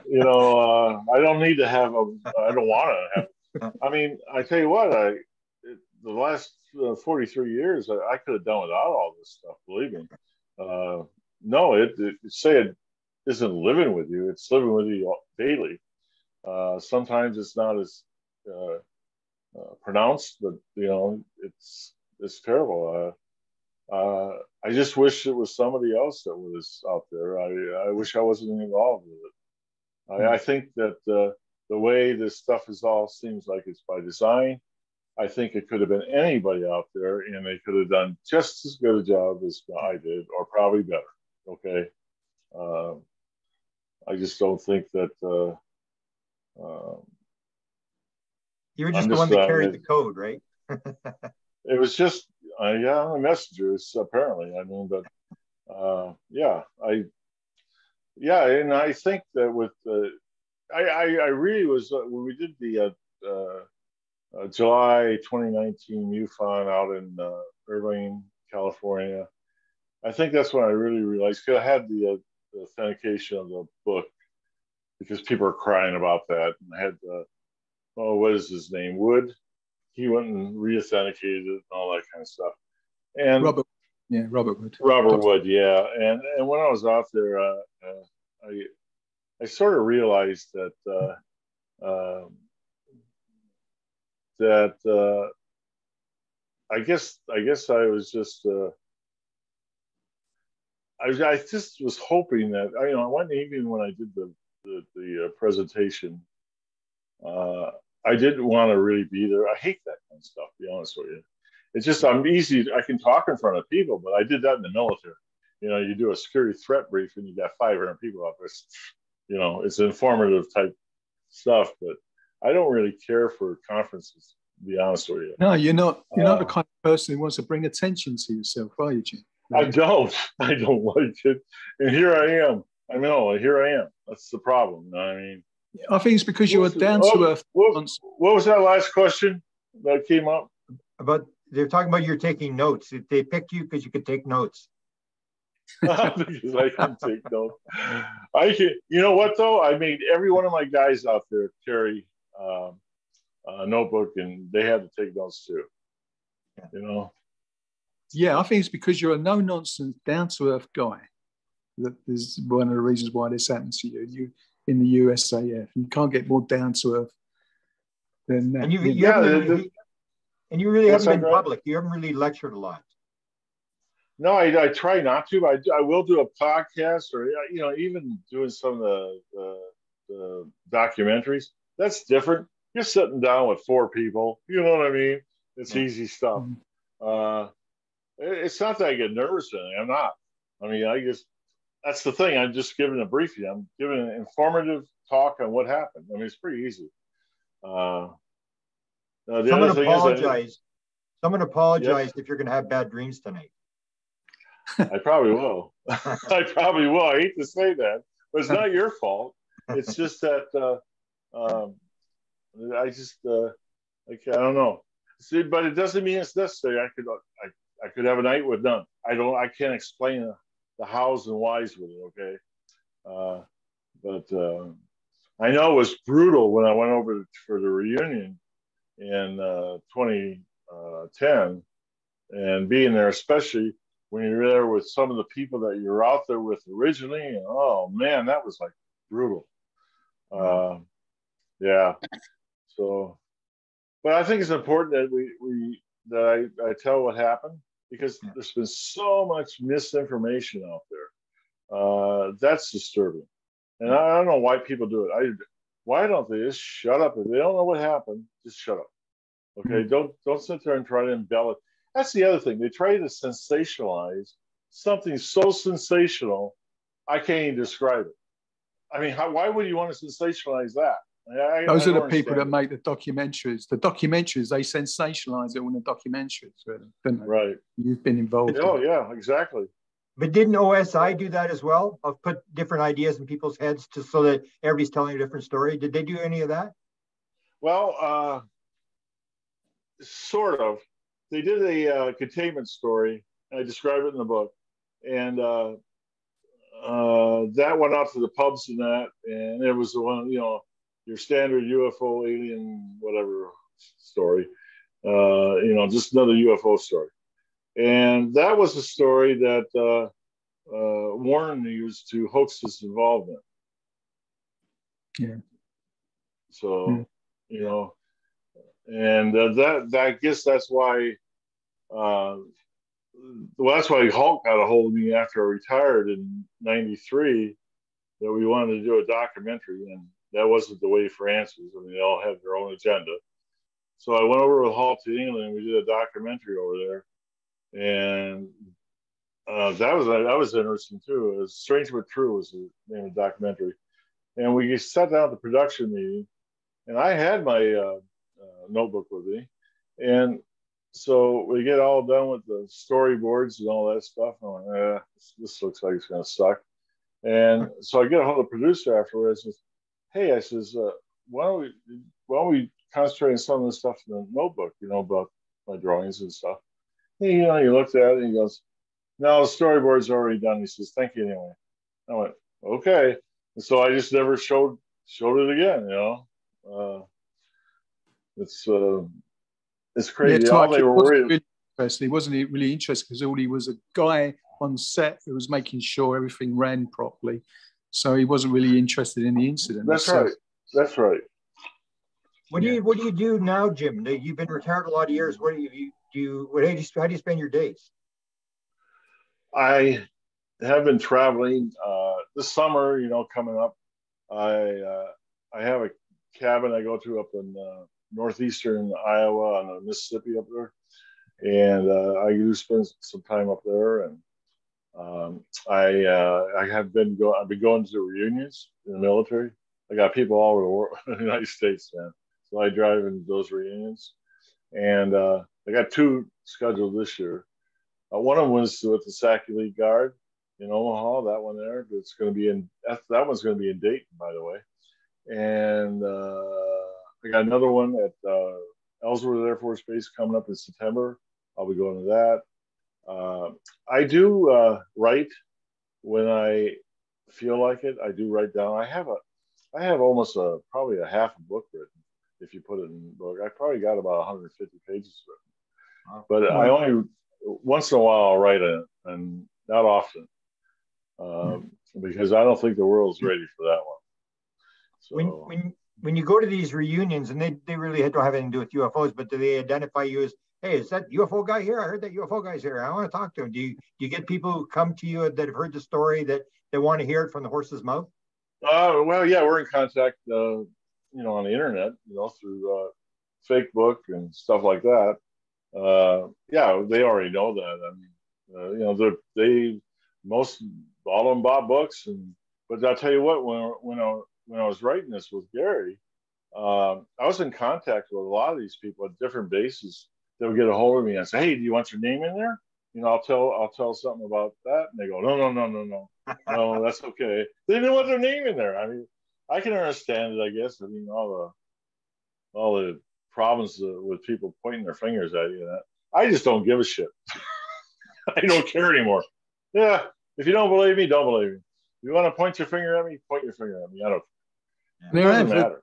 You know, I don't need to have I don't want to have. I mean, I tell you what, the last 43 years, I could have done without all this stuff. Believe me. No, it isn't living with you. It's living with you daily. Sometimes it's not as pronounced, but you know, it's terrible. I just wish it was somebody else that was out there. I wish I wasn't involved with it. I think that the way this stuff is all seems like it's by design. I think it could have been anybody out there, and they could have done just as good a job as I did, or probably better. Okay. I just don't think that. You were just the one that carried the code, right? It was just, yeah, a messenger, apparently. I mean, but yeah, and I think that with I really was when we did the July 2019 MUFON out in Irvine, California. I think that's when I really realized, because I had the authentication of the book, because people are crying about that. And I had, what is his name? Wood. He went and re-authenticated it and all that kind of stuff. And Robert Wood. Robert Wood, yeah. And when I was out there, I sort of realized that I guess I was just I just was hoping that one evening when I did the presentation, I didn't want to really be there. I hate that kind of stuff, to be honest with you. It's just I can talk in front of people, but I did that in the military. You do a security threat brief and you got 500 people out there. It's informative type stuff, but I don't really care for conferences, to be honest with you. No, you're not the kind of person who wants to bring attention to yourself, are you, Jim? I don't like it. And here I am. Here I am. That's the problem. I mean, I think it's because you're down to earth. What was that last question that came up? They're talking about you're taking notes. They picked you because you could take notes. Because I can take notes. I can. You know what though? I made every one of my guys out there carry a notebook, and they had to take notes too. Yeah, I think it's because you're a no-nonsense, down-to-earth guy. That is one of the reasons why this happened to you. You in the USAF, you can't get more down-to-earth than that. And you really haven't been public. You haven't really lectured a lot. No, I try not to. But I will do a podcast, or even doing some of the documentaries. That's different. You're sitting down with 4 people. You know what I mean? It's easy stuff. Mm-hmm. It's not that I get nervous or anything. I'm not. That's the thing. I'm just giving a briefing. I'm giving an informative talk on what happened. It's pretty easy. Someone apologized. Someone apologized if you're going to have bad dreams tonight. I probably will. I probably will. I hate to say that, but it's not your fault. It's just that I don't know. See, but it doesn't mean it's necessary. I could have a night with none. I can't explain the hows and whys with it. Okay, but I know it was brutal when I went over for the reunion in 2010, and being there, especially when you're there with some of the people that you're out there with originally. And, oh man, that was like brutal. Yeah. So, but I think it's important that I tell what happened, because there's been so much misinformation out there. That's disturbing. And I don't know why people do it. Why don't they just shut up? If they don't know what happened, just shut up. Okay, don't sit there and try to embellish. That's the other thing. They try to sensationalize something so sensational, I can't even describe it. Why would you want to sensationalize that? Those are the people that make the documentaries. The documentaries, they sensationalize it on the documentaries, really, don't they? Right. You've been involved. Oh, yeah, exactly. But didn't OSI do that as well? Of put different ideas in people's heads just so that everybody's telling a different story? Did they do any of that? Well, sort of. They did a containment story. I describe it in the book. And that went out to the pubs and that. And it was the one, your standard UFO alien, whatever story. Just another UFO story. And that was a story that Warren used to hoax his involvement. Yeah. So, and that I guess that's why. That's why Hulk got a hold of me after I retired in '93. That we wanted to do a documentary, and that wasn't the way for answers. they all had their own agenda. So I went over with Hulk to England, and we did a documentary over there. And that was interesting too. It was Strange But True was the name of the documentary. And we sat down at the production meeting, and I had my notebook with me. And so we get all done with the storyboards and all that stuff. I'm like, this looks like it's going to suck. And so I get a hold of the producer afterwards. I says, hey, why don't we concentrating on some of the stuff in the notebook, about my drawings and stuff. He looked at it and he goes, "No, the storyboard's already done." He says, "Thank you anyway." I went, "Okay." And so I just never showed it again. It's crazy. Yeah, All they were worried. He wasn't really interested because all he was a guy on set who was making sure everything ran properly. So he wasn't really interested in the incident. That's right. That's right. What do you do now, Jim? You've been retired a lot of years. What do you do? How do you spend your days? I have been traveling this summer. Coming up, I have a cabin I go to up in northeastern Iowa on the Mississippi up there, and I do spend some time up there. And I've been going to reunions in the military. I got people all over the world, the United States, man. So I drive in those reunions, and I got 2 scheduled this year. One of them was with the Sac Elite Guard in Omaha. That one there, that's going to be that one's going to be in Dayton, by the way. And I got another one at Ellsworth Air Force Base coming up in September. I'll be going to that. I do write when I feel like it. I do write down. I have almost probably a half a book written. If you put it in the book, I probably got about 150 pages written. But I only once in a while I'll write it, and not often, because I don't think the world's ready for that one. So, when you go to these reunions, and they really don't have anything to do with UFOs, but do they identify you as, "Hey, is that UFO guy here? I heard that UFO guy's here. I want to talk to him." Do you get people who come to you that have heard the story that they want to hear it from the horse's mouth? Well, yeah, we're in contact, on the internet, through Facebook and stuff like that. Yeah, they already know that. I mean, all of them bought books, but I'll tell you what, when I was writing this with Gary, I was in contact with a lot of these people at different bases. They would get a hold of me and say, "Hey, do you want your name in there?" I'll tell something about that, and they go, "No, no, that's okay." They didn't want their name in there. I mean, I can understand it, I guess. I mean, all the problems with people pointing their fingers at you. I just don't give a shit. I don't care anymore. Yeah, if you don't believe me, don't believe me. If you want to point your finger at me, point your finger at me. I don't care. It doesn't matter.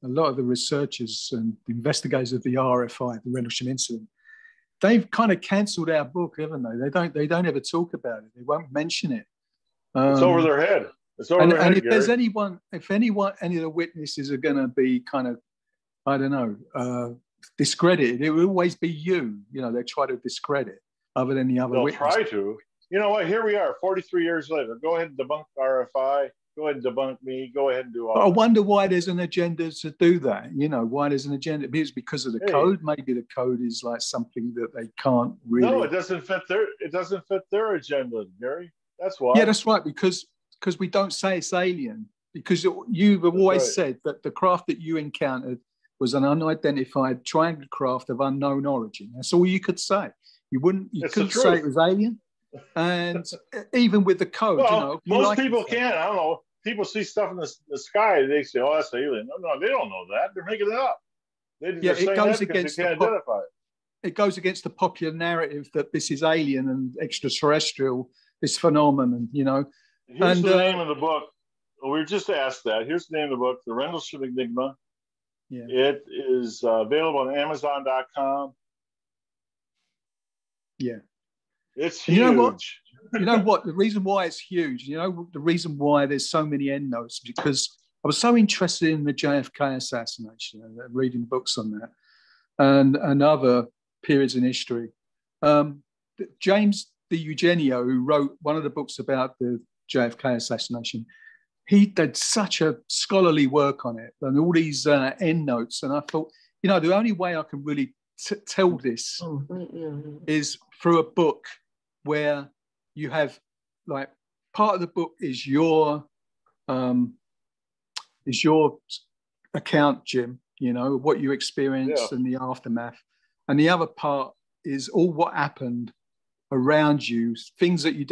A lot of the researchers and investigators of the RFI, the Rendlesham incident, they've kind of cancelled our book, haven't they? They don't ever talk about it. They won't mention it. It's over their head. It's over their head. And if Gary. there's any of the witnesses are going to be kind of, I don't know, discredited, it will always be you. They try to discredit other than the other witnesses. They'll try to. You know what? Here we are, 43 years later. Go ahead and debunk RFI. Go ahead and debunk me. Go ahead and do all that. I wonder why there's an agenda to do that. Why there's an agenda. It's because of the code. Maybe the code is like something that they can't really. No, it doesn't fit their agenda, Gary. That's why. Yeah, that's right. Because we don't say it's alien. Because you've always said that the craft that you encountered was an unidentified triangle craft of unknown origin. That's all you could say. You couldn't say it was alien. And even with the code, most people can't. I don't know. People see stuff in the sky, they say, "Oh, that's alien." No, they don't know that. They're making it up. It goes against they can't identify it. It goes against the popular narrative that this is alien and extraterrestrial, this phenomenon. Here's the name of the book. We were just asked that. Here's the name of the book, The Rendlesham Enigma. Yeah. It is available on Amazon.com. Yeah. It's huge. You know what? The reason why it's huge, the reason why there's so many endnotes, because I was so interested in the JFK assassination and reading books on that and other periods in history. James De Eugenio, who wrote one of the books about the JFK assassination, he did such a scholarly work on it and all these endnotes. And I thought, the only way I can really tell this is through a book where you have, like, part of the book is your account, Jim, what you experienced and the aftermath, and the other part is all what happened around you, things that you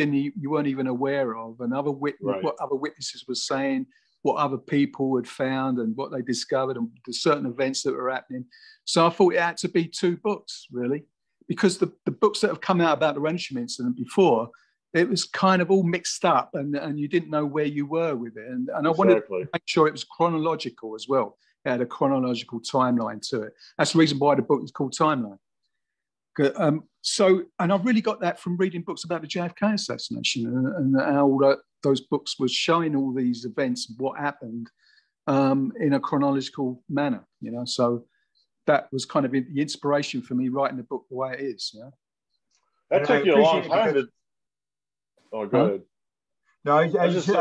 weren't even aware of, and what other witnesses were saying, what other people had found and what they discovered and the certain events that were happening. So I thought it had to be 2 books, really, because the books that have come out about the Rendlesham incident before, it was kind of all mixed up and you didn't know where you were with it. And I wanted to make sure it was chronological as well. It had a chronological timeline to it. That's the reason why the book is called Timeline. And I really got that from reading books about the JFK assassination and how those books were showing all these events, what happened in a chronological manner, you know. So that was kind of the inspiration for me writing the book the way it is. Yeah. That took you a long time to. Oh, go ahead. No, I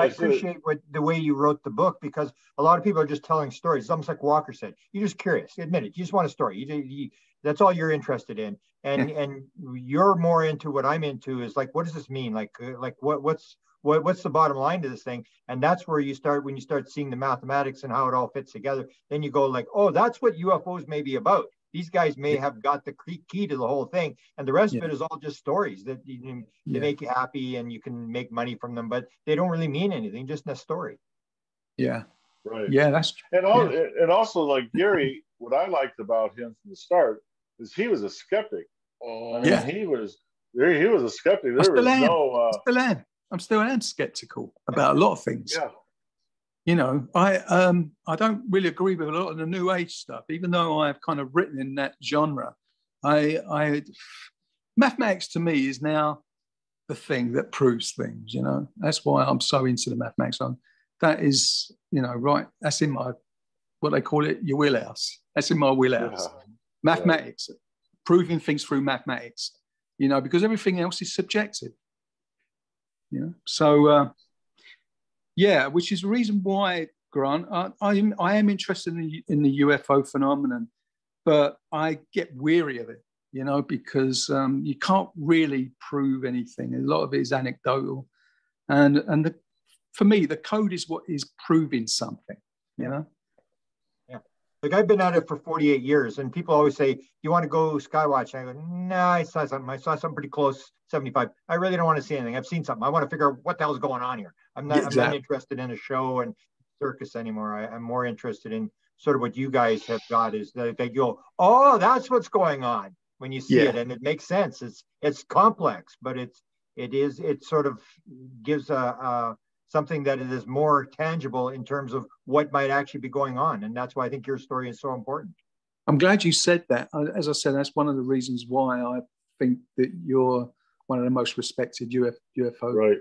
appreciate the way you wrote the book, because a lot of people are just telling stories. It's almost like Walker said. You're just curious. Admit it. You just want a story. That's all you're interested in. And you're more into what I'm into is like, what does this mean? Like what's the bottom line to this thing? And that's where you start, when you start seeing the mathematics and how it all fits together. Then you go like, oh, that's what UFOs may be about. These guys may have got the key to the whole thing, and the rest of it is all just stories that they make you happy and you can make money from them, but they don't really mean anything, just a story. Yeah, right. Yeah, that's and also like Gary, what I liked about him from the start is he was a skeptic. I mean, he was a skeptic. I'm still am skeptical about a lot of things. Yeah. You know, I don't really agree with a lot of the New Age stuff, even though I've kind of written in that genre. Mathematics to me is now the thing that proves things. You know, that's why I'm so into the mathematics. That is, you know, right. That's in my, what they call it, your wheelhouse. That's in my wheelhouse. Yeah. Mathematics, proving things through mathematics. You know, because everything else is subjective. You know, so. Yeah, which is the reason why, Grant, I am interested in the UFO phenomenon, but I get weary of it, you know, because you can't really prove anything. A lot of it is anecdotal, and for me, the code is what is proving something, you know. Yeah, like I've been at it for 48 years, and people always say, "Do you want to go skywatch?" And I go, "No, I saw something pretty close." 75. I really don't want to see anything. I've seen something. I want to figure out what the hell is going on here. I'm not interested in a show and circus anymore. I'm more interested in sort of what you guys have got, is that they go, oh, that's what's going on when you see it, and it makes sense. It's complex, but it sort of gives something that it is more tangible in terms of what might actually be going on, and that's why I think your story is so important. I'm glad you said that. As I said, that's one of the reasons why I think that you're one of the most respected UFO. Right.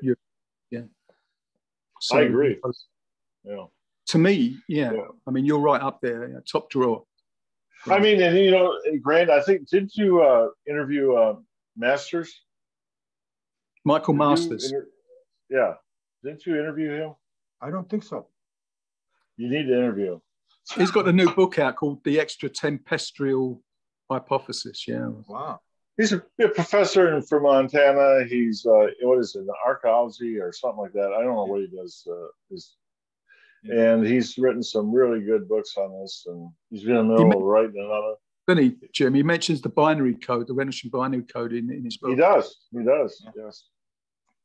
Yeah. So, I agree. Yeah. To me, I mean, you're right up there, top drawer. I mean, and you know, Grant, I think, didn't you interview Masters? Michael Masters. Yeah. Didn't you interview him? I don't think so. You need to interview him. He's got a new book out called The Extraterrestrial Hypothesis. Yeah. Wow. He's a professor from Montana. He's what is it, archaeology or something like that. I don't know what he does. And he's written some really good books on this, and he's in the middle of writing another. Doesn't he, Jim? He mentions the binary code, the Rendlesham binary code in his book. He does. Yes.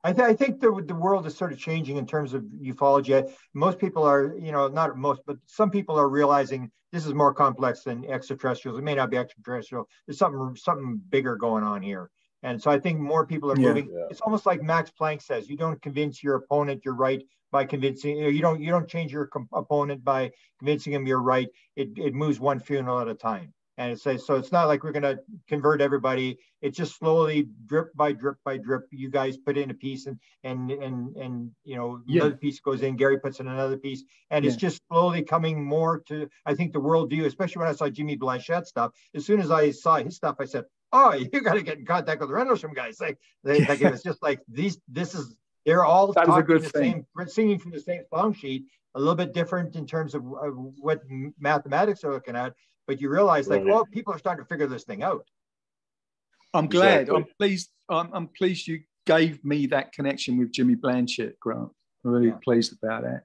I think the world is sort of changing in terms of ufology. Most people are, you know, not most, but some people are realizing this is more complex than extraterrestrials. It may not be extraterrestrial. There's something bigger going on here. And so I think more people are moving. Yeah. It's almost like Max Planck says, you don't convince your opponent you're right by convincing, you don't change your opponent by convincing him you're right. It moves one funeral at a time. And it says, so it's not like we're going to convert everybody. It's just slowly, drip by drip by drip. You guys put in a piece, and you know, another piece goes in. Gary puts in another piece, and it's just slowly coming more to, I think, the worldview. Especially when I saw Jimmy Blanchett stuff. As soon as I saw his stuff, I said, "Oh, you got to get in contact with the Rendlesham guys." Like it was just like they're all talking the same, singing from the same song sheet. A little bit different in terms of what mathematics are looking at. But you realize, like, oh, people are starting to figure this thing out. I'm glad. Exactly. I'm pleased you gave me that connection with Jimmy Blanchett, Grant. I'm really pleased about that.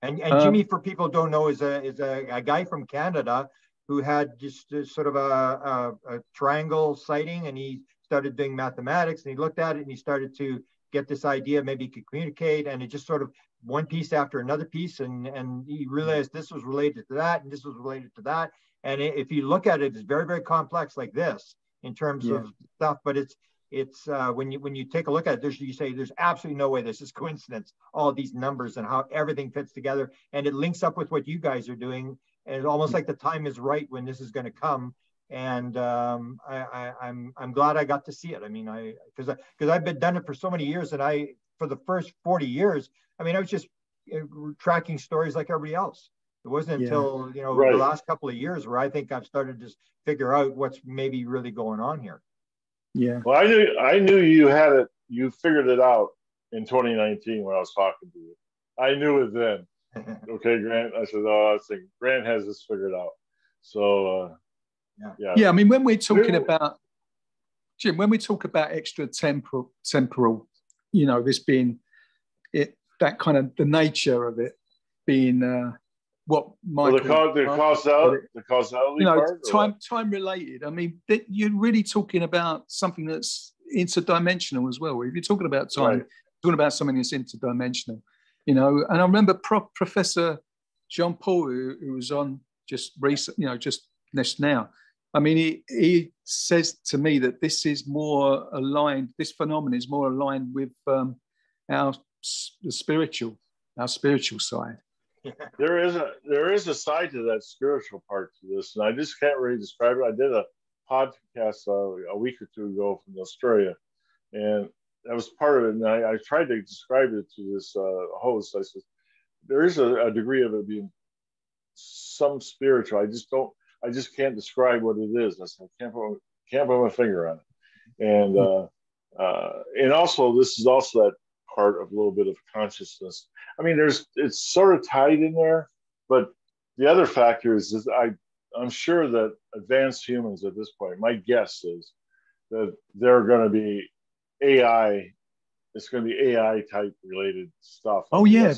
And Jimmy, for people who don't know, is a guy from Canada who had just sort of a triangle sighting, and he started doing mathematics, and he looked at it, and he started to get this idea, maybe he could communicate, and it just sort of one piece after another piece, and he realized this was related to that, and this was related to that. And if you look at it, it's very, very complex like this in terms of stuff, but it's when you take a look at it, you say there's absolutely no way this is coincidence, all these numbers and how everything fits together, and it links up with what you guys are doing, and it's almost like the time is right when this is going to come. And I'm glad I got to see it. I mean, because I've been done it for so many years, and for the first 40 years, I mean, I was just tracking stories like everybody else. It wasn't until the last couple of years where I think I've started to figure out what's maybe really going on here. Yeah. Well, I knew you had it. You figured it out in 2019 when I was talking to you. I knew it then. Okay, Grant. I said, "Oh, I was thinking Grant has this figured out." So, yeah. I mean, when we're talking about Jim, when we talk about extra temporal, this being it, that kind of the nature of it being what Michael the causality part, time related. I mean, you're really talking about something that's interdimensional as well. If you're talking about time, you're talking about something that's interdimensional. And I remember Professor Jean Paul, who was on just recent, just now. I mean, he says to me that this is more aligned. This phenomenon is more aligned with our spiritual side. There is a side to that spiritual part to this, and I just can't really describe it. I did a podcast a week or two ago from Australia, and that was part of it. And I tried to describe it to this host. I said, there is a degree of it being some spiritual. I just can't describe what it is. I said, I can't put my finger on it. And also, this is also that part of a little bit of consciousness. I mean, it's sort of tied in there, but the other factor is I'm sure that advanced humans at this point, my guess is that they're going to be AI. It's going to be AI type related stuff. Oh yeah,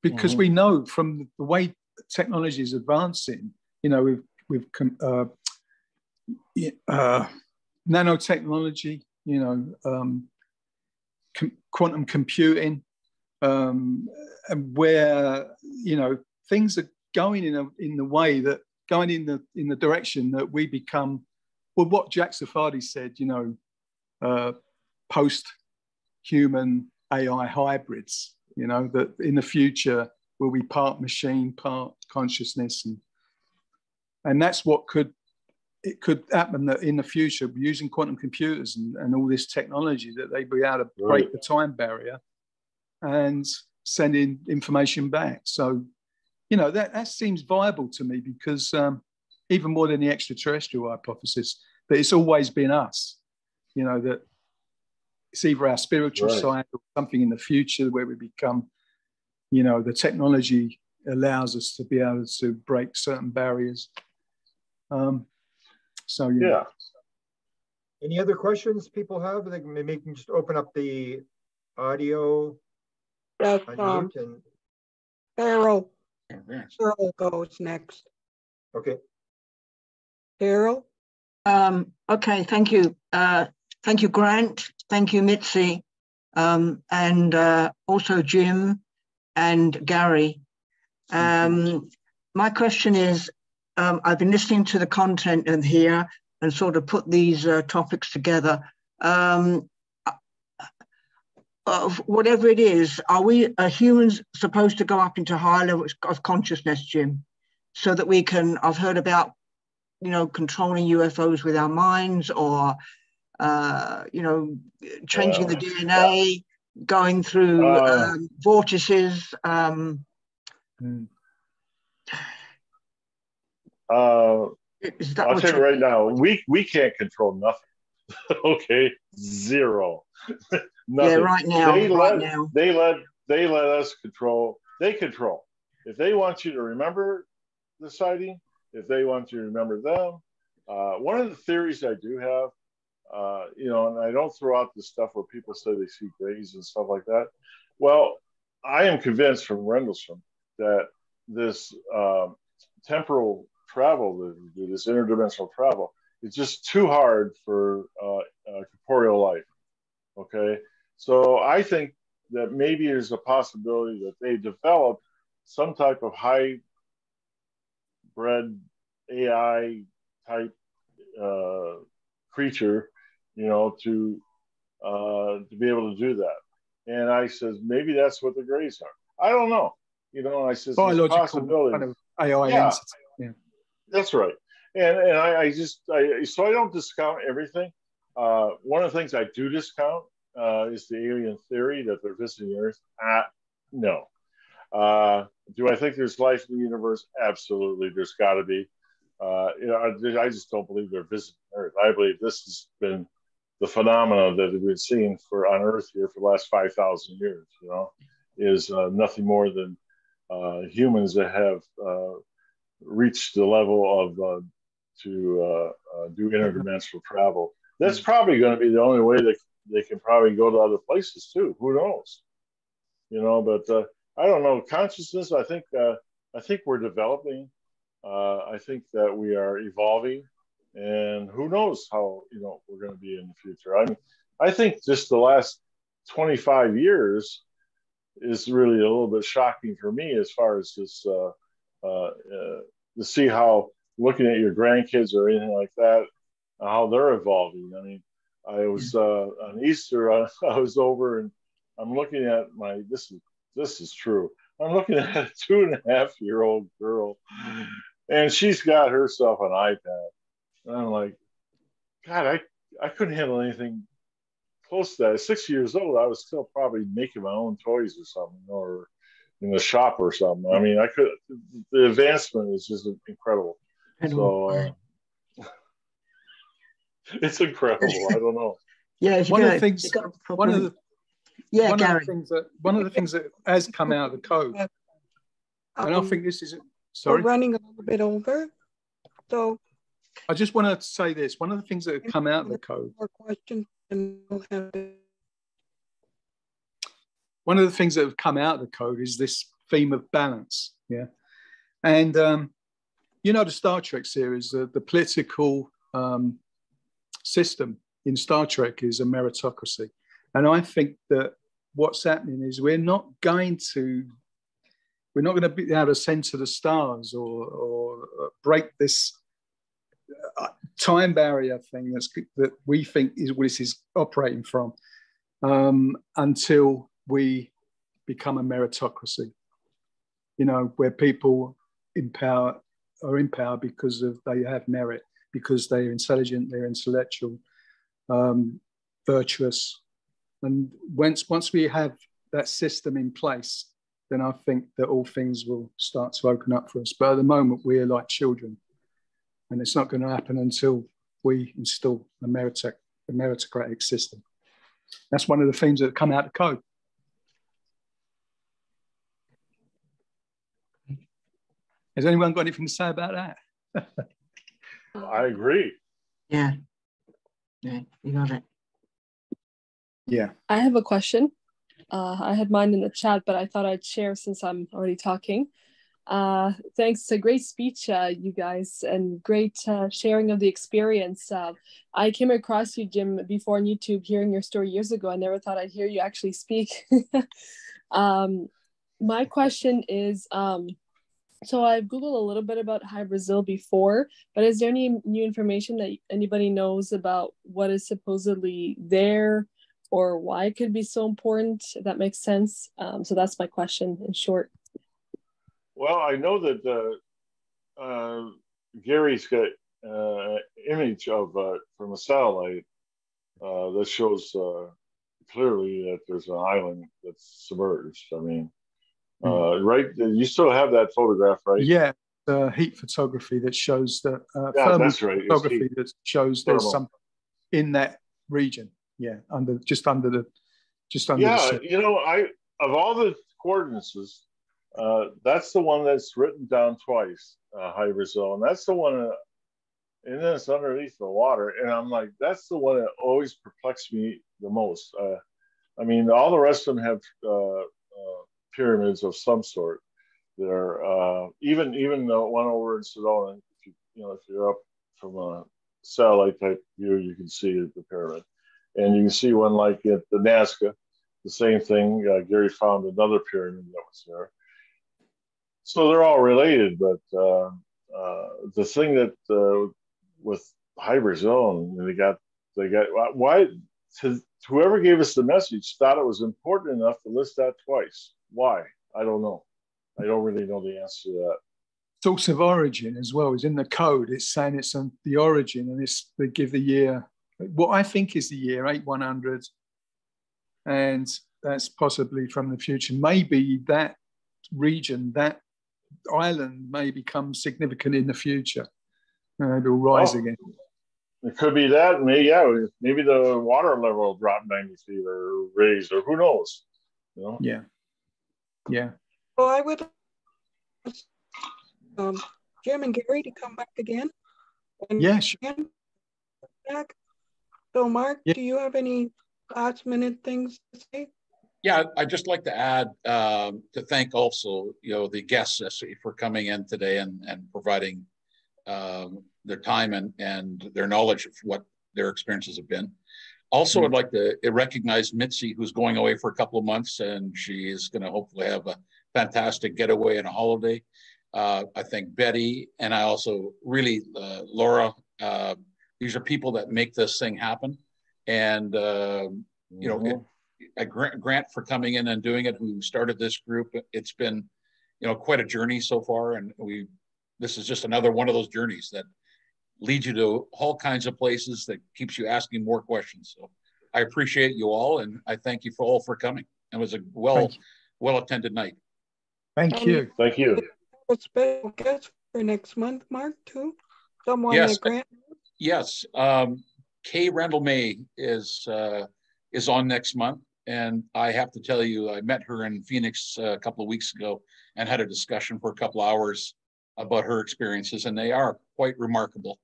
because we know from the way technology is advancing, with nanotechnology, quantum computing, and where things are going in the direction that we become, well, what Jack Safadi said, post-human AI hybrids, that in the future will be part machine, part consciousness, and that's what could happen, that in the future, using quantum computers and all this technology, that they'd be able to break the time barrier and send in information back. So, that seems viable to me, because even more than the extraterrestrial hypothesis, that it's always been us, that it's either our spiritual side or something in the future where we become, the technology allows us to be able to break certain barriers. So yeah. Any other questions people have? Maybe you can just open up the audio. Yes, Carol. Carol goes next. Okay. Carol. Okay. Thank you. Thank you, Grant. Thank you, Mitzi, and also Jim and Gary. My question is, I've been listening to the content in here and sort of put these topics together. Whatever it is, are humans supposed to go up into higher levels of consciousness, Jim, so that we can, I've heard about, controlling UFOs with our minds, or, changing the DNA, going through vortices. I'll tell you right now, we can't control nothing. Okay, zero. Nothing. Yeah, right now. They let us control. They control. If they want you to remember the sighting, if they want you to remember them. One of the theories I do have, and I don't throw out the stuff where people say they see grays and stuff like that. Well, I am convinced from Rendlesham that this temporal travel that we do, this interdimensional travel, it's just too hard for corporeal life. Okay, So I think that maybe there's a possibility that they developed some type of hybrid AI type creature, you know, to be able to do that. And I says, maybe that's what the Greys are. I don't know. You know, I says, there's possibilities. Kind of AI entity. Yeah, that's right. And I so I don't discount everything. One of the things I do discount is the alien theory that they're visiting Earth. No. Do I think there's life in the universe? Absolutely. There's got to be. You know, I just don't believe they're visiting Earth. I believe this has been the phenomena that we've been seeing on Earth here for the last 5,000 years. You know, is nothing more than humans that have reached the level of to do interdimensional travel. That's probably going to be the only way that they can probably go to other places too. Who knows? You know, but I don't know. Consciousness. I think we're developing. I think that we are evolving, and who knows how, you know, we're going to be in the future. I mean, I think just the last 25 years is really a little bit shocking for me as far as this to see how, looking at your grandkids or anything like that, how they're evolving. I mean, I was on Easter. I was over and I'm looking at my. This is true. I'm looking at a 2.5-year-old girl, and she's got herself an iPad. And I'm like, God, I couldn't handle anything close to that. At 6 years old, I was still probably making my own toys or something, or in the shop or something. I mean, the advancement is just incredible. So it's incredible. I don't know. Yeah, one of the things that has come out of the code, and I think this is we're running a little bit over, so I just want to say this. One of the things that have come out of the code. More questions, and we'll have one of the things that have come out of the code is this theme of balance. Yeah, and you know, the Star Trek series, the political system in Star Trek is a meritocracy, and I think that what's happening is we're not going to be able to send to the stars or break this time barrier thing that we think is what this is operating from until we become a meritocracy. You know, where people are in power because they have merit, because they're intelligent, they're intellectual, virtuous. And once we have that system in place, then I think that all things will start to open up for us. But at the moment, we are like children, and it's not going to happen until we install a meritocratic system. That's one of the themes that come out of code. Has anyone got anything to say about that? I agree. Yeah, you got it. Yeah. I have a question. I had mine in the chat, but I thought I'd share since I'm already talking. Thanks. A great speech, you guys, and great sharing of the experience. I came across you, Jim, before on YouTube, hearing your story years ago. I never thought I'd hear you actually speak. My question is, so I've Googled a little bit about High Brazil before, but is there any new information that anybody knows about what is supposedly there or why it could be so important, if that makes sense? So that's my question in short. Well, I know that Gary's got image of from a satellite that shows clearly that there's an island that's submerged. I mean, right? You still have that photograph, right? Yeah, heat photography that shows that thermal that's right. Photography that shows there's something in that region. Yeah, just under the. Yeah, you know, of all the coordinates, that's the one that's written down twice, High Brazil, and that's the one, and then it's underneath the water, and I'm like, that's the one that always perplexed me the most. I mean, all the rest of them have pyramids of some sort. They're even the one over in Sedona. If you're up from a satellite type view, you can see the pyramid, and you can see one like at the Nazca. the same thing. Gary found another pyramid that was there. So they're all related, but the thing that with High Brazil, they got why whoever gave us the message thought it was important enough to list that twice. Why? I don't know. I don't really know the answer to that. Source of origin as well is in the code. It's saying it's on the origin, and they give the year, what I think is the year 8100, and that's possibly from the future. Maybe that region, that island, may become significant in the future. It will rise again. It could be that. Maybe the water level will drop 90 feet or raise, or who knows? You know? Yeah. Yeah. Well, I would Jim and Gary to come back again. And yeah, sure. Back. So, Mark, do you have any last minute things to say? Yeah, I'd just like to add to thank also, the guests for coming in today and providing their time and their knowledge of what their experiences have been. Also, I'd like to recognize Mitzi, who's going away for a couple of months, and she is going to hopefully have a fantastic getaway and a holiday. I thank Betty, and I also really, Laura, these are people that make this thing happen. And, Grant for coming in and doing it, who started this group. It's been, quite a journey so far. And this is just another one of those journeys that leads you to all kinds of places that keeps you asking more questions. So I appreciate you all, and I thank you all for coming. It was a well-attended night. Thank you. Thank you. A special guest for next month, Mark, too? Someone yes, that Grant? Yes. Kay Rendell May is on next month. And I have to tell you, I met her in Phoenix a couple of weeks ago and had a discussion for a couple of hours about her experiences, and they are quite remarkable.